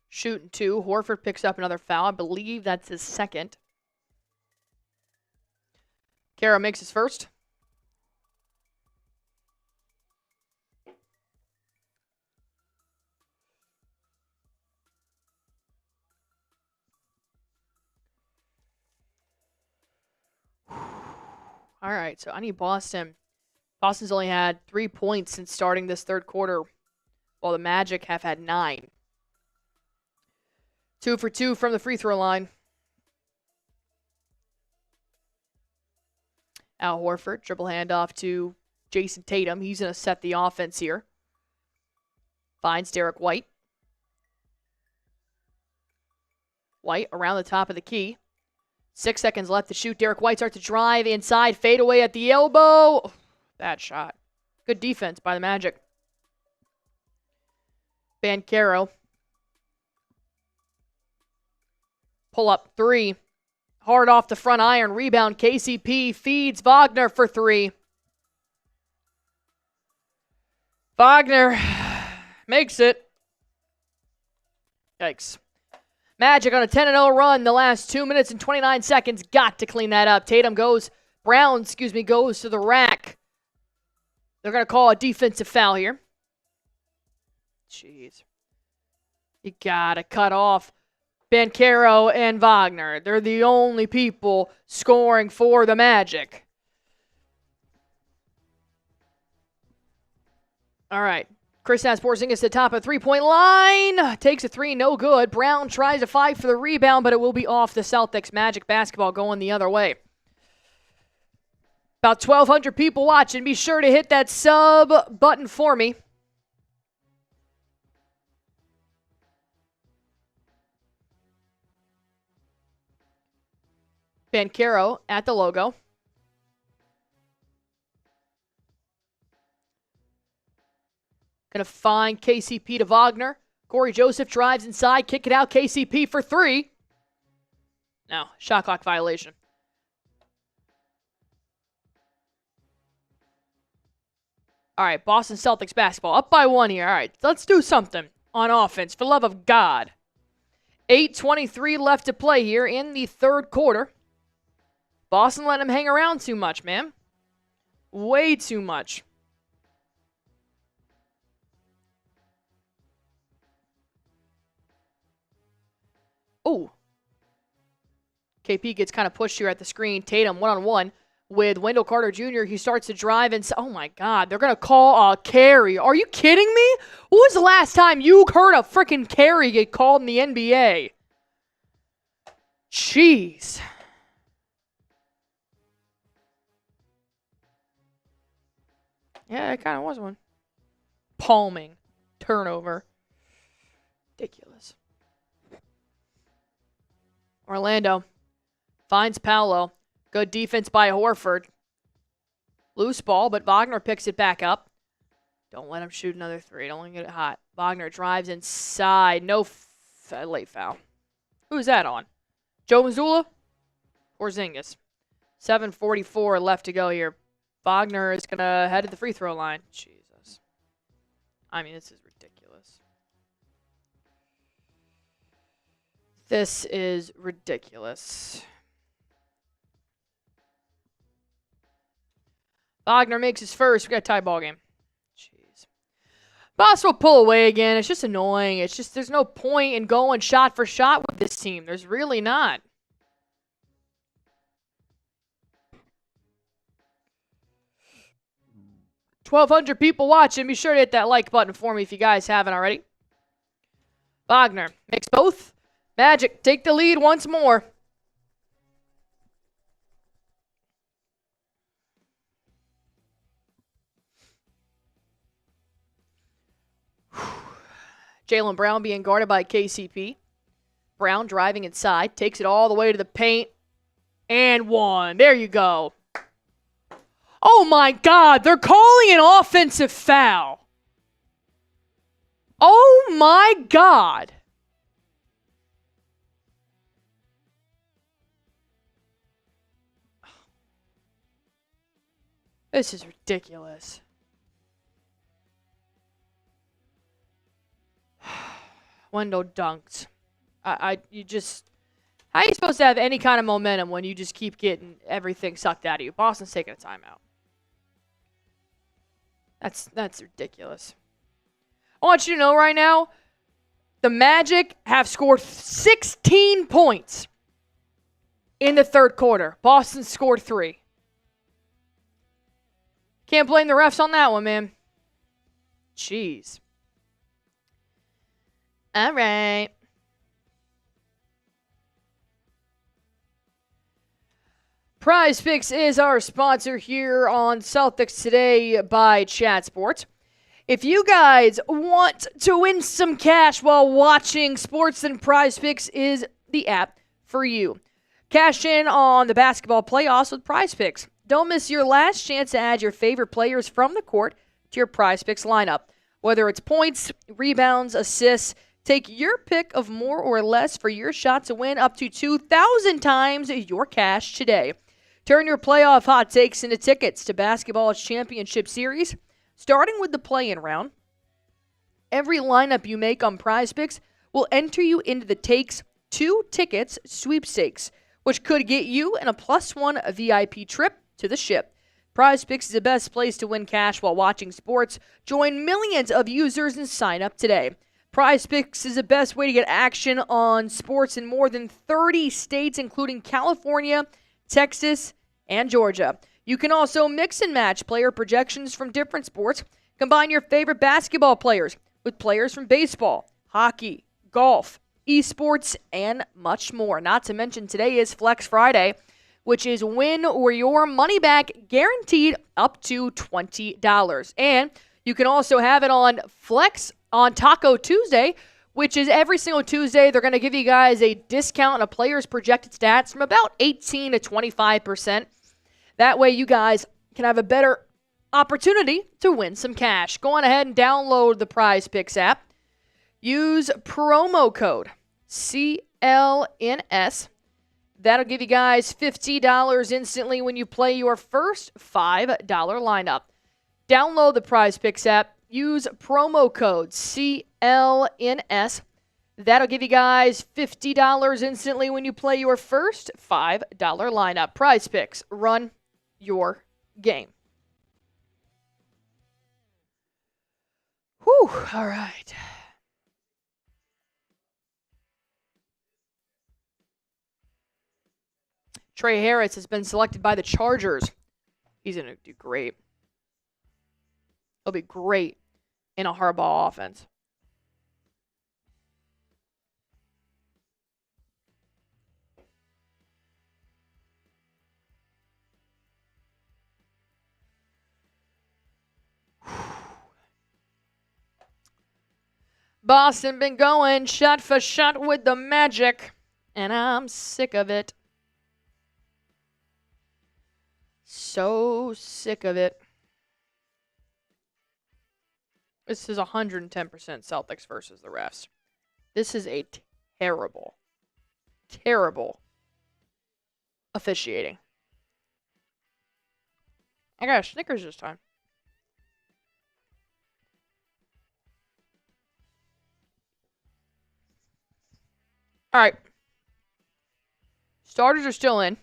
Shooting 2. Horford picks up another foul. I believe that's his second. Banchero makes his first. All right, so I need Boston. Boston's only had 3 points since starting this third quarter, while the Magic have had 9. 2 for 2 from the free throw line. Al Horford, dribble handoff to Jayson Tatum. He's going to set the offense here. Finds Derrick White. White around the top of the key. 6 seconds left to shoot. Derrick White starts to drive inside. Fade away at the elbow. Bad shot. Good defense by the Magic. Banchero. Pull up 3. Hard off the front iron. Rebound. KCP feeds Wagner for 3. Wagner makes it. Yikes. Magic on a 10-0 run the last 2 minutes and 29 seconds. Got to clean that up. Brown goes to the rack. They're going to call a defensive foul here. Jeez. You got to cut off Banchero and Wagner. They're the only people scoring for the Magic. All right. Kristaps Porzingis at the top of the three-point line. Takes a 3, no good. Brown tries to fight for the rebound, but it will be off the Celtics. Magic basketball going the other way. About 1,200 people watching. Be sure to hit that sub button for me. Banchero at the logo. Going to find KCP to Wagner. Corey Joseph drives inside. Kick it out. KCP for 3. No, shot clock violation. All right, Boston Celtics basketball. Up by 1 here. All right, let's do something on offense, for the love of God. 8:23 left to play here in the third quarter. Boston letting him hang around too much, man. Way too much. Oh. KP gets kind of pushed here at the screen. Tatum one-on-one with Wendell Carter Jr. He starts to drive and oh my God, they're going to call a carry. Are you kidding me? When was the last time you heard a freaking carry get called in the NBA? Jeez. Yeah, it kind of was one. Palming. Turnover. Ridiculous. Orlando finds Paolo. Good defense by Horford. Loose ball, but Wagner picks it back up. Don't let him shoot another 3. Don't let him get it hot. Wagner drives inside. No late foul. Who's that on? Joe Mazzulla? Porzingis. 7:44 left to go here. Wagner is going to head to the free throw line. Jesus. I mean, this is ridiculous. This is ridiculous. Wagner makes his first. We got a tie ball game. Jeez. Boss will pull away again. It's just annoying. It's just there's no point in going shot for shot with this team. There's really not. $1,200 people watching. Be sure to hit that like button for me if you guys haven't already. Wagner makes both. Magic take the lead once more. Jaylen Brown being guarded by KCP. Brown driving inside, takes it all the way to the paint, and one. There you go. Oh my God, they're calling an offensive foul. Oh my God. This is ridiculous. Wendell dunked. You just, how are you supposed to have any kind of momentum when you just keep getting everything sucked out of you? Boston's taking a timeout. That's ridiculous. I want you to know right now, the Magic have scored 16 points in the third quarter. Boston scored 3. Can't blame the refs on that one, man. Jeez. All right. Prize Picks is our sponsor here on Celtics Today by Chat Sports. If you guys want to win some cash while watching sports, then Prize Picks is the app for you. Cash in on the basketball playoffs with Prize Picks. Don't miss your last chance to add your favorite players from the court to your Prize Picks lineup. Whether it's points, rebounds, assists, take your pick of more or less for your shot to win up to 2,000 times your cash today. Turn your playoff hot takes into tickets to basketball's championship series, starting with the play-in round. Every lineup you make on Prize Picks will enter you into the Takes 2 Tickets sweepstakes, which could get you in a +1 VIP trip to the ship. Prize Picks is the best place to win cash while watching sports. Join millions of users and sign up today. Prize Picks is the best way to get action on sports in more than 30 states, including California, Texas, and Georgia. You can also mix and match player projections from different sports. Combine your favorite basketball players with players from baseball, hockey, golf, esports, and much more. Not to mention today is Flex Friday, which is win or your money back guaranteed up to $20. And you can also have it on Flex on Taco Tuesday, which is every single Tuesday. They're going to give you guys a discount on a player's projected stats from about 18 to 25%. That way you guys can have a better opportunity to win some cash. Go on ahead and download the Prize Picks app. Use promo code CLNS. That'll give you guys $50 instantly when you play your first $5 lineup. Download the Prize Picks app. Use promo code CLNS. That'll give you guys $50 instantly when you play your first $5 lineup. Prize Picks. Run your game. Whew. All right. Trey Harris has been selected by the Chargers. He's going to do great. He'll be great in a Harbaugh offense. Boston been going shot for shot with the Magic, and I'm sick of it. So sick of it. This is 110% Celtics versus the refs. This is a terrible, terrible officiating. I got a Snickers this time. All right. Starters are still in.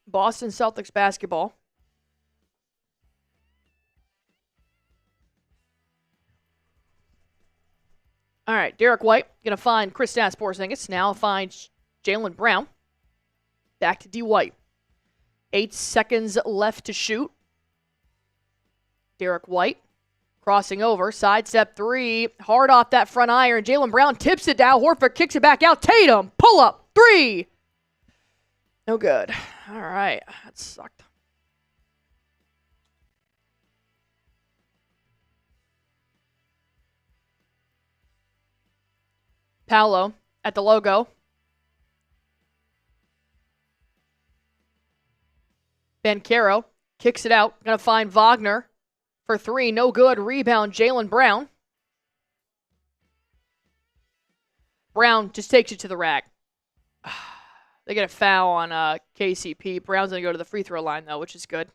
Boston Celtics basketball. All right, Derrick White going to find Kristaps Porzingis. Now finds Jaylen Brown. Back to D. White. 8 seconds left to shoot. Derrick White crossing over. Sidestep 3. Hard off that front iron. Jaylen Brown tips it down. Horford kicks it back out. Tatum. Pull up. 3. No good. All right. That sucked. Paolo at the logo. Banchero kicks it out. Going to find Wagner for 3. No good. Rebound, Jaylen Brown. Brown just takes it to the rack. They get a foul on KCP. Brown's going to go to the free throw line, though, which is good.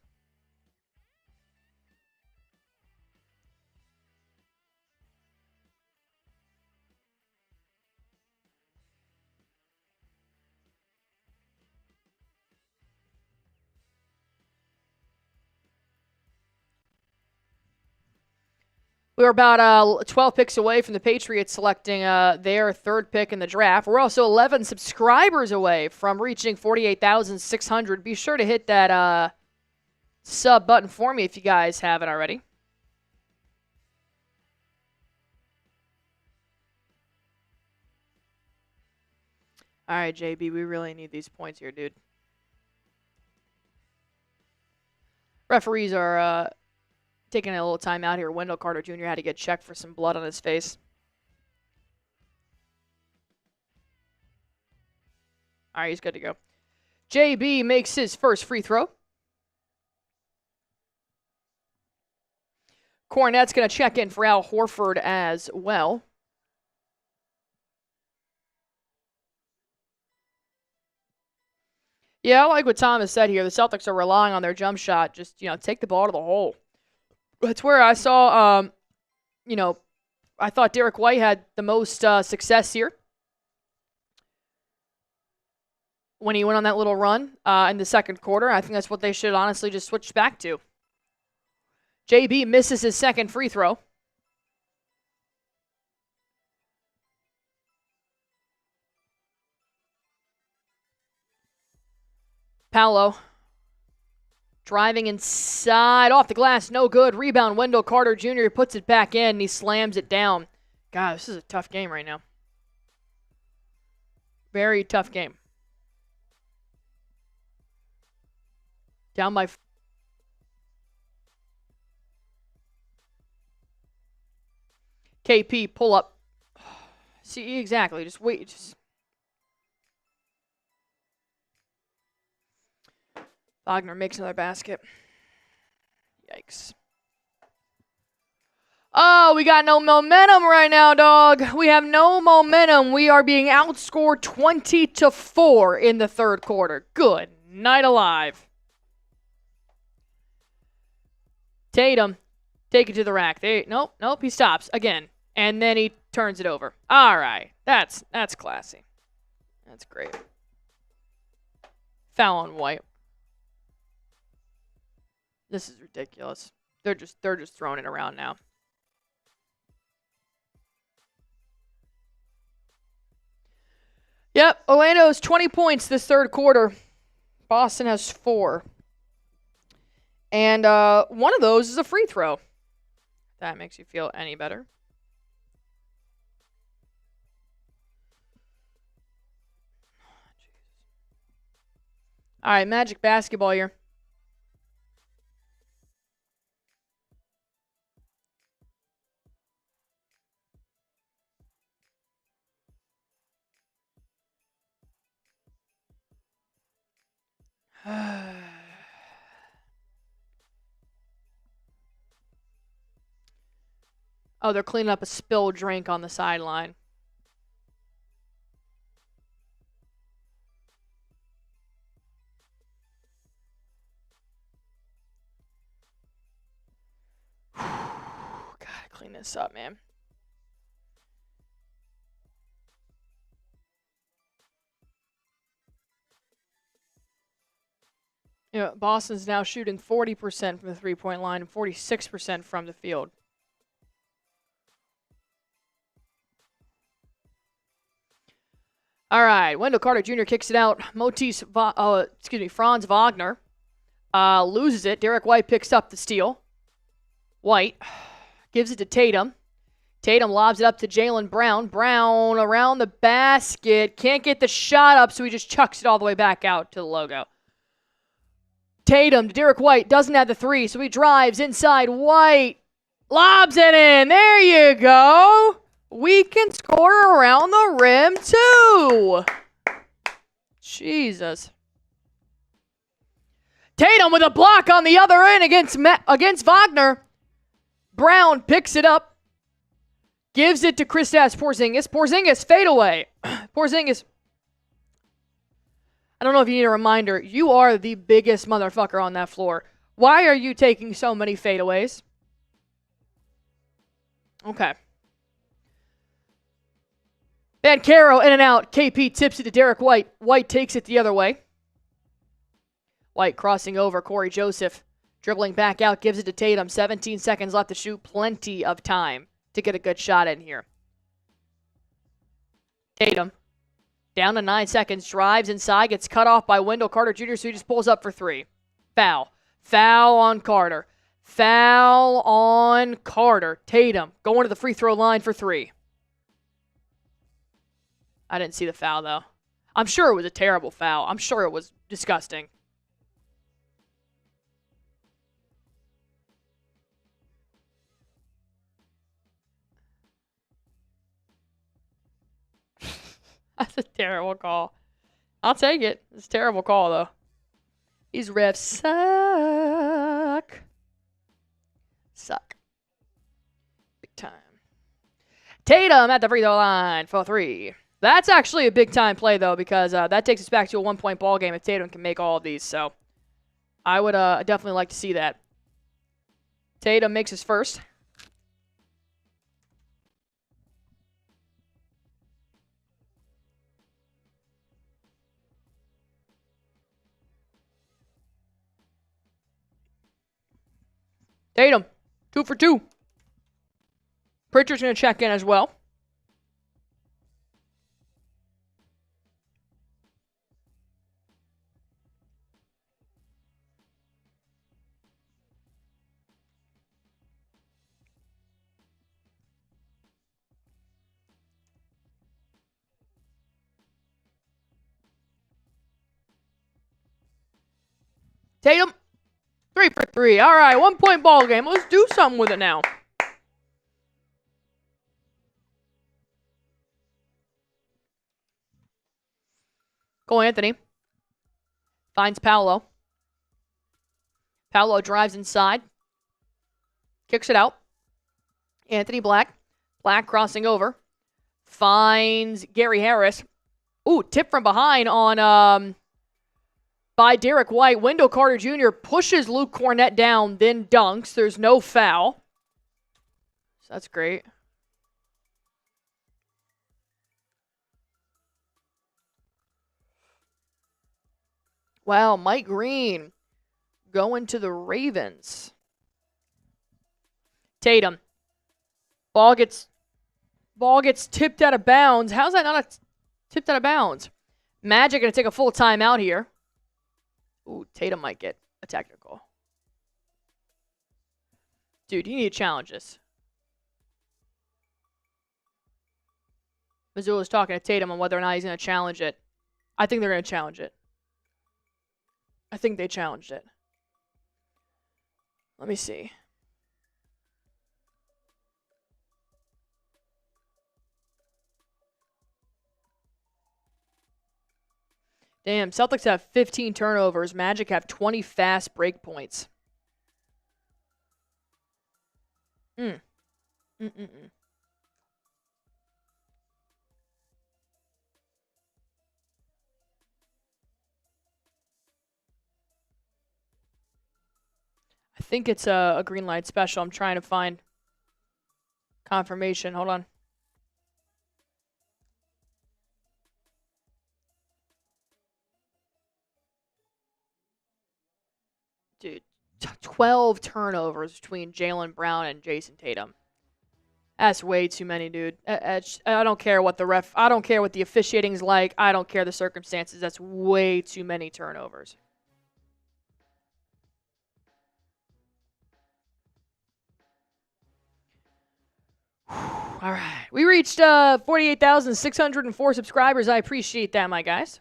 We were about 12 picks away from the Patriots selecting their 3rd pick in the draft. We're also 11 subscribers away from reaching 48,600. Be sure to hit that sub button for me if you guys haven't already. All right, JB, we really need these points here, dude. Referees are taking a little time out here. Wendell Carter Jr. had to get checked for some blood on his face. All right, he's good to go. JB makes his first free throw. Cornette's going to check in for Al Horford as well. Yeah, I like what Thomas said here. The Celtics are relying on their jump shot. Just, take the ball to the hole. That's where I saw, I thought Derrick White had the most success here when he went on that little run in the second quarter. I think that's what they should honestly just switch back to. JB misses his second free throw. Paolo driving inside, off the glass, no good. Rebound, Wendell Carter Jr. puts it back in, and he slams it down. God, this is a tough game right now. Very tough game. Down by... KP, pull up. See, exactly. Just wait. Wagner makes another basket. Yikes. Oh, we got no momentum right now, dog. We have no momentum. We are being outscored 20-4 in the third quarter. Good night alive. Tatum, take it to the rack. Nope, he stops again. And then he turns it over. All right. That's classy. That's great. Foul on White. This is ridiculous. They're just throwing it around now. Yep, Orlando has 20 points this third quarter. Boston has 4. And one of those is a free throw. If that makes you feel any better. All right, Magic basketball here. Oh, they're cleaning up a spilled drink on the sideline. Gotta clean this up, man. Boston's now shooting 40% from the three-point line and 46% from the field. All right, Wendell Carter Jr. kicks it out. Franz Wagner loses it. Derrick White picks up the steal. White gives it to Tatum. Tatum lobs it up to Jaylen Brown. Brown around the basket. Can't get the shot up, so he just chucks it all the way back out to the logo. Tatum to Derrick White. Doesn't have the three, so he drives inside. White lobs it in. There you go. We can score around the rim, too. Jesus. Tatum with a block on the other end against Wagner. Brown picks it up. Gives it to Kristaps Porzingis. Porzingis, fadeaway. Porzingis. I don't know if you need a reminder. You are the biggest motherfucker on that floor. Why are you taking so many fadeaways? Okay. Banchero in and out. KP tips it to Derrick White. White takes it the other way. White crossing over. Corey Joseph dribbling back out. Gives it to Tatum. 17 seconds left to shoot. Plenty of time to get a good shot in here. Tatum. Down to 9 seconds. Drives inside. Gets cut off by Wendell Carter Jr. So he just pulls up for three. Foul. Foul on Carter. Foul on Carter. Tatum going to the free throw line for three. I didn't see the foul, though. I'm sure it was a terrible foul. I'm sure it was disgusting. That's a terrible call. I'll take it. It's a terrible call, though. These refs suck. Suck. Big time. Tatum at the free throw line for three. That's actually a big-time play, though, because that takes us back to a one-point ball game if Tatum can make all of these. So I would definitely like to see that. Tatum makes his first. Tatum, 2 for 2. Pritchard's going to check in as well. Tatum, 3 for 3. All right, 1-point ball game. Let's do something with it now. Cole Anthony finds Paolo. Paolo drives inside. Kicks it out. Anthony Black. Black crossing over. Finds Gary Harris. Ooh, tip from behind on by Derrick White. Wendell Carter Jr. pushes Luke Cornett down, then dunks. There's no foul. So that's great. Wow, Mike Green going to the Ravens. Tatum. Ball gets tipped out of bounds. How's that not tipped out of bounds? Magic going to take a full timeout here. Ooh, Tatum might get a technical. Dude, you need to challenge this. Missoula's talking to Tatum on whether or not he's going to challenge it. I think they're going to challenge it. I think they challenged it. Let me see. Damn, Celtics have 15 turnovers. Magic have 20 fast break points. I think it's a green light special. I'm trying to find confirmation. Hold on. Dude, 12 turnovers between Jaylen Brown and Jayson Tatum. That's way too many, dude. I don't care what I don't care what the officiating's like. I don't care the circumstances. That's way too many turnovers. All right. We reached 48,604 subscribers. I appreciate that, my guys.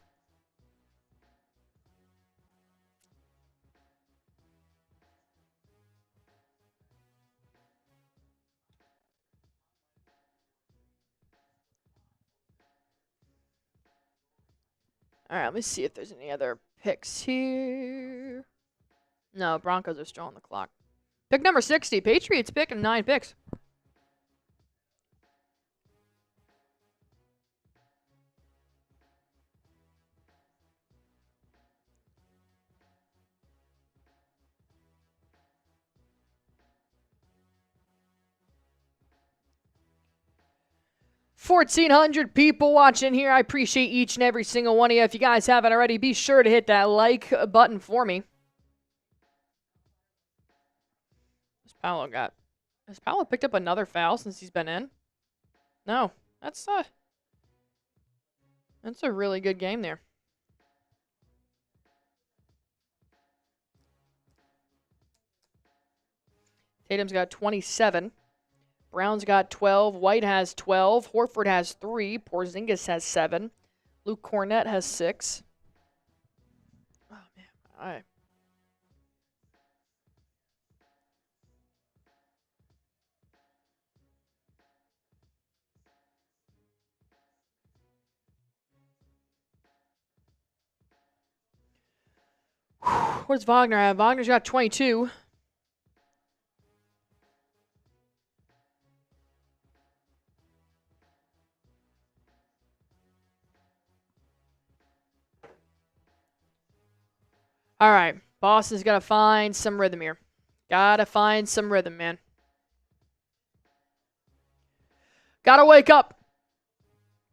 All right, let me see if there's any other picks here. No, Broncos are still on the clock. Pick number 60. Patriots picking 9 picks. $1,400 people watching here. I appreciate each and every single one of you. If you guys haven't already, be sure to hit that like button for me. Has Paolo picked up another foul since he's been in? No. That's a really good game there. Tatum's got 27. Brown's got 12. White has 12. Horford has 3. Porzingis has 7. Luke Cornett has 6. Oh, man. All right. What does Wagner have? Wagner's got 22. All right. Boston's got to find some rhythm here. Got to find some rhythm, man. Got to wake up.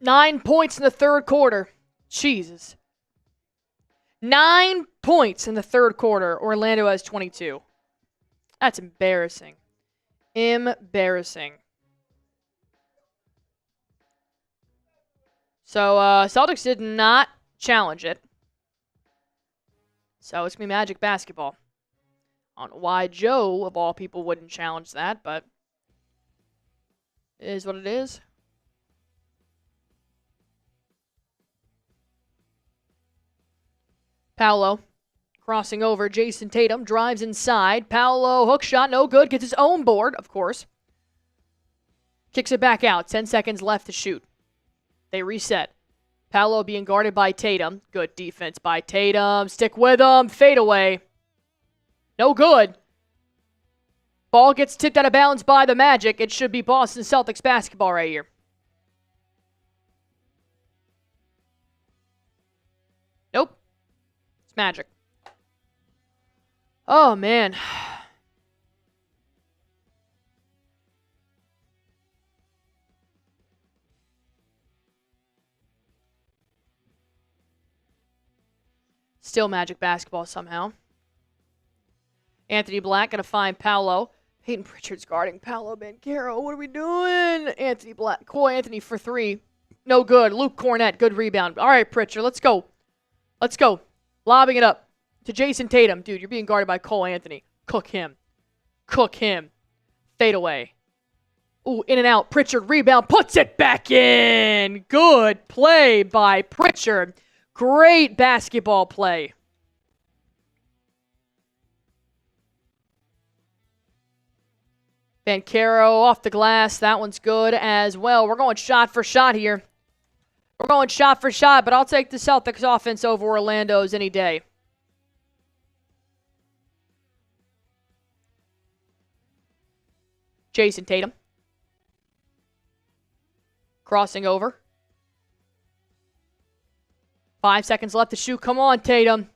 9 points in the third quarter. Jesus. 9 points in the third quarter. Orlando has 22. That's embarrassing. Embarrassing. So, Celtics did not challenge it. So, it's going to be Magic basketball. I don't know why Joe, of all people, wouldn't challenge that, but it is what it is. Paolo crossing over. Jayson Tatum drives inside. Paolo hook shot, no good. Gets his own board, of course. Kicks it back out. 10 seconds left to shoot. They reset. Paolo being guarded by Tatum. Good defense by Tatum. Stick with him. Fade away. No good. Ball gets tipped out of bounds by the Magic. It should be Boston Celtics basketball right here. Nope. It's Magic. Oh, man. Still Magic basketball somehow. Anthony Black going to find Paolo. Payton Pritchard's guarding Paolo Banchero. What are we doing? Anthony Black. Cole Anthony for 3. No good. Luke Cornett. Good rebound. All right, Pritchard. Let's go. Let's go. Lobbing it up to Jayson Tatum. Dude, you're being guarded by Cole Anthony. Cook him. Cook him. Fade away. Ooh, in and out. Pritchard rebound. Puts it back in. Good play by Pritchard. Great basketball play. Banchero off the glass. That one's good as well. We're going shot for shot here. We're going shot for shot, but I'll take the Celtics offense over Orlando's any day. Jayson Tatum. Crossing over. 5 seconds left to shoot. Come on, Tatum.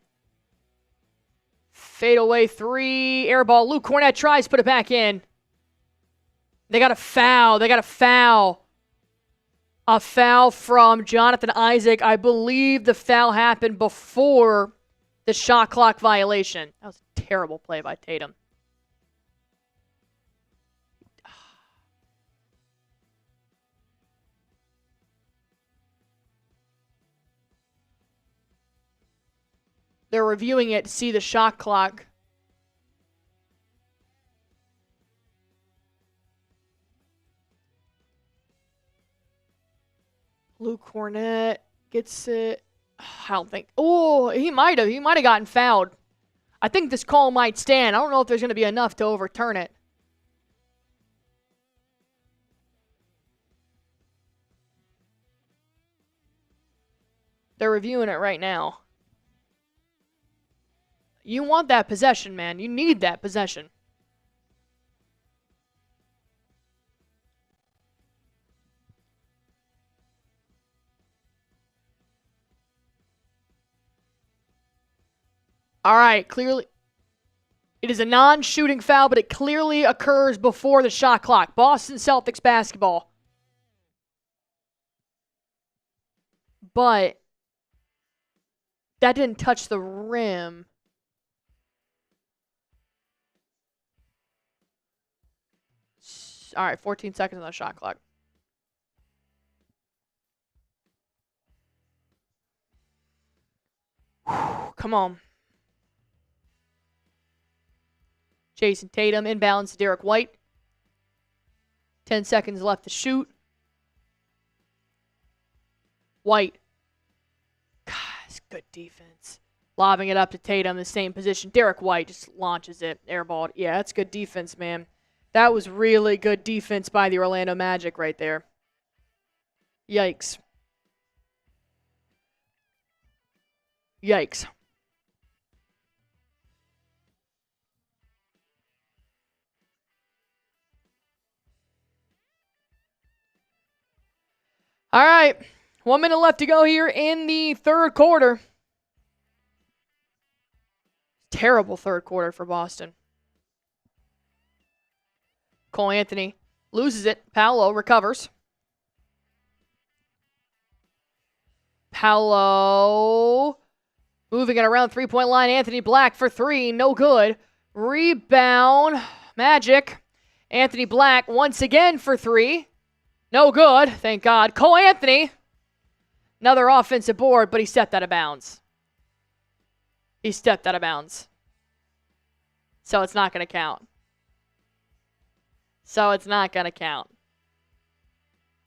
Fade away 3. Air ball. Luke Cornett tries to put it back in. They got a foul. They got a foul. A foul from Jonathan Isaac. I believe the foul happened before the shot clock violation. That was a terrible play by Tatum. They're reviewing it to see the shot clock. Luke Cornett gets it. I don't think. Oh, he might have. He might have gotten fouled. I think this call might stand. I don't know if there's going to be enough to overturn it. They're reviewing it right now. You want that possession, man. You need that possession. All right, clearly. It is a non-shooting foul, but it clearly occurs before the shot clock. Boston Celtics basketball. But that didn't touch the rim. All right, 14 seconds on the shot clock. Come on. Jayson Tatum inbounds to Derrick White. 10 seconds left to shoot. White. God, it's good defense. Lobbing it up to Tatum in the same position. Derrick White just launches it. Airballed. Yeah, that's good defense, man. That was really good defense by the Orlando Magic right there. Yikes. Yikes. All right. 1 minute left to go here in the third quarter. Terrible third quarter for Boston. Cole Anthony loses it. Paolo recovers. Paolo moving it around three-point line. Anthony Black for three. No good. Rebound. Magic. Anthony Black once again for three. No good. Thank God. Cole Anthony. Another offensive board, but he stepped out of bounds. He stepped out of bounds. So it's not going to count.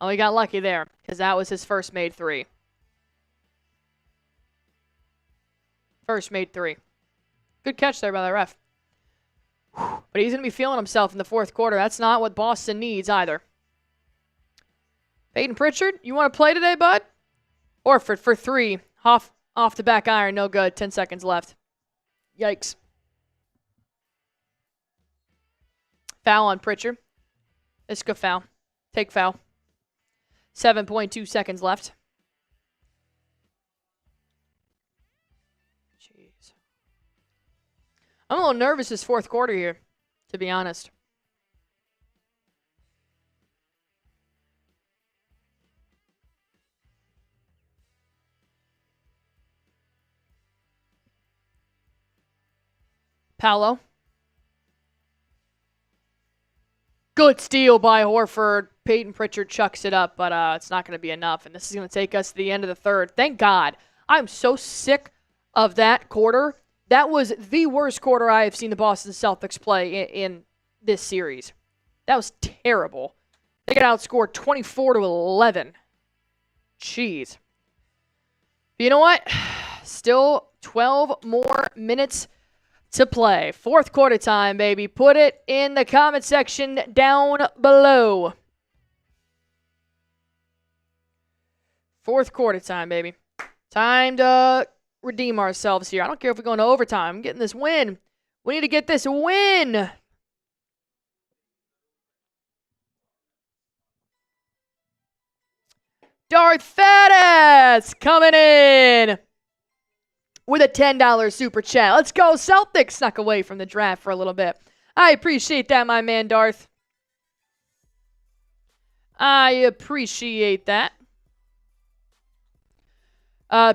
Oh, he got lucky there because that was his first made three. First made three. Good catch there by the ref. But he's going to be feeling himself in the fourth quarter. That's not what Boston needs either. Payton Pritchard, you want to play today, bud? Orford for three. Off the back iron. No good. 10 seconds left. Yikes. Foul on Pritchard. It's a good foul. Take foul. 7.2 seconds left. Jeez. I'm a little nervous this fourth quarter here, to be honest. Paolo. Good steal by Horford. Payton Pritchard chucks it up, but it's not going to be enough. And this is going to take us to the end of the third. Thank God. I'm so sick of that quarter. That was the worst quarter I have seen the Boston Celtics play in this series. That was terrible. They got outscored 24-11. Jeez. But you know what? Still 12 more minutes to play. Fourth quarter time, baby. Put it in the comment section down below. Fourth quarter time, baby. Time to redeem ourselves here. I don't care if we're going to overtime. I'm getting this win. We need to get this win. Darth Faddis coming in with a $10 super chat. Let's go, Celtics. Snuck away from the draft for a little bit. I appreciate that, my man, Darth. I appreciate that.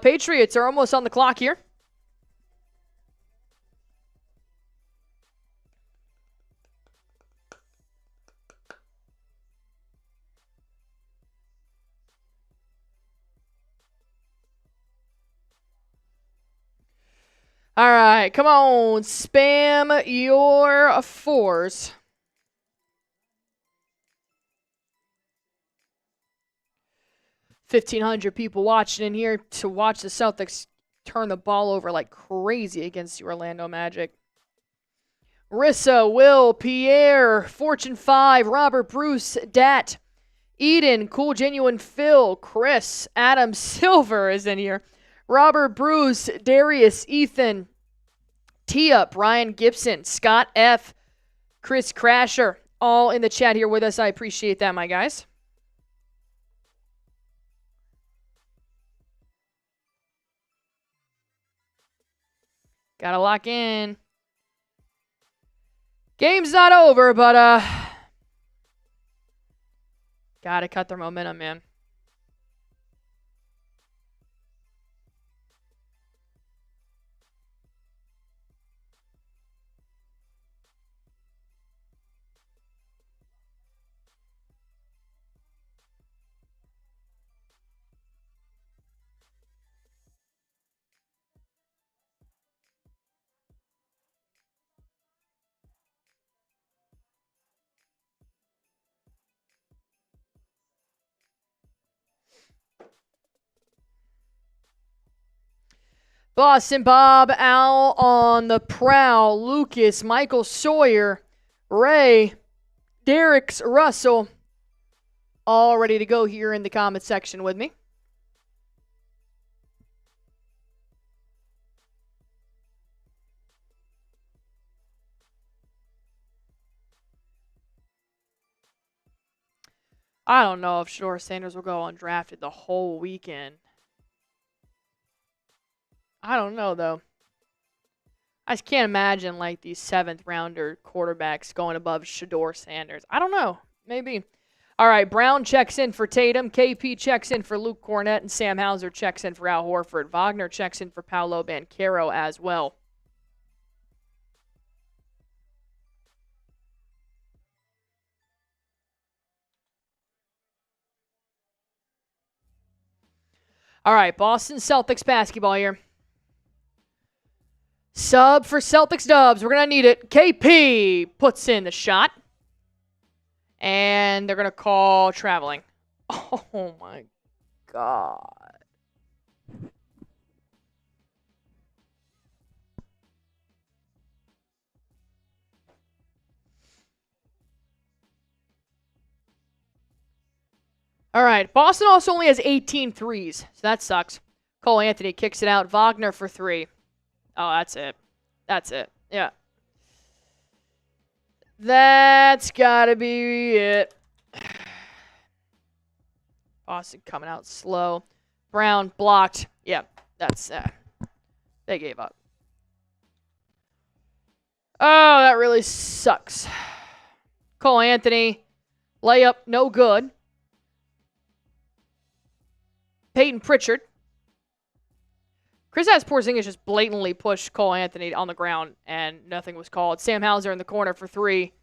Patriots are almost on the clock here. All right, come on. Spam your fours. $1,500 people watching in here to watch the Celtics turn the ball over like crazy against the Orlando Magic. Rissa, Will, Pierre, Fortune 5, Robert, Bruce, Dat, Eden, Cool Genuine Phil, Chris, Adam Silver is in here. Robert Bruce, Darius, Ethan, Tia, Brian Gibson, Scott F., Chris Crasher, all in the chat here with us. I appreciate that, my guys. Gotta lock in. Game's not over, but gotta cut their momentum, man. Boston Bob, Al on the prowl, Lucas, Michael Sawyer, Ray, Derek's Russell, all ready to go here in the comment section with me. I don't know if Shedeur Sanders will go undrafted the whole weekend. I don't know, though. I just can't imagine, like, these 7th-rounder quarterbacks going above Shedeur Sanders. I don't know. Maybe. All right, Brown checks in for Tatum. KP checks in for Luke Cornett. And Sam Hauser checks in for Al Horford. Wagner checks in for Paolo Banchero as well. All right, Boston Celtics basketball here. Sub for Celtics dubs. We're going to need it. KP puts in the shot. And they're going to call traveling. Oh, my God. All right, Boston also only has 18 threes, so that sucks. Cole Anthony kicks it out. Wagner for 3. Oh, that's it. That's it. Yeah. That's got to be it. Boston coming out slow. Brown blocked. Yeah, that's they gave up. Oh, that really sucks. Cole Anthony, layup, no good. Payton Pritchard. Kristaps Porzingis just blatantly pushed Cole Anthony on the ground, and nothing was called. Sam Hauser in the corner for 3.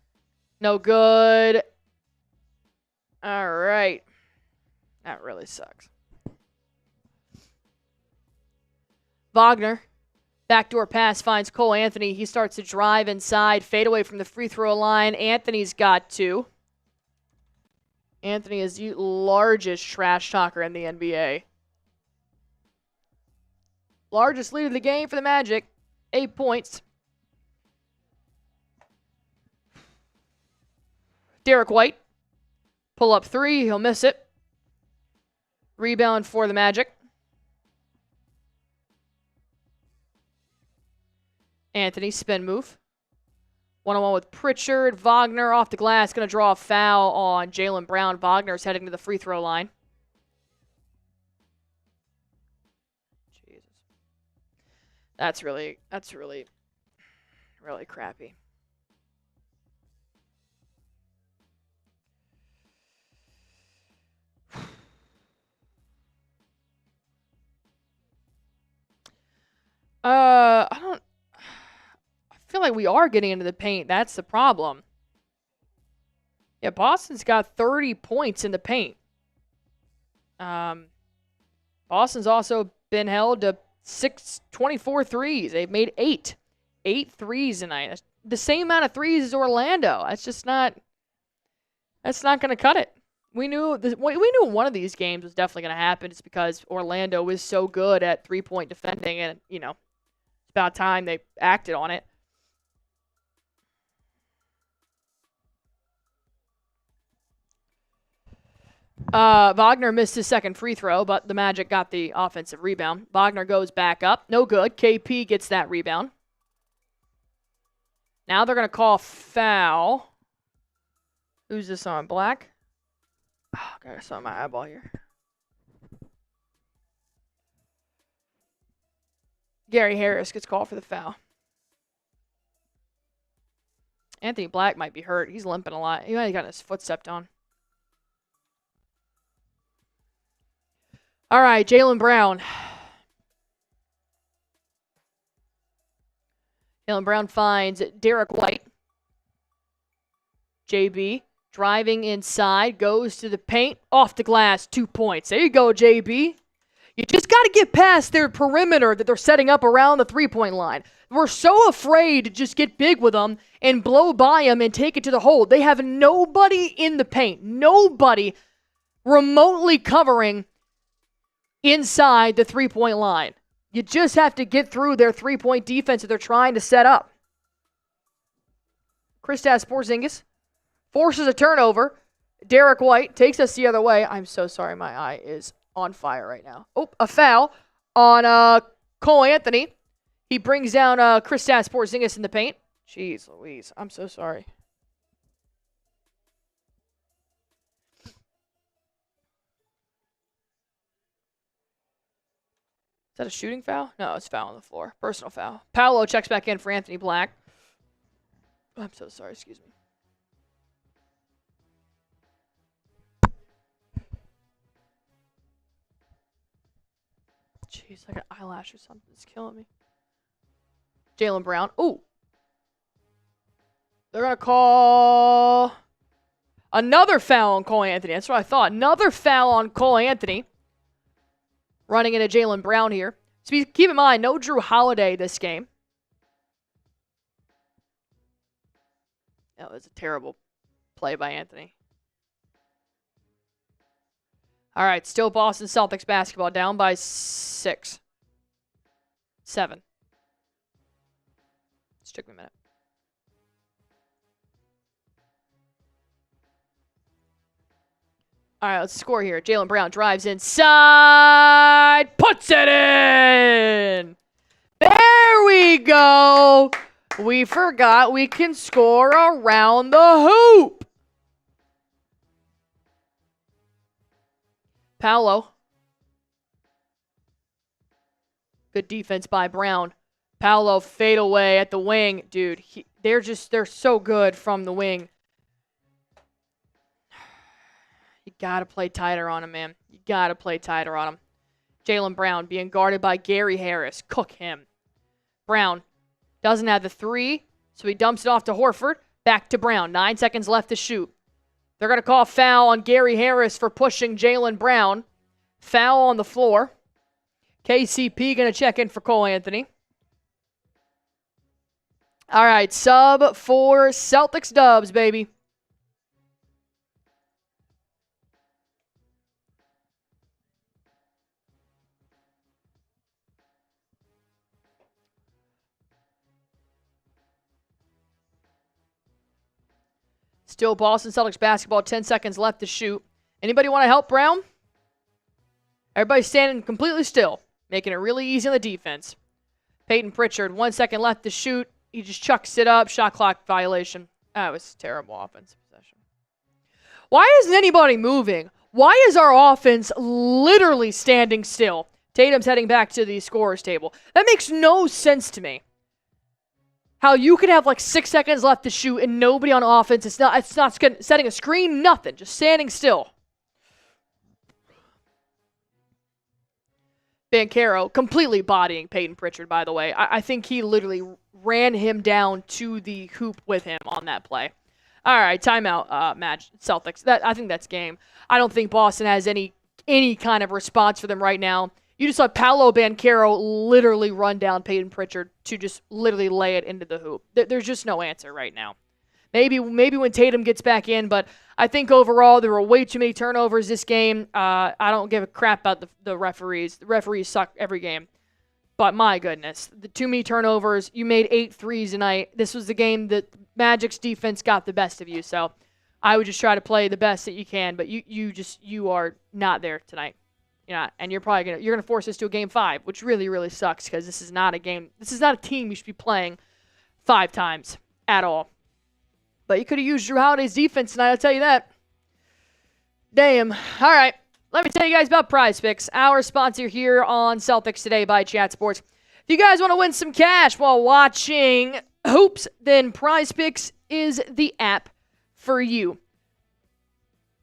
No good. All right. That really sucks. Wagner. Backdoor pass finds Cole Anthony. He starts to drive inside. Fade away from the free throw line. Anthony's got 2. Anthony is the largest trash talker in the NBA. Largest lead of the game for the Magic. 8 points. Derrick White. Pull up 3. He'll miss it. Rebound for the Magic. Anthony, spin move. One-on-one with Pritchard. Wagner off the glass. Going to draw a foul on Jaylen Brown. Wagner's heading to the free throw line. Jesus. That's really crappy. I feel like we are getting into the paint. That's the problem. Yeah, Boston's got 30 points in the paint. Boston's also been held to 24 threes. They've made 8. 8 threes tonight. That's the same amount of threes as Orlando. That's not going to cut it. We knew one of these games was definitely going to happen just because Orlando was so good at three-point defending, and, it's about time they acted on it. Wagner missed his second free throw, but the Magic got the offensive rebound. Wagner goes back up. No good. KP gets that rebound. Now they're going to call foul. Who's this on? Black? Oh, got something on my eyeball here. Gary Harris gets called for the foul. Anthony Black might be hurt. He's limping a lot. He might have gotten his foot stepped on. All right, Jaylen Brown. Jaylen Brown finds Derrick White. JB driving inside, goes to the paint, off the glass, 2 points. There you go, JB. You just got to get past their perimeter that they're setting up around the three-point line. We're so afraid to just get big with them and blow by them and take it to the hole. They have nobody in the paint, nobody remotely covering inside the three-point line. You just have to get through their three-point defense that they're trying to set up. Kristaps Porzingis forces a turnover. Derrick White takes us the other way. I'm so sorry, my eye is on fire right now. Oh, a foul on Cole Anthony. He brings down Kristaps Porzingis in the paint. Jeez Louise, I'm so sorry. Is that a shooting foul? No, it's foul on the floor. Personal foul. Paolo checks back in for Anthony Black. I'm so sorry, excuse me. Jeez, like an eyelash or something. It's killing me. Jaylen Brown. Ooh. They're going to call another foul on Cole Anthony. That's what I thought. Another foul on Cole Anthony. Running into Jaylen Brown here. So keep in mind, no Jrue Holiday this game. That was a terrible play by Anthony. All right, still Boston Celtics basketball, down by 6. 7. This took me a minute. All right, let's score here. Jaylen Brown drives inside, puts it in. There we go. We forgot we can score around the hoop. Paolo. Good defense by Brown. Paolo fade away at the wing. Dude, they're so good from the wing. You got to play tighter on him, man. You got to play tighter on him. Jaylen Brown being guarded by Gary Harris. Cook him. Brown doesn't have the three, so he dumps it off to Horford. Back to Brown. 9 seconds left to shoot. They're going to call a foul on Gary Harris for pushing Jaylen Brown. Foul on the floor. KCP going to check in for Cole Anthony. All right, sub for Celtics Dubs, baby. Still Boston Celtics basketball, 10 seconds left to shoot. Anybody want to help Brown? Everybody's standing completely still, making it really easy on the defense. Payton Pritchard, 1 second left to shoot. He just chucks it up. Shot clock violation. That was terrible offensive possession. Why isn't anybody moving? Why is our offense literally standing still? Tatum's heading back to the scorer's table. That makes no sense to me. How you could have like 6 seconds left to shoot and nobody on offense. It's not setting a screen, nothing. Just standing still. Banchero completely bodying Payton Pritchard, by the way. I think he literally ran him down to the hoop with him on that play. All right, timeout, match Celtics. I think that's game. I don't think Boston has any kind of response for them right now. You just saw Paolo Banchero literally run down Payton Pritchard to just literally lay it into the hoop. There's just no answer right now. Maybe when Tatum gets back in, but I think overall there were way too many turnovers this game. I don't give a crap about the referees. The referees suck every game. But my goodness, the too many turnovers. You made 8 threes tonight. This was the game that Magic's defense got the best of you. So I would just try to play the best that you can, but you are not there tonight. You're not, and you're gonna force us to a game 5, which really, really sucks because this is not a game. This is not a team you should be playing 5 times at all. But you could have used Jrue Holiday's defense tonight, I'll tell you that. Damn. All right. Let me tell you guys about Prize Picks, our sponsor here on Celtics Today by Chat Sports. If you guys want to win some cash while watching hoops, then Prize Picks is the app for you.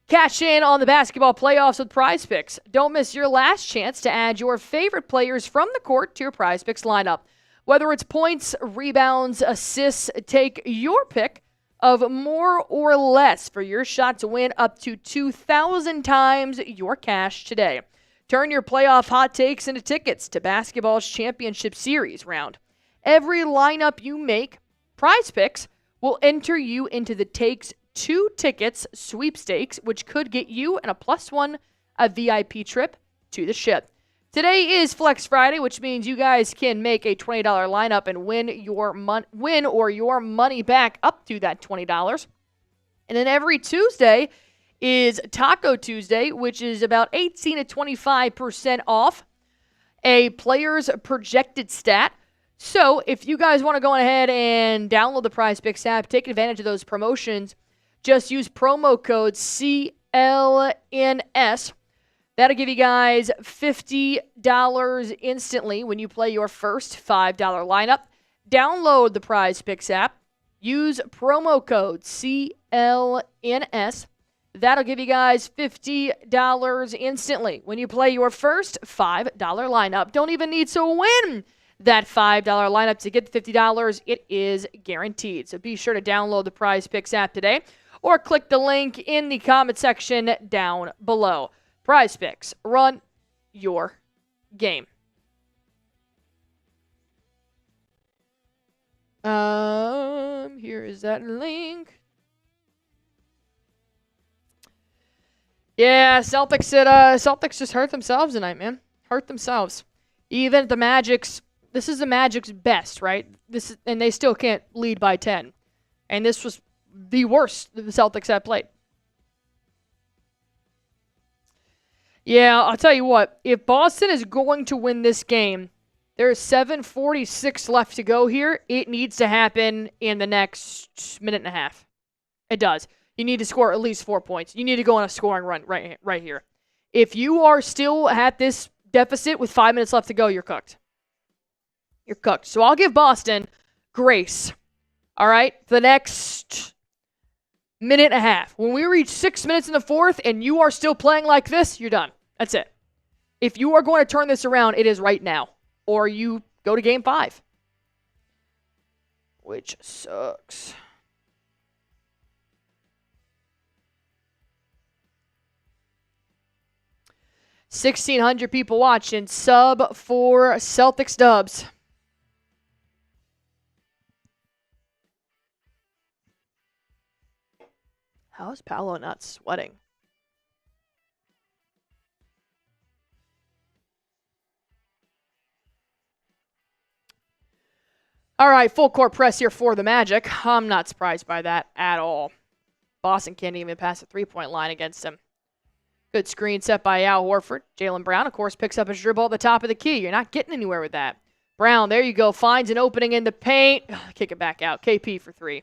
Cash in on the basketball playoffs with Prize Picks. Don't miss your last chance to add your favorite players from the court to your Prize Picks lineup. Whether it's points, rebounds, assists, take your pick of more or less for your shot to win up to 2,000 times your cash today. Turn your playoff hot takes into tickets to basketball's championship series round. Every lineup you make, Prize Picks will enter you into the Takes 2 Tickets sweepstakes, which could get you and a +1 a VIP trip to the ship. Today is Flex Friday, which means you guys can make a $20 lineup and win or your money back up to that $20. And then every Tuesday is Taco Tuesday, which is about 18 to 25% off a player's projected stat. So if you guys want to go ahead and download the Prize Picks app, take advantage of those promotions, just use promo code CLNS. That'll give you guys $50 instantly when you play your first $5 lineup. Download the Prize Picks app. Use promo code CLNS. That'll give you guys $50 instantly when you play your first $5 lineup. Don't even need to win that $5 lineup to get the $50. It is guaranteed. So be sure to download the Prize Picks app today or click the link in the comment section down below. Prize Picks, run your game. Here is that link. Yeah, Celtics just hurt themselves tonight, man. Hurt themselves. Even the Magic's, this is the Magic's best, right? And they still can't lead by 10. And this was the worst the Celtics have played. Yeah, I'll tell you what. If Boston is going to win this game, there is 7:46 left to go here. It needs to happen in the next minute and a half. It does. You need to score at least 4 points. You need to go on a scoring run right here. If you are still at this deficit with 5 minutes left to go, you're cooked. You're cooked. So I'll give Boston grace. All right? For the next minute and a half. When we reach 6 minutes in the fourth and you are still playing like this, you're done. That's it. If you are going to turn this around, it is right now. Or you go to game 5. Which sucks. $1,600 people watching. Sub for Celtics dubs. How is Paolo not sweating? All right, full court press here for the Magic. I'm not surprised by that at all. Boston can't even pass the three-point line against him. Good screen set by Al Horford. Jaylen Brown, of course, picks up his dribble at the top of the key. You're not getting anywhere with that. Brown, there you go, finds an opening in the paint. Kick it back out. KP for 3.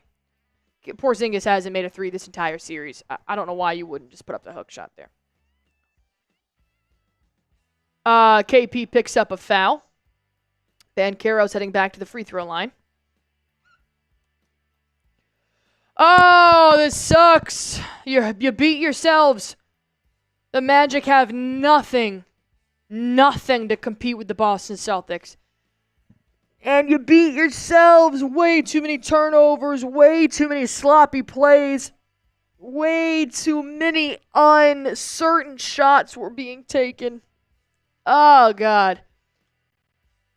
Porzingis hasn't made a 3 this entire series. I don't know why you wouldn't just put up the hook shot there. KP picks up a foul. Banchero's heading back to the free throw line. Oh, this sucks. You beat yourselves. The Magic have nothing to compete with the Boston Celtics. And you beat yourselves. Way too many turnovers, way too many sloppy plays, way too many uncertain shots were being taken. Oh, God.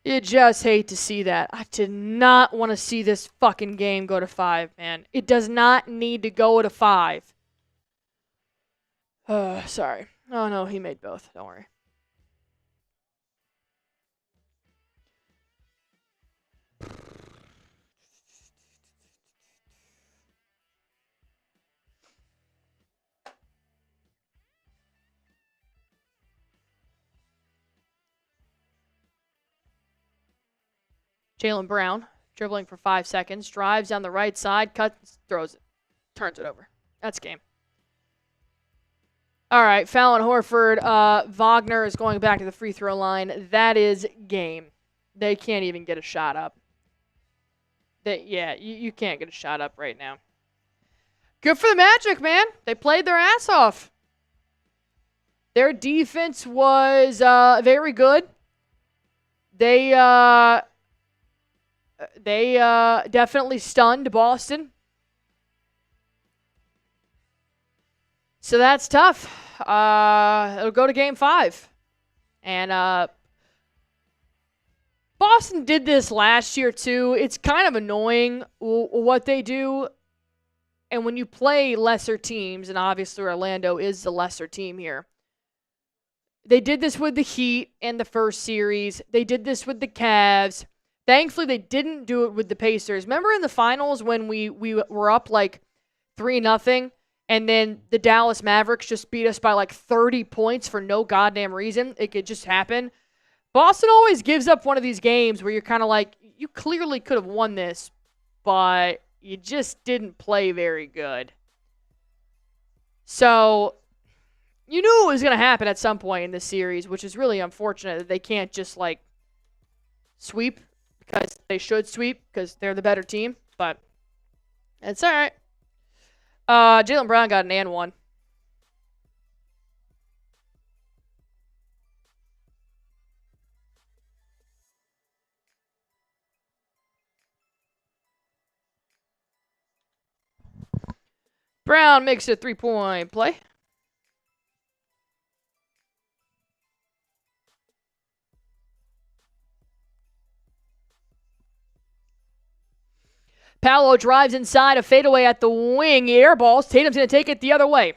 You just hate to see that. I did not want to see this fucking game go to 5, man. It does not need to go to 5. Sorry. Oh, no, he made both. Don't worry. Jaylen Brown, dribbling for 5 seconds, drives down the right side, cuts, throws it, turns it over. That's game. All right, Fallon Horford. Wagner is going back to the free throw line. That is game. They can't even get a shot up. You can't get a shot up right now. Good for the Magic, man. They played their ass off. Their defense was very good. They definitely stunned Boston. So that's tough. It'll go to Game 5. And Boston did this last year, too. It's kind of annoying what they do. And when you play lesser teams, and obviously Orlando is the lesser team here, they did this with the Heat in the first series. They did this with the Cavs. Thankfully, they didn't do it with the Pacers. Remember in the finals when we were up like 3-0, and then the Dallas Mavericks just beat us by like 30 points for no goddamn reason? It could just happen. Boston always gives up one of these games where you're kind of like, you clearly could have won this, but you just didn't play very good. So you knew it was going to happen at some point in this series, which is really unfortunate that they can't just like sweep, because they should sweep because they're the better team. But it's all right. Jaylen Brown got an and one. Brown makes a 3-point play. Paolo drives inside, a fadeaway at the wing. He airballs. Tatum's going to take it the other way.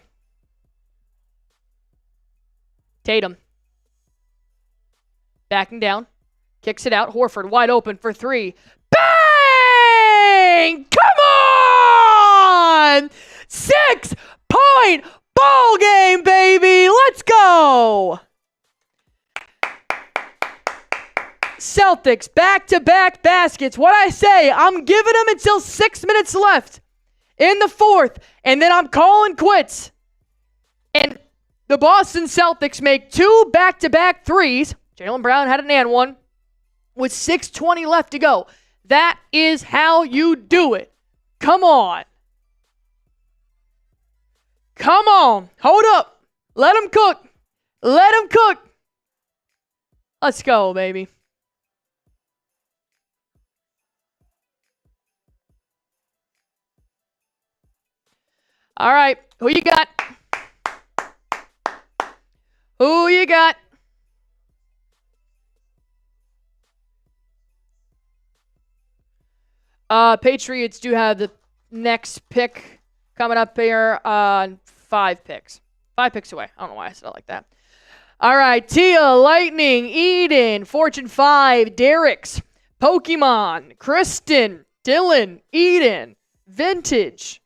Tatum. Backing down. Kicks it out. Horford wide open for 3. Bang! Come on! 6-point ball game, baby! Let's go! Celtics, back-to-back baskets. What I say, I'm giving them until 6 minutes left in the fourth, and then I'm calling quits. And the Boston Celtics make 2 back-to-back threes. Jaylen Brown had an and one with 6:20 left to go. That is how you do it. Come on. Come on. Hold up. Let them cook. Let them cook. Let's go, baby. All right, who you got? Who you got? Patriots do have the next pick coming up here on 5 picks. 5 picks away. I don't know why I said it like that. All right, Tia, Lightning, Eden, Fortune 5, Derek's, Pokemon, Kristen, Dylan, Eden, Vintage,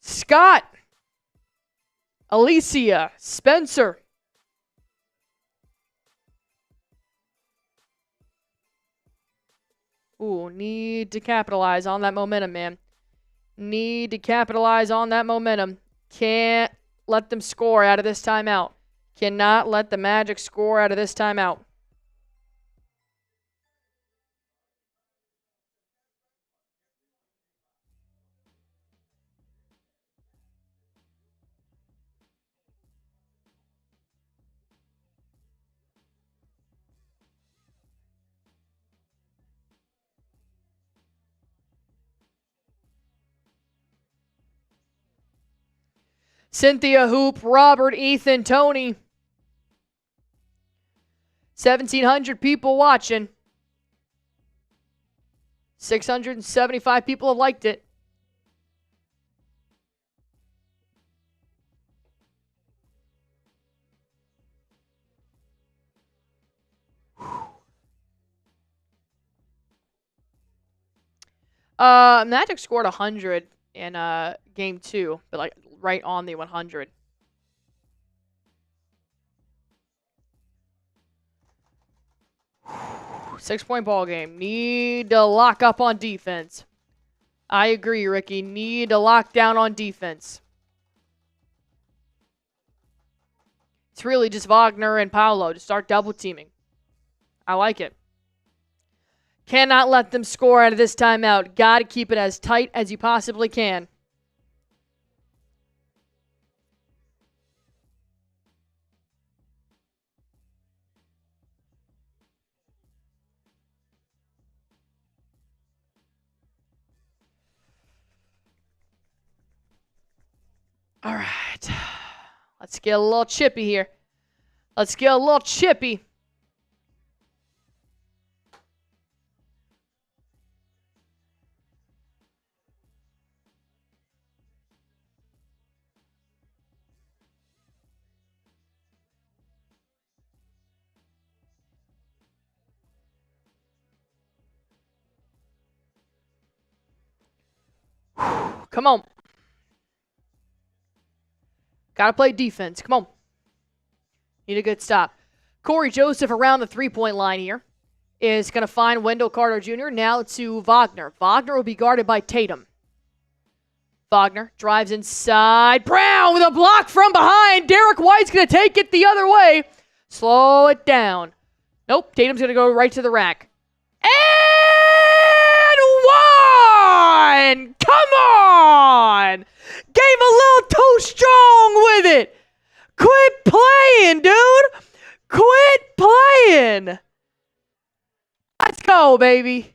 Scott, Alicia, Spencer. Ooh, need to capitalize on that momentum, man. Need to capitalize on that momentum. Can't let them score out of this timeout. Cannot let the Magic score out of this timeout. Cynthia Hoop, Robert, Ethan, Tony. 1,700 people watching. 675 people have liked it. Magic scored 100 in game 2, but like right on the 100. 6-point ball game. Need to lock up on defense. I agree, Ricky. Need to lock down on defense. It's really just Wagner and Paolo to start double teaming. I like it. Cannot let them score out of this timeout. Got to keep it as tight as you possibly can. All right. Let's get a little chippy here. Let's get a little chippy. Come on. Gotta play defense. Come on. Need a good stop. Corey Joseph around the three-point line here is going to find Wendell Carter Jr. Now to Wagner. Wagner will be guarded by Tatum. Wagner drives inside. Brown with a block from behind. Derrick White's going to take it the other way. Slow it down. Nope. Tatum's going to go right to the rack. And one! Come on! Gave a little too strong with it. Quit playing, dude. Quit playing. Let's go, baby.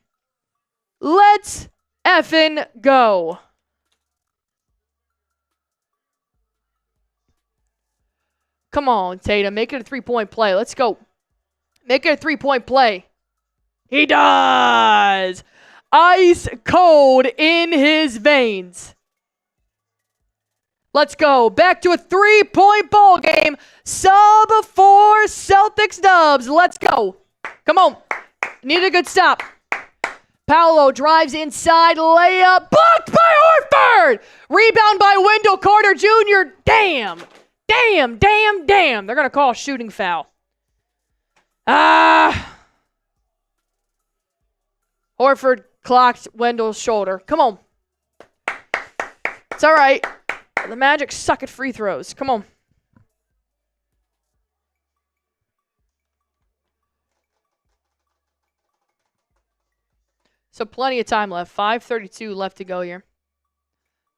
Let's effing go. Come on, Tatum. Make it a three-point play. Let's go. Make it a three-point play. He does. Ice cold in his veins. Let's go. Back to a three-point ball game. Sub 4 Celtics dubs. Let's go. Come on. Need a good stop. Paolo drives inside. Layup. Blocked by Horford. Rebound by Wendell Carter Jr. Damn. Damn. They're going to call a shooting foul. Horford clocked Wendell's shoulder. Come on. It's all right. The Magic suck at free throws. Come on. So plenty of time left. 5:32 left to go here.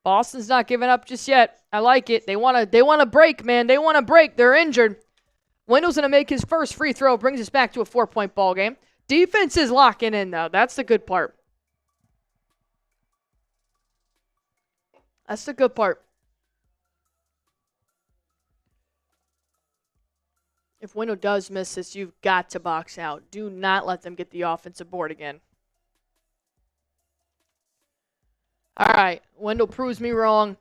Boston's not giving up just yet. I like it. They want to break, man. They want to break. They're injured. Wendell's going to make his first free throw. Brings us back to a 4-point ball game. Defense is locking in, though. That's the good part. That's the good part. If Wendell does miss this, you've got to box out. Do not let them get the offensive board again. All right. Wendell proves me wrong.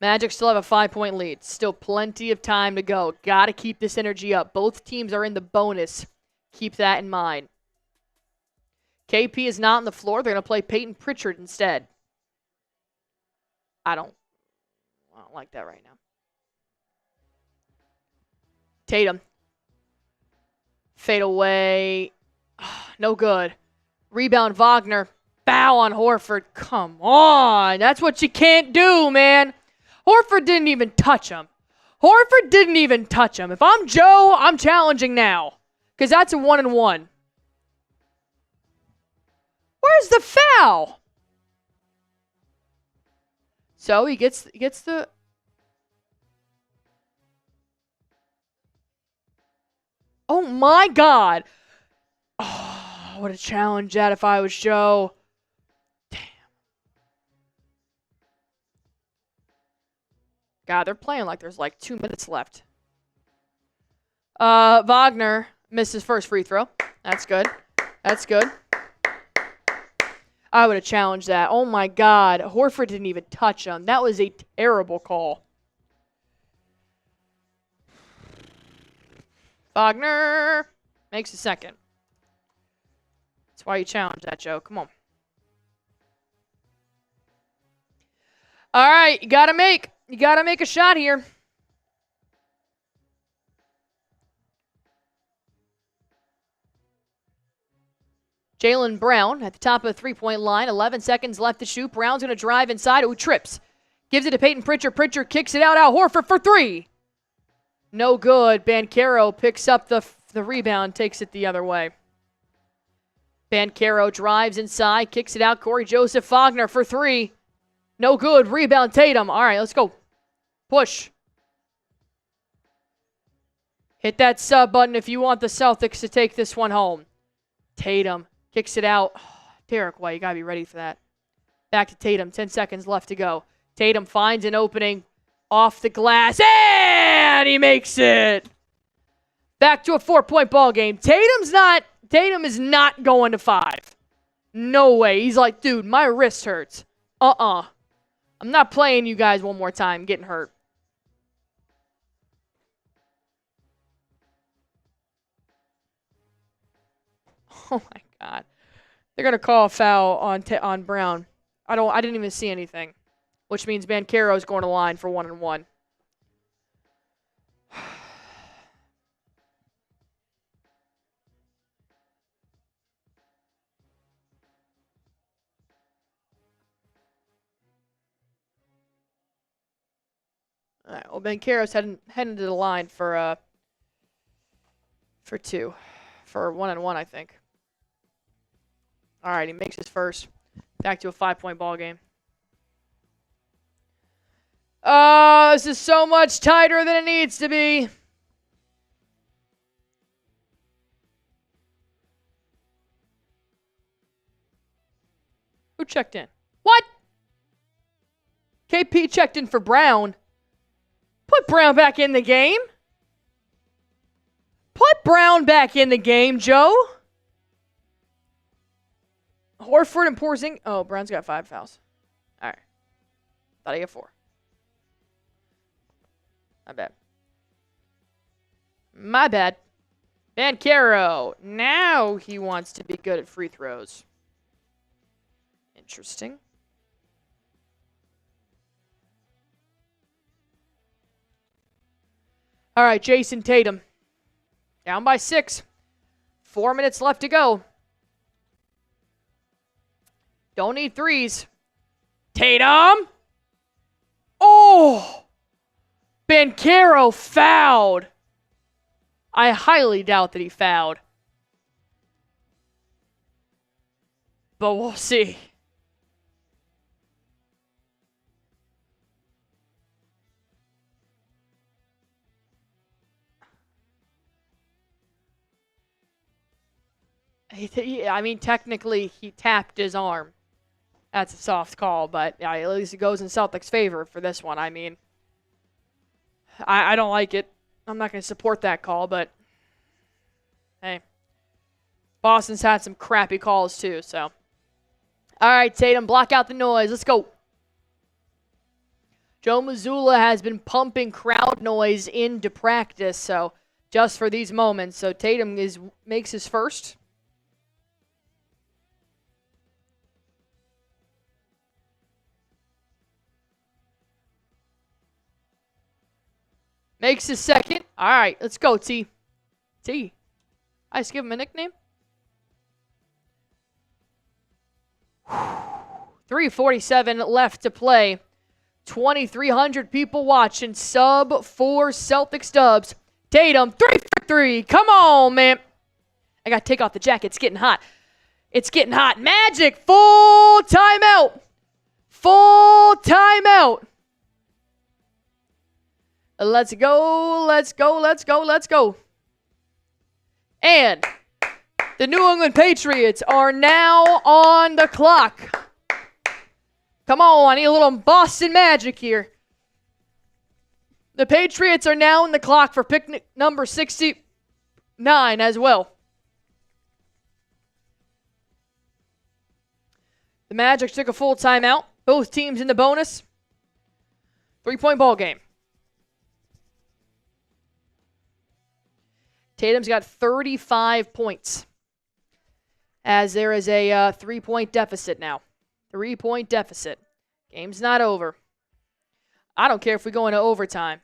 Magic still have a 5-point lead. Still plenty of time to go. Got to keep this energy up. Both teams are in the bonus. Keep that in mind. KP is not on the floor. They're going to play Payton Pritchard instead. I don't like that right now. Tatum. Fade away. No good. Rebound Wagner. Foul on Horford. Come on. That's what you can't do, man. Horford didn't even touch him. If I'm Joe, I'm challenging now. Because that's a 1-and-1. Where's the foul? So he gets the... Oh, my God. Oh, I would have challenged that if I was Joe. Damn. God, they're playing like there's like 2 minutes left. Wagner missed his first free throw. That's good. I would have challenged that. Oh, my God. Horford didn't even touch him. That was a terrible call. Wagner makes a second. That's why you challenge that, Joe. Come on. All right, you gotta make a shot here. Jaylen Brown at the top of the three-point line. 11 seconds left to shoot. Brown's going to drive inside. Oh, trips. Gives it to Payton Pritchard. Pritchard kicks it out. Al Horford for three. No good. Banchero picks up the rebound, takes it the other way. Banchero drives inside, kicks it out. Corey Joseph Wagner for three. No good. Rebound Tatum. All right, let's go. Push. Hit that sub button if you want the Celtics to take this one home. Tatum kicks it out. Derrick White, you got to be ready for that. Back to Tatum. 10 seconds left to go. Tatum finds an opening off the glass, and he makes it. Back to a 4-point ball game. Tatum is not going to 5. No way. He's like, dude, my wrist hurts. I'm not playing you guys one more time. Getting hurt. Oh my God. They're gonna call a foul on Brown. I didn't even see anything. Which means Banchero is going to line for 1-1. All right, well, Banchero's heading to the line for 2. For 1-1, I think. All right, he makes his first. Back to a 5-point ball game. Oh, this is so much tighter than it needs to be. Who checked in? What? KP checked in for Brown. Put Brown back in the game. Put Brown back in the game, Joe. Horford and Porzingis. Oh, Brown's got 5 fouls. All right. Thought he had 4. My bad. Banchero. Now he wants to be good at free throws. Interesting. All right, Jayson Tatum. Down by 6. 4 minutes left to go. Don't need threes. Tatum. Oh! Banchero fouled. I highly doubt that he fouled. But we'll see. I mean, technically, he tapped his arm. That's a soft call, but yeah, at least it goes in Celtics' favor for this one. I mean, I don't like it. I'm not going to support that call, but hey, Boston's had some crappy calls too, so. All right, Tatum, block out the noise. Let's go. Joe Mazzulla has been pumping crowd noise into practice, so just for these moments. So Tatum makes his first. Makes his second. All right, let's go, T. T. I just give him a nickname. 3:47 left to play. 2,300 people watching. Sub 4 Celtics dubs. Tatum, 3 for 3. Come on, man. I got to take off the jacket. It's getting hot. It's getting hot. Magic, full timeout. Full timeout. Let's go, let's go, let's go, let's go. And the New England Patriots are now on the clock. Come on, I need a little Boston magic here. The Patriots are now in the clock for pick number 69 as well. The Magic took a full timeout. Both teams in the bonus. 3-point ball game. Tatum's got 35 points as there is a 3-point deficit now. 3-point deficit. Game's not over. I don't care if we go into overtime.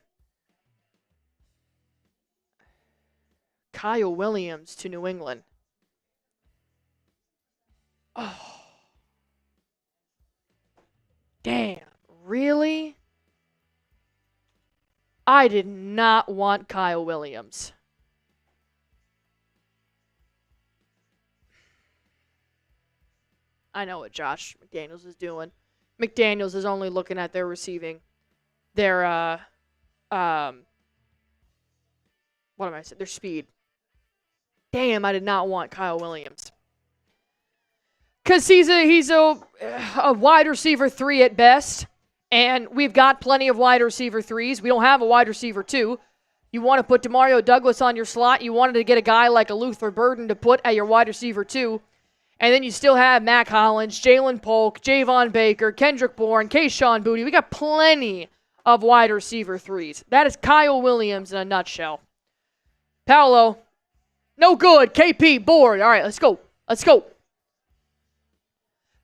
Kyle Williams to New England. I did not want Kyle Williams. I know what Josh McDaniels is doing. McDaniels is only looking at their receiving. Their, what am I saying? Their speed. Damn, I did not want Kyle Williams. Because he's a wide receiver 3 at best. And we've got plenty of wide receiver 3s. We don't have a wide receiver 2. You want to put Demario Douglas on your slot. You wanted to get a guy like a Luther Burden to put at your wide receiver 2. And then you still have Mac Hollins, Jalen Polk, Javon Baker, Kendrick Bourne, Kayshon Boutte. We got plenty of wide receiver 3s. That is Kyle Williams in a nutshell. Paolo, no good. KP, bored. All right, let's go. Let's go.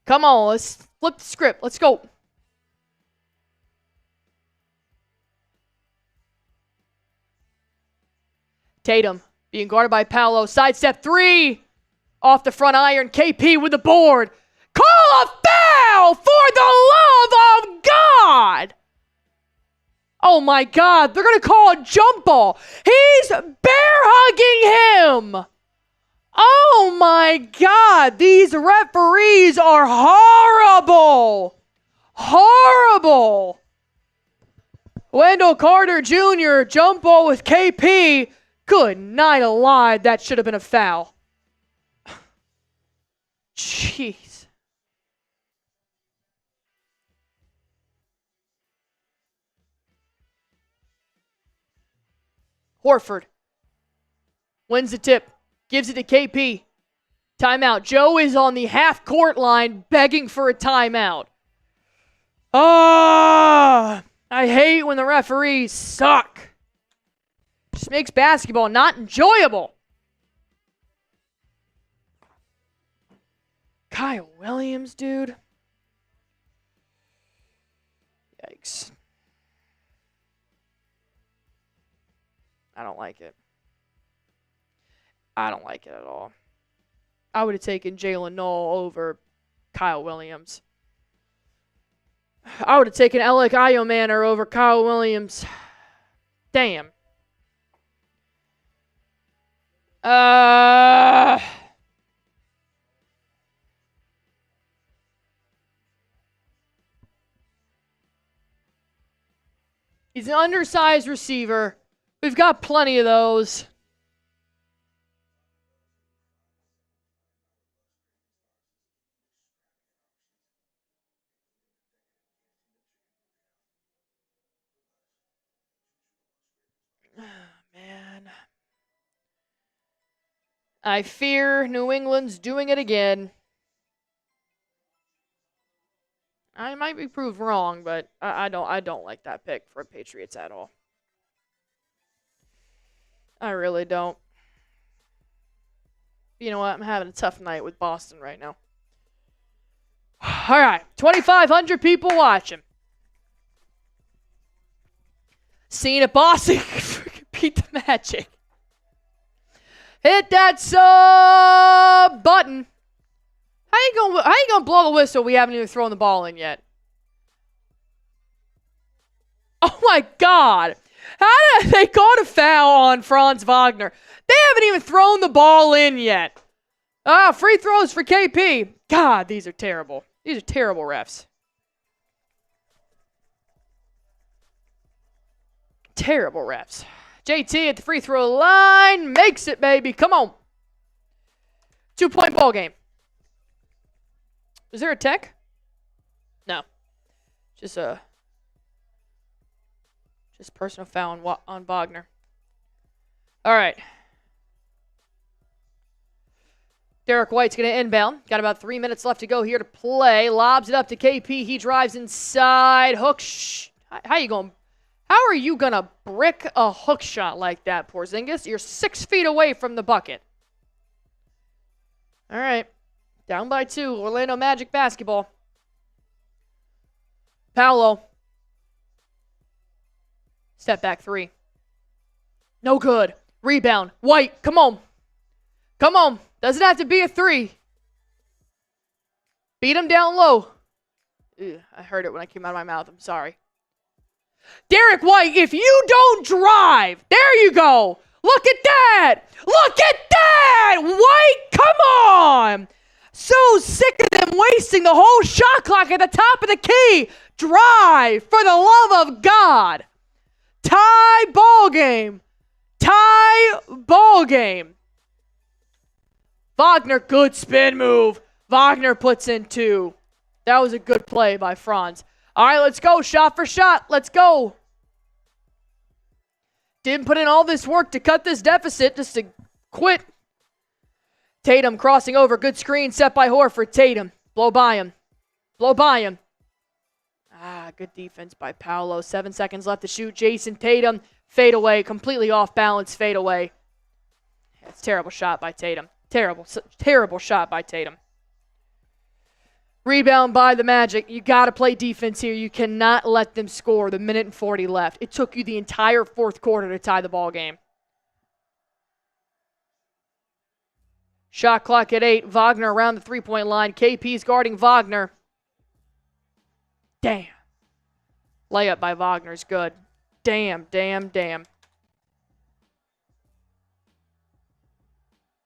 Come on, let's flip the script. Let's go. Tatum being guarded by Paolo. Sidestep 3. Off the front iron. KP with the board. Call a foul for the love of God. Oh my God. They're going to call a jump ball. He's bear hugging him. Oh my God. These referees are horrible. Horrible. Wendell Carter Jr. jump ball with KP. Good night alive. That should have been a foul. Jeez. Horford wins the tip. Gives it to KP. Timeout. Joe is on the half-court line begging for a timeout. I hate when the referees suck. Just makes basketball not enjoyable. Kyle Williams, dude. Yikes. I don't like it. I don't like it at all. I would have taken Jalen Noel over Kyle Williams. I would have taken Alec Iomanor over Kyle Williams. Damn. He's an undersized receiver. We've got plenty of those. Man. I fear New England's doing it again. I might be proved wrong, but I don't like that pick for Patriots at all. I really don't. You know what? I'm having a tough night with Boston right now. All right, 2,500 people watching. Seeing if Boston can beat the Magic. Hit that sub button. How you gonna blow the whistle? We haven't even thrown the ball in yet. Oh my God. How did they caught a foul on Franz Wagner? They haven't even thrown the ball in yet. Free throws for KP. God, these are terrible. These are terrible refs. Terrible refs. JT at the free throw line. Makes it, baby. Come on. 2-point ball game. Is there a tech? No. Just personal foul on Wagner. All right. Derrick White's going to inbound. Got about 3 minutes left to go here to play. Lobs it up to KP. He drives inside. Hook. How you going? How are you going to brick a hook shot like that, Porzingis? You're 6 feet away from the bucket. All right. Down by 2. Orlando Magic basketball. Paolo. Step back 3. No good. Rebound. White. Come on. Come on. Doesn't have to be a 3. Beat him down low. Ew, I heard it when I came out of my mouth. I'm sorry. Derrick White, if you don't drive, there you go. Look at that. Look at that. White, come on. So sick of them wasting the whole shot clock at the top of the key. Drive, for the love of God. Tie ball game. Tie ball game. Wagner, good spin move. Wagner puts in 2. That was a good play by Franz. All right, let's go. Shot for shot. Let's go. Didn't put in all this work to cut this deficit, just to quit. Tatum crossing over. Good screen set by Horford. Tatum. Blow by him. Blow by him. Good defense by Paolo. 7 seconds left to shoot. Jayson Tatum. Fade away. Completely off balance. Fade away. That's a terrible shot by Tatum. Terrible shot by Tatum. Rebound by the Magic. You got to play defense here. You cannot let them score the minute and 40 left. It took you the entire fourth quarter to tie the ball game. Shot clock at 8. Wagner around the three-point line. KP's guarding Wagner. Damn. Layup by Wagner is good. Damn.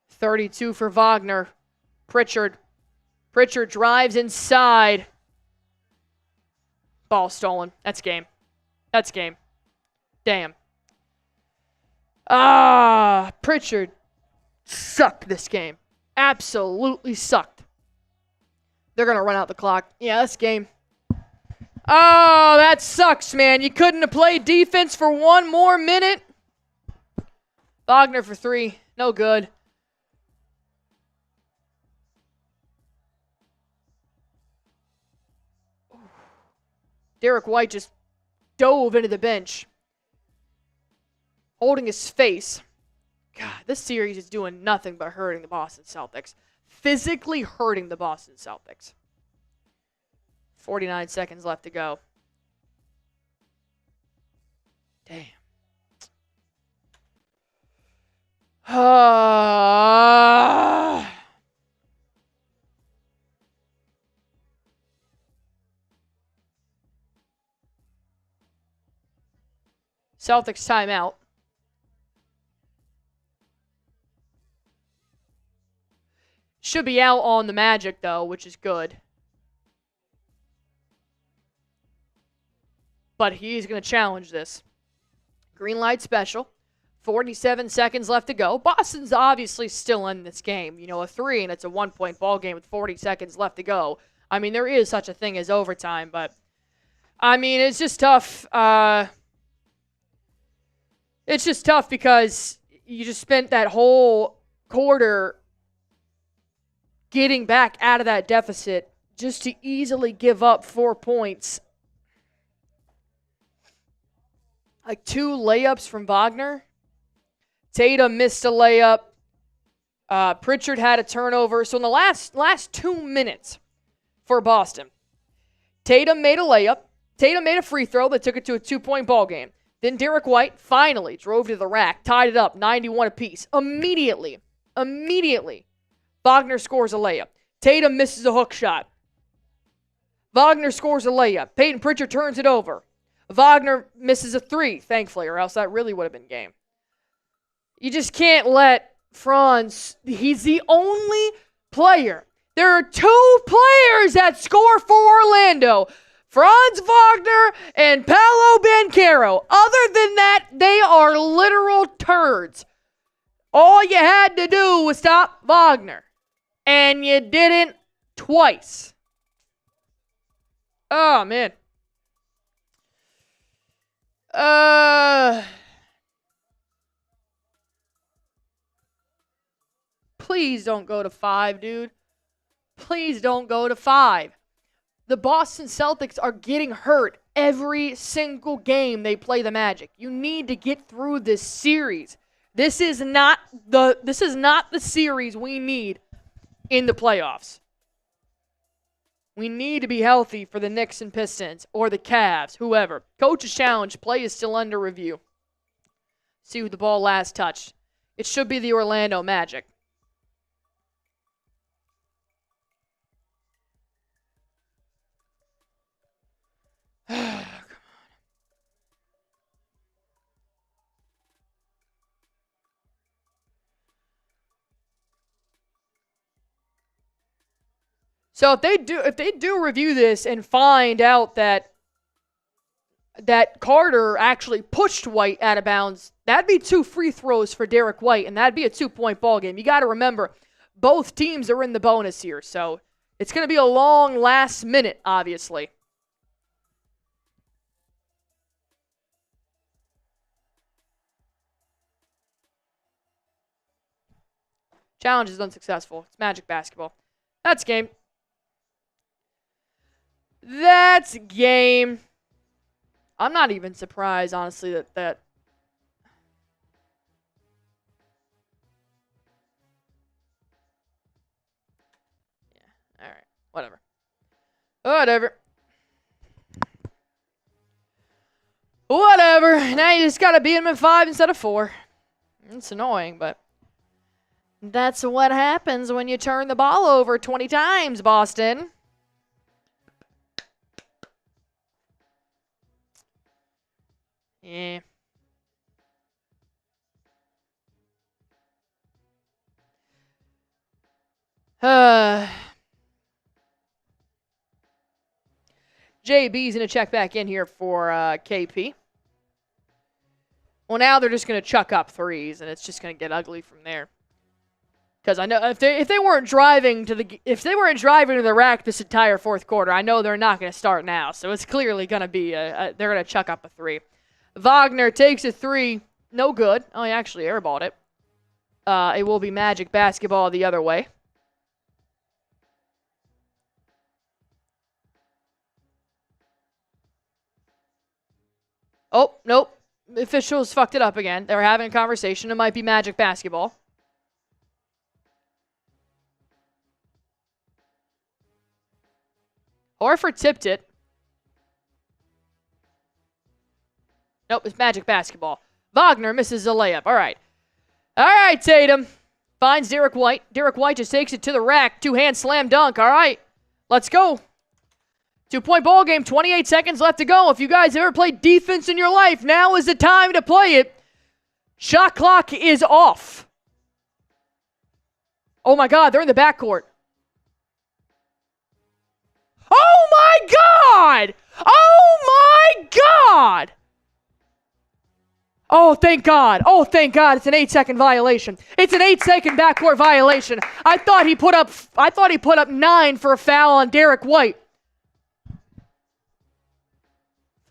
32 for Wagner. Pritchard drives inside. Ball stolen. That's game. Damn. Pritchard sucked this game. Absolutely sucked. They're going to run out the clock. Yeah, that's game. Oh, that sucks, man. You couldn't have played defense for one more minute. Wagner for 3. No good. Derrick White just dove into the bench, holding his face. God, this series is doing nothing but hurting the Boston Celtics. Physically hurting the Boston Celtics. 49 seconds left to go. Damn. Celtics timeout. Should be out on the Magic, though, which is good. But he's going to challenge this. Green light special. 47 seconds left to go. Boston's obviously still in this game. You know, a 3, and it's a 1-point ball game with 40 seconds left to go. I mean, there is such a thing as overtime, but, I mean, it's just tough. It's just tough because you just spent that whole quarter getting back out of that deficit just to easily give up 4 points. Like 2 layups from Wagner. Tatum missed a layup. Pritchard had a turnover. So in the last 2 minutes for Boston, Tatum made a layup. Tatum made a free throw that took it to a 2-point ball game. Then Derrick White finally drove to the rack, tied it up, 91 apiece. Immediately, Wagner scores a layup. Tatum misses a hook shot. Wagner scores a layup. Payton Pritchard turns it over. Wagner misses a 3, thankfully, or else that really would have been game. You just can't let Franz, he's the only player. There are 2 players that score for Orlando. Franz Wagner and Paolo Banchero. Other than that, they are literal turds. All you had to do was stop Wagner. And you didn't twice. Oh, man. Please don't go to 5, dude. Please don't go to 5. The Boston Celtics are getting hurt every single game they play the Magic. You need to get through this series. This is not the series we need in the playoffs. We need to be healthy for the Knicks and Pistons or the Cavs, whoever. Coach's challenge, play is still under review. See who the ball last touched. It should be the Orlando Magic. Come on. So if they do review this and find out that Carter actually pushed White out of bounds, that'd be 2 free throws for Derrick White, and that'd be a 2-point ball game. You got to remember, both teams are in the bonus here, so it's going to be a long last minute, obviously. Challenge is unsuccessful. It's Magic basketball. That's game. That's game. I'm not even surprised, honestly, that yeah, all right. Whatever. Now you just got to beat him in 5 instead of 4. It's annoying, but that's what happens when you turn the ball over 20 times, Boston. Yeah. JB's going to check back in here for KP. Well, now they're just going to chuck up threes, and it's just going to get ugly from there. Because I know if they weren't driving to the rack this entire fourth quarter, I know they're not going to start now. So it's clearly going to be they're going to chuck up a 3. Wagner takes a 3, no good. Oh, he actually airballed it. It will be Magic basketball the other way. Oh, nope. The officials fucked it up again. They were having a conversation. It might be Magic basketball. Horford tipped it. Nope, it's Magic basketball. Wagner misses a layup. All right, Tatum finds Derrick White. Derrick White just takes it to the rack. 2-hand slam dunk. All right, let's go. 2-point ball game, 28 seconds left to go. If you guys ever played defense in your life, now is the time to play it. Shot clock is off. Oh my God, they're in the backcourt. Oh my God! Oh my God! Oh, thank God. Oh, thank God. It's an 8-second violation. It's an 8-second backcourt violation. I thought he put up 9 for a foul on Derrick White.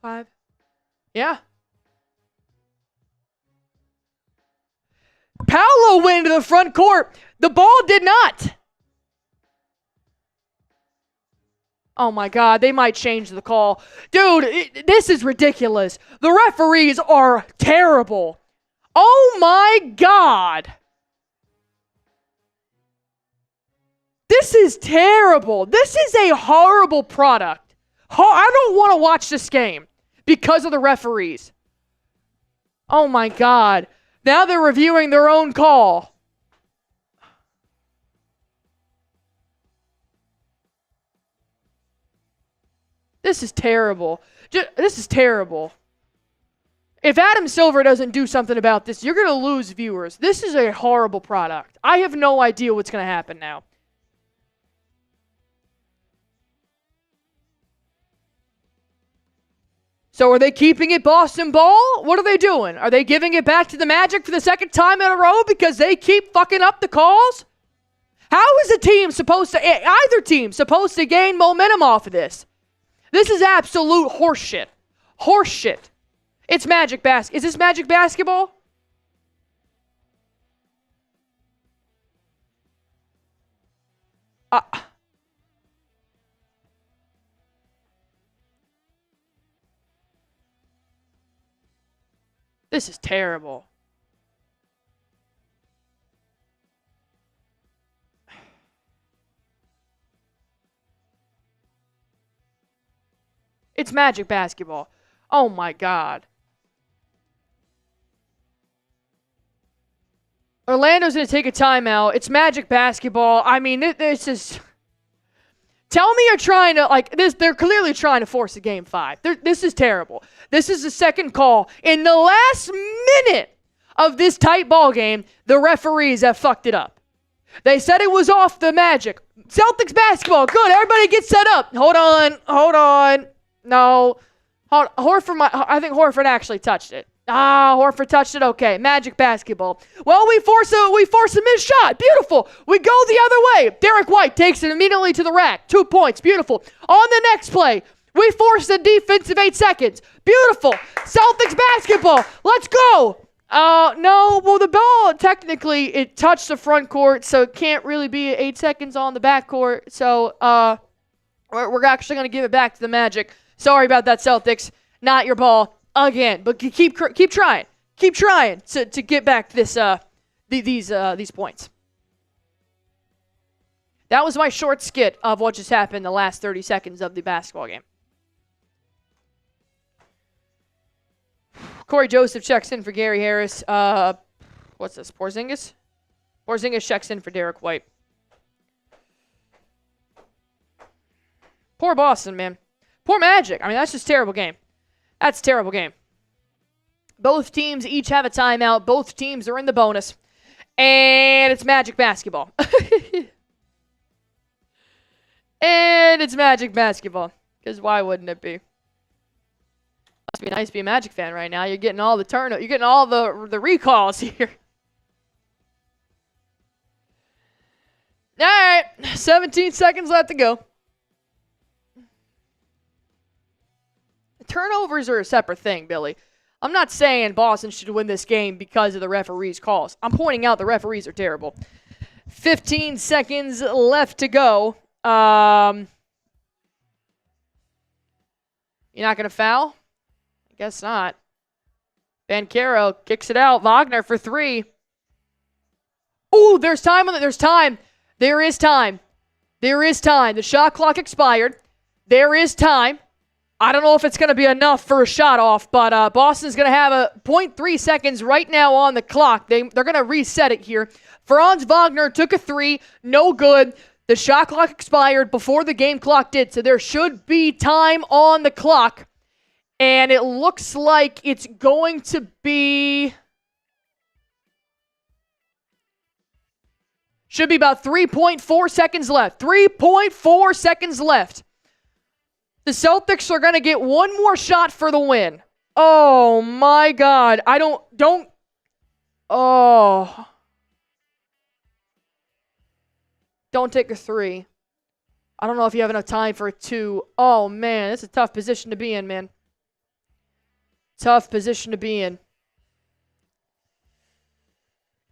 5. Yeah. Paolo went into the front court. The ball did not. Oh my God, they might change the call. Dude, this is ridiculous. The referees are terrible. Oh my God. This is terrible. This is a horrible product. I don't want to watch this game because of the referees. Oh my God. Now they're reviewing their own call. This is terrible. This is terrible. If Adam Silver doesn't do something about this, you're going to lose viewers. This is a horrible product. I have no idea what's going to happen now. So are they keeping it Boston ball? What are they doing? Are they giving it back to the Magic for the second time in a row because they keep fucking up the calls? How is either team supposed to gain momentum off of this? This is absolute horseshit. Horseshit. It's Magic basketball. Is this Magic basketball? This is terrible. It's Magic basketball. Oh my God. Orlando's going to take a timeout. It's Magic basketball. I mean, this is... Tell me you're trying to, like, this. They're clearly trying to force a game 5. This is terrible. This is the second call. In the last minute of this tight ball game, the referees have fucked it up. They said it was off the Magic. Celtics basketball. Good. Everybody get set up. Hold on. No. I think Horford actually touched it. Horford touched it. Okay. Magic basketball. Well, we force a missed shot. Beautiful. We go the other way. Derrick White takes it immediately to the rack. 2 points. Beautiful. On the next play, we force a defensive 8 seconds. Beautiful. Celtics basketball. Let's go. No. Well, the ball, technically, it touched the front court, so it can't really be 8 seconds on the back court. So, we're actually going to give it back to the Magic. Sorry about that, Celtics. Not your ball again. But keep trying. Keep trying to get back this these points. That was my short skit of what just happened in the last 30 seconds of the basketball game. Corey Joseph checks in for Gary Harris. What's this? Porzingis? Porzingis checks in for Derrick White. Poor Boston, man. Poor Magic. I mean, that's just a terrible game. That's a terrible game. Both teams each have a timeout. Both teams are in the bonus. And it's Magic basketball. And it's Magic basketball. Because why wouldn't it be? Must be nice to be a Magic fan right now. You're getting all the turnover. You're getting all the recalls here. All right. 17 seconds left to go. Turnovers are a separate thing, Billy. I'm not saying Boston should win this game because of the referees' calls. I'm pointing out the referees are terrible. 15 seconds left to go. You're not going to foul? I guess not. Banchero kicks it out. Wagner for 3. Ooh, there's time on it. There's time. There is time. There is time. The shot clock expired. There is time. I don't know if it's going to be enough for a shot off, but Boston's going to have a 0.3 seconds right now on the clock. They're going to reset it here. Franz Wagner took a 3. No good. The shot clock expired before the game clock did, so there should be time on the clock. And it looks like it's going to be... Should be about 3.4 seconds left. 3.4 seconds left. The Celtics are going to get one more shot for the win. Oh, my God. Don't take a 3. I don't know if you have enough time for a 2. Oh, man. That's a tough position to be in, man. Tough position to be in.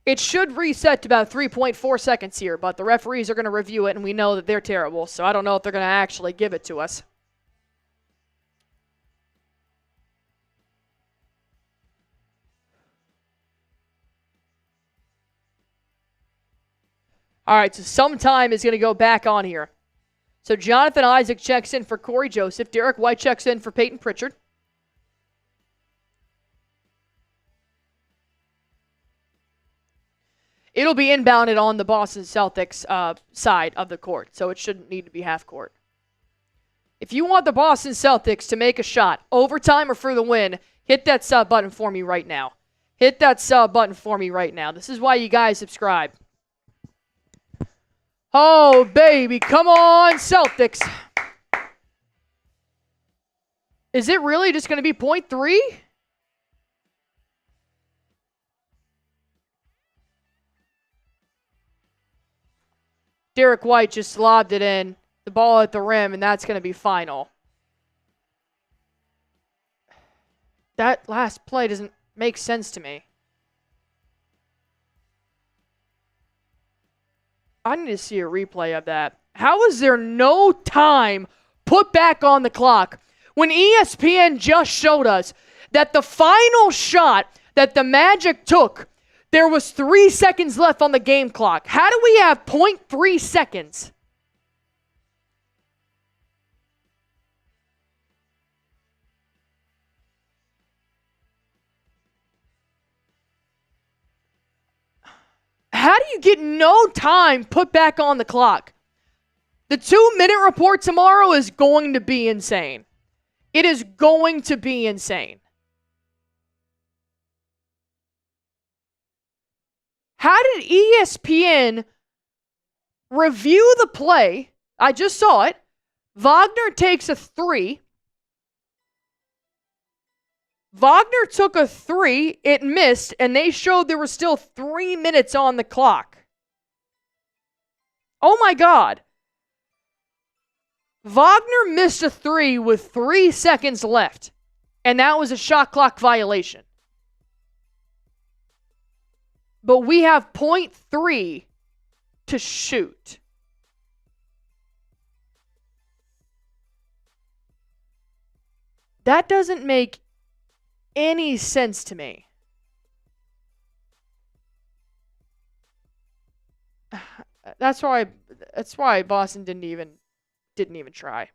It should reset to about 3.4 seconds here, but the referees are going to review it, and we know that they're terrible, so I don't know if they're going to actually give it to us. All right, so some time is going to go back on here. So Jonathan Isaac checks in for Corey Joseph. Derrick White checks in for Payton Pritchard. It'll be inbounded on the Boston Celtics side of the court, so it shouldn't need to be half court. If you want the Boston Celtics to make a shot, overtime or for the win, hit that sub button for me right now. Hit that sub button for me right now. This is why you guys subscribe. Oh, baby. Come on, Celtics. Is it really just going to be 0.3? Derrick White just lobbed it in. The ball at the rim, and that's going to be final. That last play doesn't make sense to me. I need to see a replay of that. How is there no time put back on the clock when ESPN just showed us that the final shot that the Magic took, there was 3 seconds left on the game clock? How do we have 0.3 seconds? How do you get no time put back on the clock? The 2-minute report tomorrow is going to be insane. It is going to be insane. How did ESPN Review the play. I just saw it. Wagner takes a 3. Wagner took a 3. It missed, and they showed there was still 3 minutes on the clock. Oh my God. Wagner missed a 3 with 3 seconds left, and that was a shot clock violation. But we have 0.3 to shoot. That doesn't make any sense to me. That's why Boston didn't even try.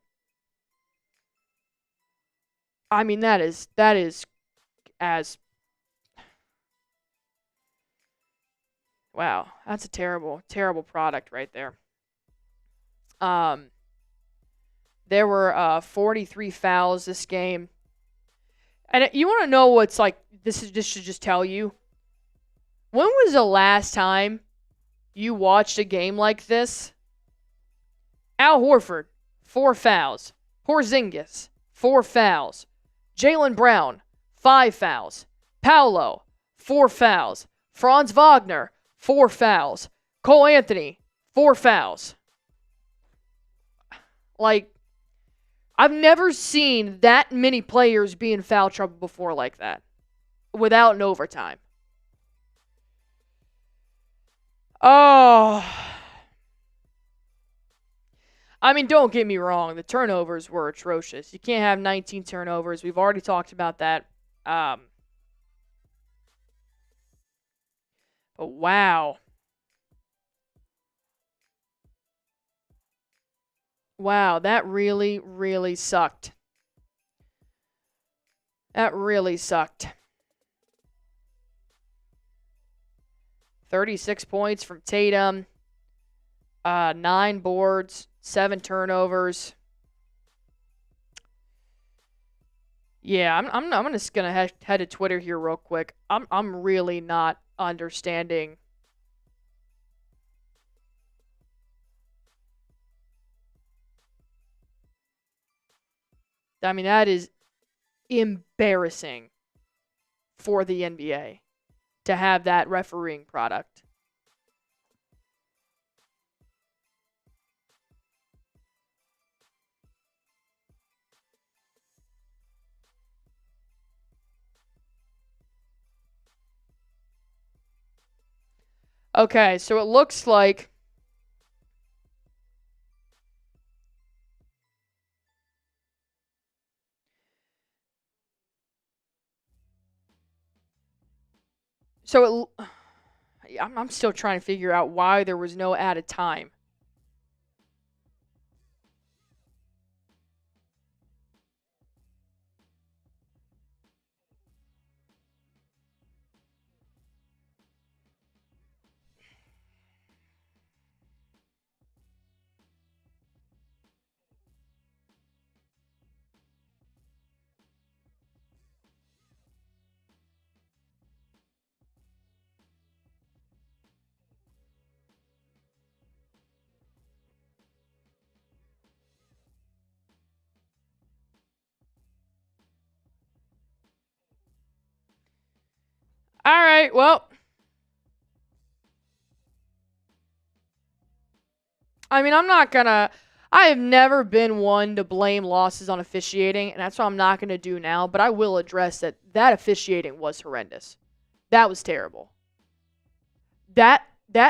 I mean, that is as wow, that's a terrible product right there. There were 43 fouls this game. And you want to know what's like, this should just tell you. When was the last time you watched a game like this? Al Horford, 4 fouls. Porzingis, 4 fouls. Jaylen Brown, 5 fouls. Paolo, 4 fouls. Franz Wagner, 4 fouls. Cole Anthony, 4 fouls. Like, I've never seen that many players be in foul trouble before like that, without an overtime. Oh. I mean, don't get me wrong. The turnovers were atrocious. You can't have 19 turnovers. We've already talked about that. But wow. Wow, that really, really sucked. That really sucked. 36 points from Tatum. 9 boards, 7 turnovers. Yeah, I'm just gonna head to Twitter here real quick. I'm really not understanding. I mean, that is embarrassing for the NBA to have that refereeing product. Okay, so it looks like I'm still trying to figure out why there was no added time. All right, well, I mean, I have never been one to blame losses on officiating, and that's what I'm not going to do now, but I will address that officiating was horrendous. That was terrible. That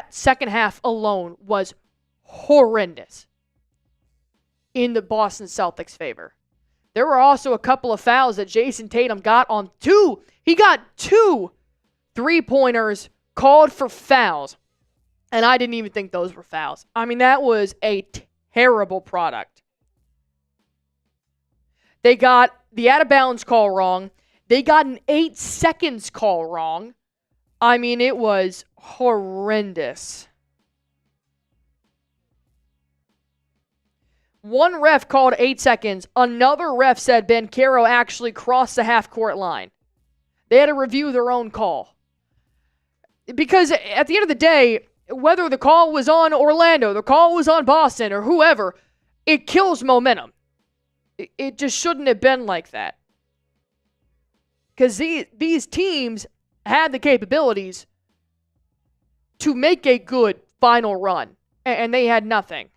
second half alone was horrendous in the Boston Celtics' favor. There were also a couple of fouls that Jayson Tatum got on 2. He got 2 3-pointers called for fouls, and I didn't even think those were fouls. I mean, that was a terrible product. They got the out-of-bounds call wrong. They got an 8 seconds call wrong. I mean, it was horrendous. One ref called 8 seconds. Another ref said Banchero actually crossed the half-court line. They had to review their own call. Because at the end of the day, whether the call was on Orlando, the call was on Boston, or whoever, it kills momentum. It just shouldn't have been like that. Because these teams had the capabilities to make a good final run, and they had nothing.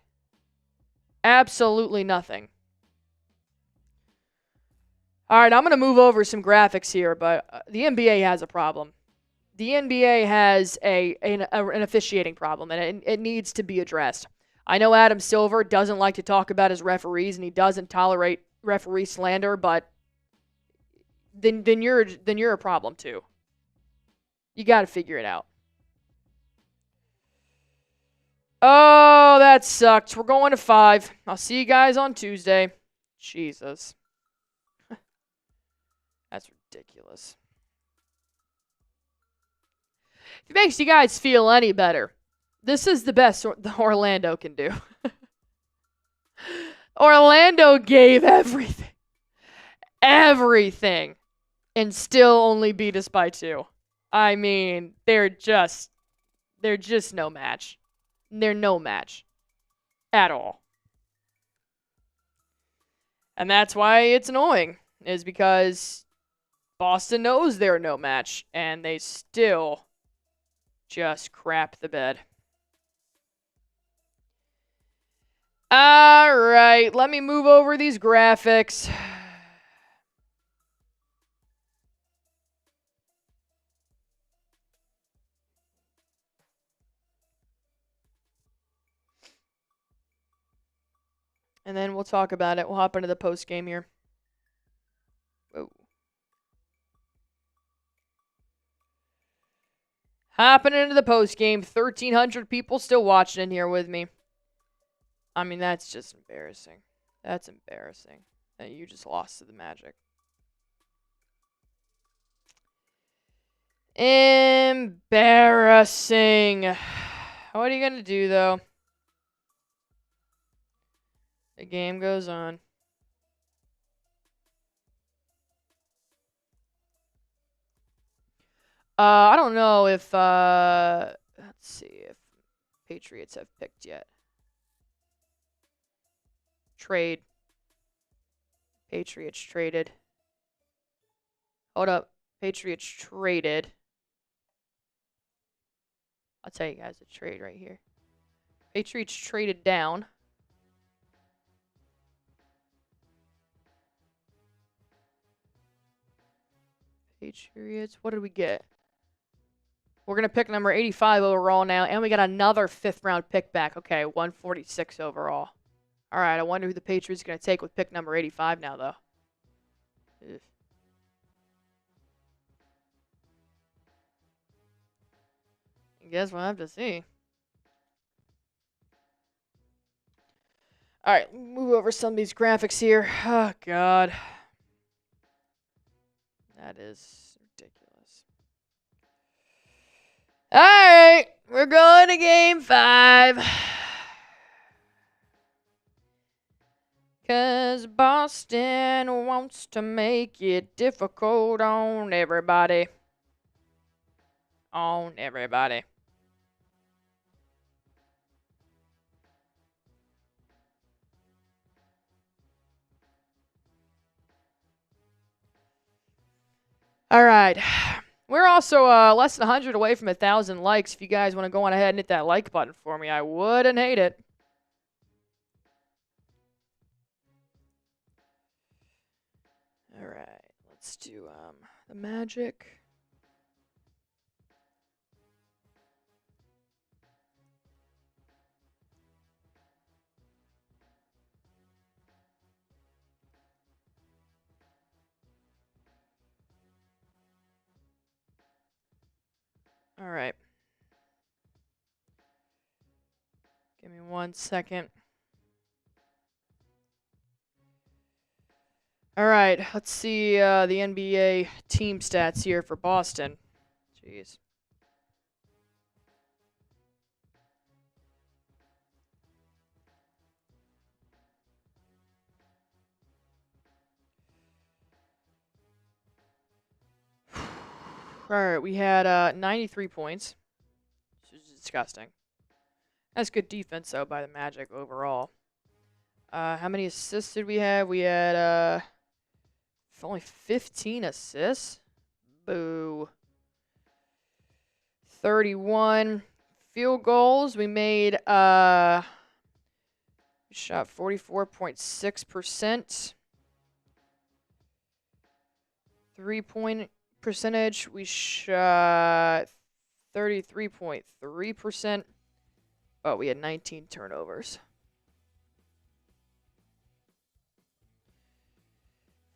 Absolutely nothing. All right, I'm going to move over some graphics here, but the NBA has a problem. The NBA has an officiating problem, and it needs to be addressed. I know Adam Silver doesn't like to talk about his referees, and he doesn't tolerate referee slander, but then you're a problem too. You got to figure it out. Oh, that sucked. We're going to 5. I'll see you guys on Tuesday. Jesus. That's ridiculous. If it makes you guys feel any better, this is the best Orlando can do. Orlando gave everything. Everything. And still only beat us by 2. I mean, they're just no match. They're no match. At all. And that's why it's annoying. Is because Boston knows they're no match. And they still just crap the bed. Alright, let me move over these graphics. And then we'll talk about it. We'll hop into the post game here. Whoa. Hopping into the post game. 1,300 people still watching in here with me. I mean, that's just embarrassing. That's embarrassing that you just lost to the Magic. Embarrassing. What are you going to do, though? The game goes on. I don't know if, let's see if Patriots have picked yet. Trade. Patriots traded. Hold up. Patriots traded. I'll tell you guys a trade right here. Patriots traded down. Patriots, what did we get? We're going to pick number 85 overall now, and we got another 5th round pick back. Okay, 146 overall. All right, I wonder who the Patriots are going to take with pick number 85 now, though. Ugh. I guess we'll have to see. All right, move over some of these graphics here. Oh, God. That is ridiculous. All right, we're going to game 5. Because Boston wants to make it difficult on everybody. On everybody. All right. We're also less than 100 away from 1,000 likes. If you guys want to go on ahead and hit that like button for me, I wouldn't hate it. All right. Let's do the Magic. All right. Give me 1 second. All right, let's see the NBA team stats here for Boston. Jeez. All right, we had 93 points, which is disgusting. That's good defense, though, by the Magic overall. How many assists did we have? We had only 15 assists. Boo. 31 field goals. We made shot 44.6%. 3-point percentage, we shot 33.3%. But we had 19 turnovers.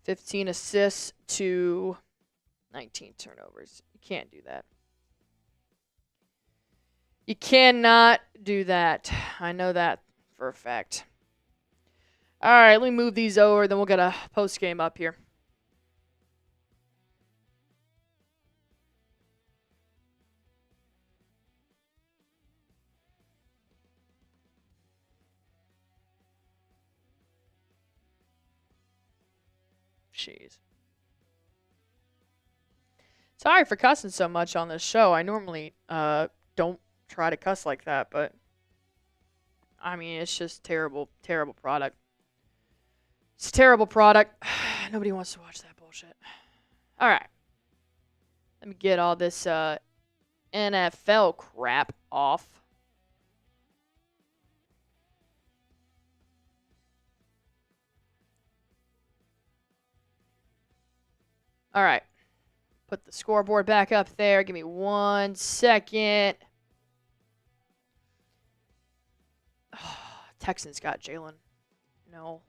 15 assists to 19 turnovers. You can't do that. You cannot do that. I know that for a fact. All right, let me move these over, then we'll get a post game up here. Jeez. Sorry for cussing so much on this show. I normally don't try to cuss like that, but I mean, it's just terrible, terrible product. It's a terrible product. Nobody wants to watch that bullshit. All right. Let me get all this NFL crap off. All right. Put the scoreboard back up there. Give me 1 second. Oh, Texans got Jaylen. No.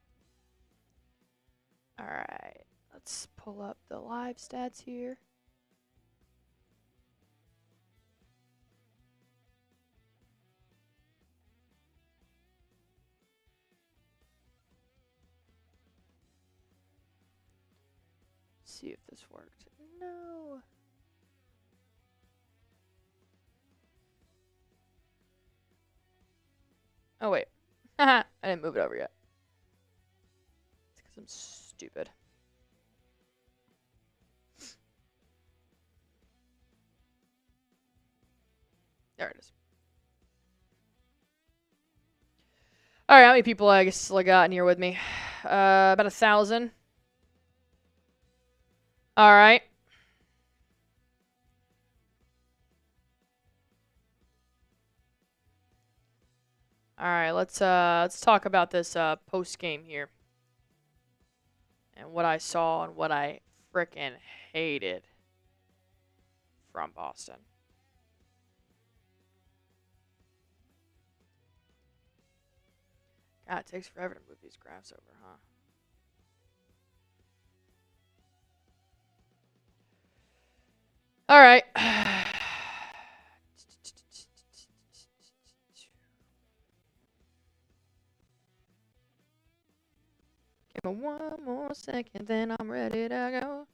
All right. Let's pull up the live stats here. See if this worked. No. Oh, wait. I didn't move it over yet. It's because I'm stupid. There it is. All right, how many people I guess I got in here with me? About 1,000. All right. All right, let's talk about this post game here. And what I saw and what I frickin' hated from Boston. God, it takes forever to move these graphs over, huh? All right. Give me 1 more second, then I'm ready to go.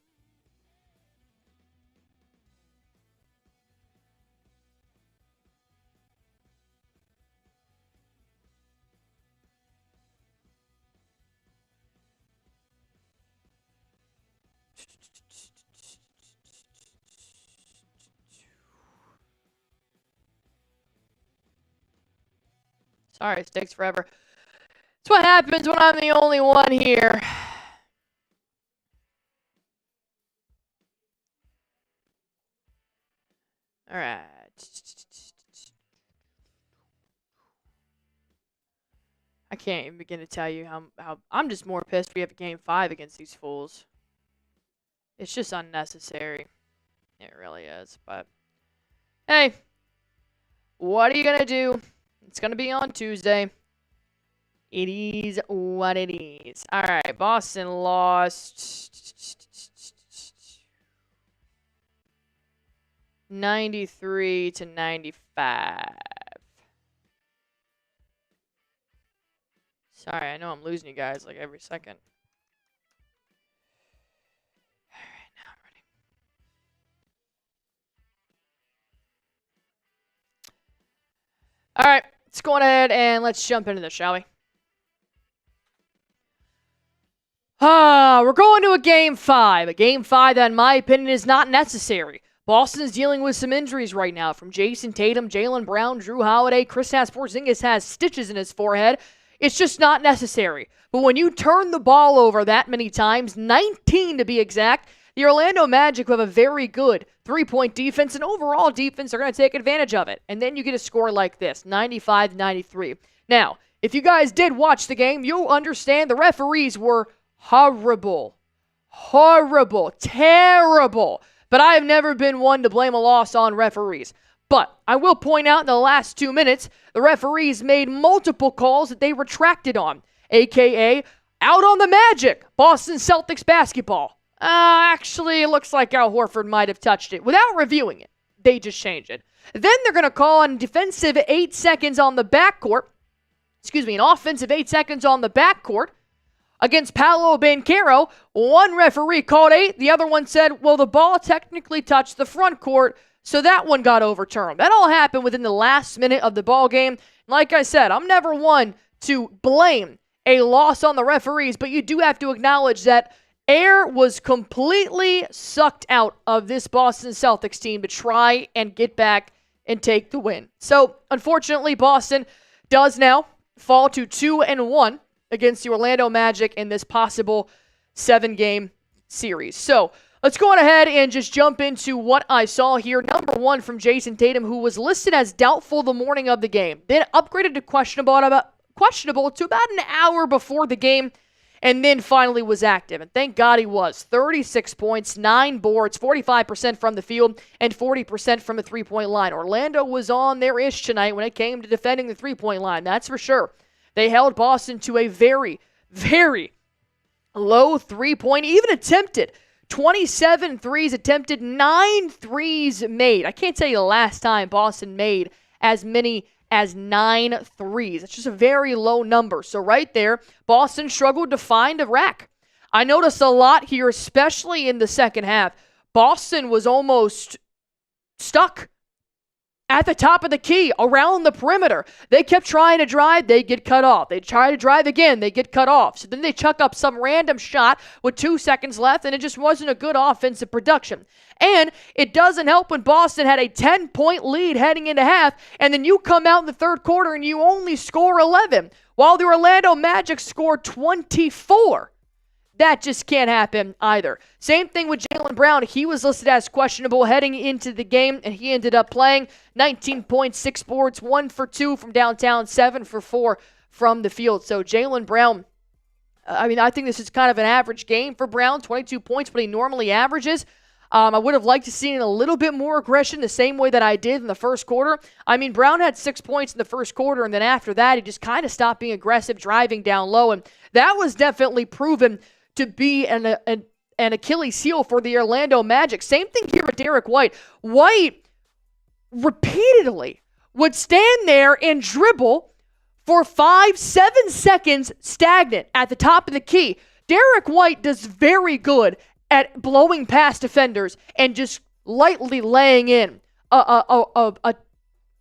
Sorry, it takes forever. It's what happens when I'm the only one here. All right. I can't even begin to tell you how I'm just more pissed we have a game 5 against these fools. It's just unnecessary. It really is. But hey, what are you gonna do? It's gonna be on Tuesday. It is what it is. All right, Boston lost 93-95. Sorry, I know I'm losing you guys like every second. All right, now I'm ready. All right, let's go ahead and let's jump into this, shall we? We're going to a game 5. A game 5 that, in my opinion, is not necessary. Boston's dealing with some injuries right now from Jayson Tatum, Jaylen Brown, Jrue Holiday. Kristaps Porzingis has stitches in his forehead. It's just not necessary. But when you turn the ball over that many times, 19 to be exact, the Orlando Magic, who have a very good three-point defense and overall defense, are going to take advantage of it. And then you get a score like this, 95-93. Now, if you guys did watch the game, you'll understand the referees were horrible. Horrible. Terrible. But I have never been one to blame a loss on referees. But I will point out in the last 2 minutes, the referees made multiple calls that they retracted on, a.k.a. out on the Magic, Boston Celtics basketball. Actually, it looks like Al Horford might have touched it. Without reviewing it, they just changed it. Then they're going to call on defensive 8 seconds on the backcourt. An offensive 8 seconds on the backcourt against Paolo Banchero. One referee called 8. The other one said, well, the ball technically touched the front court, so that one got overturned. That all happened within the last minute of the ball game. Like I said, I'm never one to blame a loss on the referees, but you do have to acknowledge that air was completely sucked out of this Boston Celtics team to try and get back and take the win. So, unfortunately, Boston does now fall to 2-1 against the Orlando Magic in this possible 7-game series. So, let's go on ahead and just jump into what I saw here. Number 1 from Jayson Tatum, who was listed as doubtful the morning of the game. Then upgraded to questionable to about an hour before the game. And then finally was active. And thank God he was. 36 points, 9 boards, 45% from the field, and 40% from the three-point line. Orlando was on their ish tonight when it came to defending the three-point line. That's for sure. They held Boston to a very, very low three-point, even attempted. 27 threes attempted, 9 threes made. I can't tell you the last time Boston made as many as 9 threes. It's just a very low number. So right there, Boston struggled to find a rack. I noticed a lot here, especially in the second half. Boston was almost stuck at the top of the key, around the perimeter. They kept trying to drive, they get cut off. They try to drive again, they get cut off. So then they chuck up some random shot with 2 seconds left, and it just wasn't a good offensive production. And it doesn't help when Boston had a 10-point lead heading into half, and then you come out in the third quarter and you only score 11, while the Orlando Magic scored 24. That just can't happen either. Same thing with Jaylen Brown. He was listed as questionable heading into the game, and he ended up playing 19 points, 6 boards, 1 for 2 from downtown, 7 for 4 from the field. So Jaylen Brown, I think this is kind of an average game for Brown, 22 points, what he normally averages. I would have liked to see a little bit more aggression the same way that I did in the first quarter. Brown had 6 points in the first quarter, and then after that, he just kind of stopped being aggressive, driving down low, and that was definitely proven to be an Achilles heel for the Orlando Magic. Same thing here with Derrick White. White repeatedly would stand there and dribble for 5-7 seconds stagnant at the top of the key. Derrick White does very good at blowing past defenders and just lightly laying in a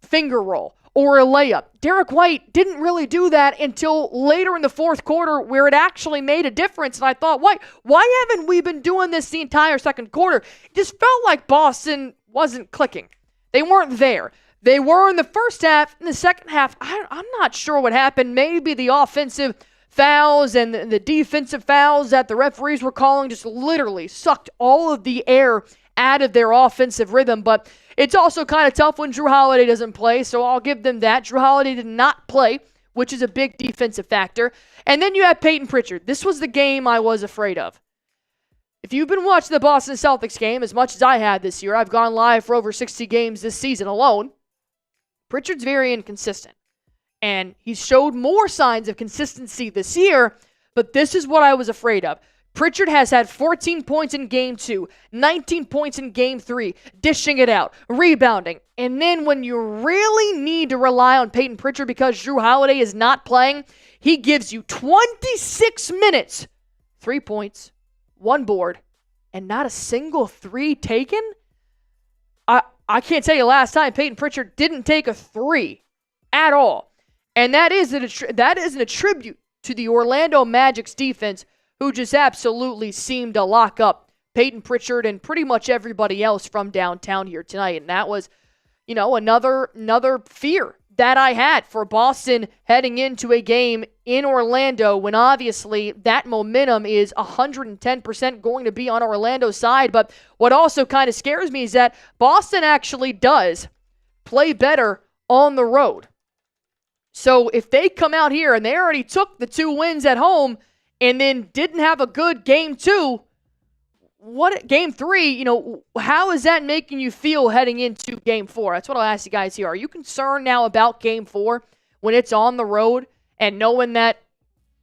finger roll or a layup. Derrick White didn't really do that until later in the fourth quarter, where it actually made a difference. And I thought, why haven't we been doing this the entire second quarter? It just felt like Boston wasn't clicking. They weren't there. They were in the first half. In the second half, I'm not sure what happened. Maybe the offensive fouls and the defensive fouls that the referees were calling just literally sucked all of the air out of their offensive rhythm. But it's also kind of tough when Jrue Holiday doesn't play, so I'll give them that. Jrue Holiday did not play, which is a big defensive factor. And then you have Payton Pritchard. This was the game I was afraid of. If you've been watching the Boston Celtics game as much as I have this year, I've gone live for over 60 games this season alone, Pritchard's very inconsistent. And he's showed more signs of consistency this year, but this is what I was afraid of. Pritchard has had 14 points in Game 2, 19 points in Game 3, dishing it out, rebounding. And then when you really need to rely on Payton Pritchard because Jrue Holiday is not playing, he gives you 26 minutes, 3 points, 1 board, and not a single 3 taken? I can't tell you last time Payton Pritchard didn't take a 3 at all. And that is an attribute to the Orlando Magic's defense, who just absolutely seemed to lock up Payton, Pritchard, and pretty much everybody else from downtown here tonight. And that was, another fear that I had for Boston heading into a game in Orlando when obviously that momentum is 110% going to be on Orlando's side. But what also kind of scares me is that Boston actually does play better on the road. So if they come out here and they already took the 2 wins at home and then didn't have a good game 2, game 3, how is that making you feel heading into game 4? That's what I'll ask you guys here. Are you concerned now about game 4 when it's on the road and knowing that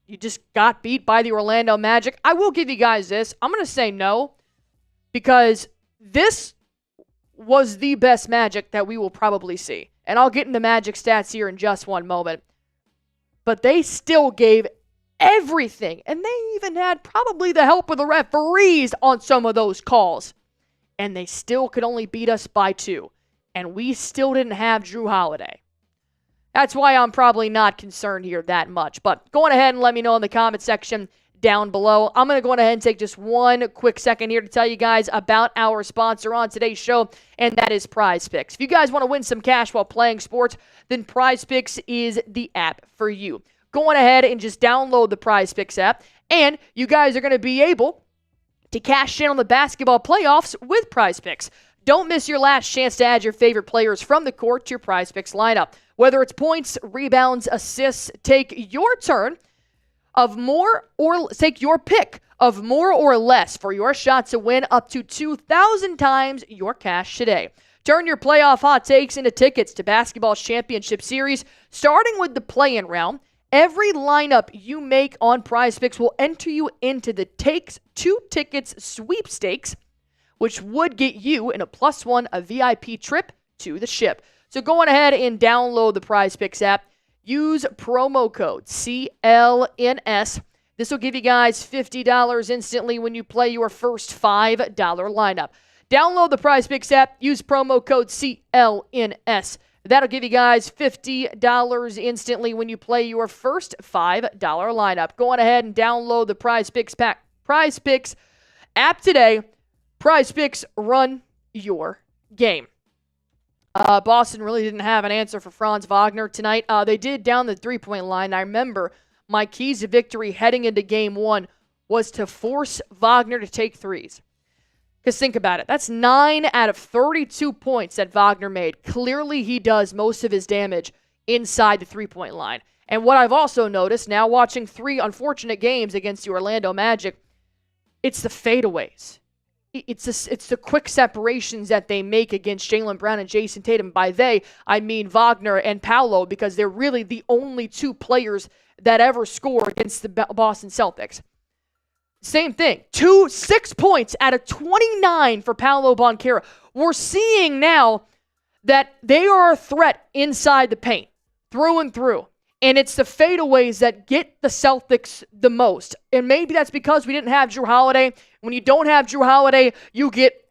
you just got beat by the Orlando Magic? I will give you guys this. I'm going to say no, because this was the best Magic that we will probably see. And I'll get into Magic stats here in just one moment. But they still gave everything. And they even had probably the help of the referees on some of those calls. And they still could only beat us by 2. And we still didn't have Jrue Holiday. That's why I'm probably not concerned here that much. But go on ahead and let me know in the comment section down below. I'm going to go ahead and take just one quick second here to tell you guys about our sponsor on today's show, and that is Prize Picks. If you guys want to win some cash while playing sports, then Prize Picks is the app for you. Go on ahead and just download the Prize Picks app, and you guys are going to be able to cash in on the basketball playoffs with Prize Picks. Don't miss your last chance to add your favorite players from the court to your Prize Picks lineup. Whether it's points, rebounds, assists, take your turn of more or take your pick of more or less for your shot to win up to 2,000 times your cash today. Turn your playoff hot takes into tickets to basketball's championship series, starting with the play-in round. Every lineup you make on Prize Picks will enter you into the Takes 2 Tickets sweepstakes, which would get you in a +1 a VIP trip to the ship. So go on ahead and download the Prize Picks app. Use promo code CLNS. This will give you guys $50 instantly when you play your first $5 lineup. Download the Prize Picks app. Use promo code CLNS. That'll give you guys $50 instantly when you play your first $5 lineup. Go on ahead and download the Prize Picks app today. Prize Picks, run your game. Boston really didn't have an answer for Franz Wagner tonight. They did down the three-point line. I remember my keys to victory heading into game 1 was to force Wagner to take threes. Because think about it. That's 9 out of 32 points that Wagner made. Clearly, he does most of his damage inside the three-point line. And what I've also noticed now watching 3 unfortunate games against the Orlando Magic, it's the fadeaways. It's the quick separations that they make against Jaylen Brown and Jayson Tatum. By they, I mean Wagner and Paolo, because they're really the only 2 players that ever score against the Boston Celtics. Same thing. 6 points out of 29 for Paolo Banchero. We're seeing now that they are a threat inside the paint, through and through. And it's the fadeaways that get the Celtics the most. And maybe that's because we didn't have Jrue Holiday. When you don't have Jrue Holiday, you get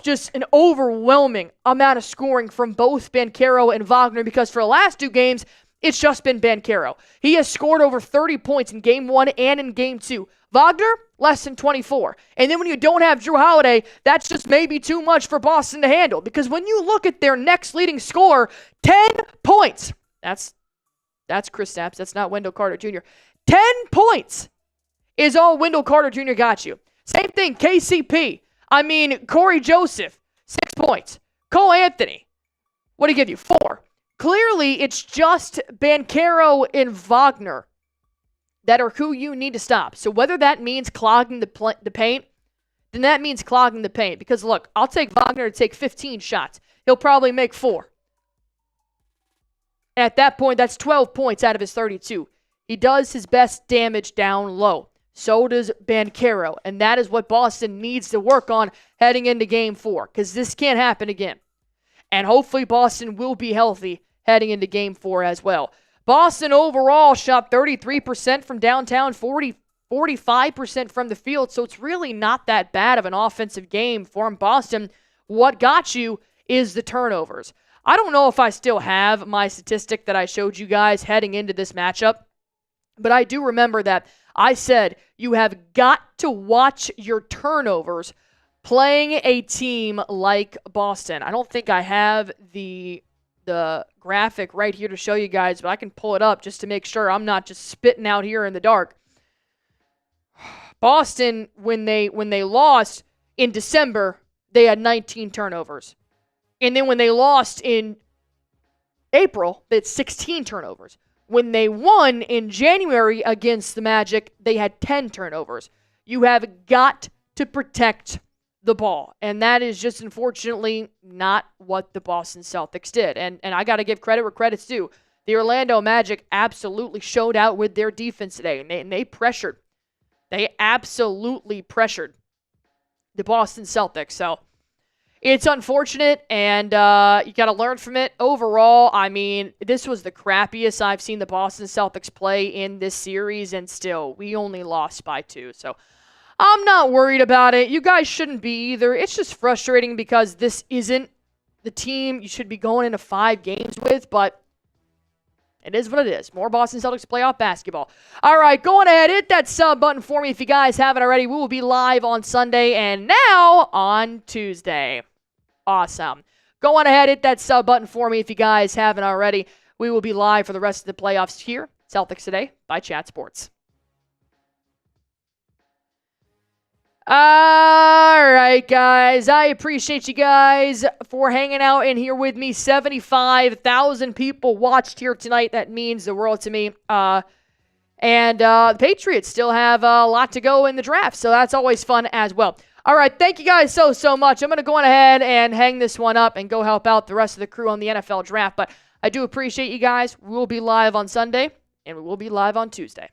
just an overwhelming amount of scoring from both Banchero and Wagner, because for the last 2 games, it's just been Banchero. He has scored over 30 points in game 1 and in game 2. Wagner, less than 24. And then when you don't have Jrue Holiday, that's just maybe too much for Boston to handle. Because when you look at their next leading scorer, 10 points. That's Chris Stapps. That's not Wendell Carter Jr. 10 points is all Wendell Carter Jr. got you. Same thing, KCP. I mean, Corey Joseph, 6 points. Cole Anthony, what did he give you? 4. Clearly, it's just Banchero and Wagner that are who you need to stop. So whether that means clogging the paint, then that means clogging the paint. Because look, I'll take Wagner to take 15 shots. He'll probably make 4. And at that point, that's 12 points out of his 32. He does his best damage down low. So does Banchero. And that is what Boston needs to work on heading into game 4. Because this can't happen again. And hopefully Boston will be healthy heading into game 4 as well. Boston overall shot 33% from downtown, 45% from the field. So it's really not that bad of an offensive game for Boston. What got you is the turnovers. I don't know if I still have my statistic that I showed you guys heading into this matchup, But I do remember that I said you have got to watch your turnovers playing a team like Boston. I don't think I have the graphic right here to show you guys, but I can pull it up just to make sure I'm not just spitting out here in the dark. Boston, when they lost in December, they had 19 turnovers. And then when they lost in April, they had 16 turnovers. When they won in January against the Magic, they had 10 turnovers. You have got to protect the ball. And that is just unfortunately not what the Boston Celtics did. And I got to give credit where credit's due. The Orlando Magic absolutely showed out with their defense today. And they pressured. They absolutely pressured the Boston Celtics. So it's unfortunate, and you got to learn from it. Overall, I mean, this was the crappiest I've seen the Boston Celtics play in this series, and still, we only lost by 2. So I'm not worried about it. You guys shouldn't be either. It's just frustrating because this isn't the team you should be going into 5 games with, but it is what it is. More Boston Celtics playoff basketball. All right, go on ahead. Hit that sub button for me if you guys haven't already. We will be live on Sunday and now on Tuesday. Awesome. Go on ahead. Hit that sub button for me if you guys haven't already. We will be live for the rest of the playoffs here. Celtics Today by Chat Sports. All right, guys. I appreciate you guys for hanging out in here with me. 75,000 people watched here tonight. That means the world to me. And the Patriots still have a lot to go in the draft, so that's always fun as well. All right, thank you guys so much. I'm going to go on ahead and hang this one up and go help out the rest of the crew on the NFL draft. But I do appreciate you guys. We will be live on Sunday, and we will be live on Tuesday.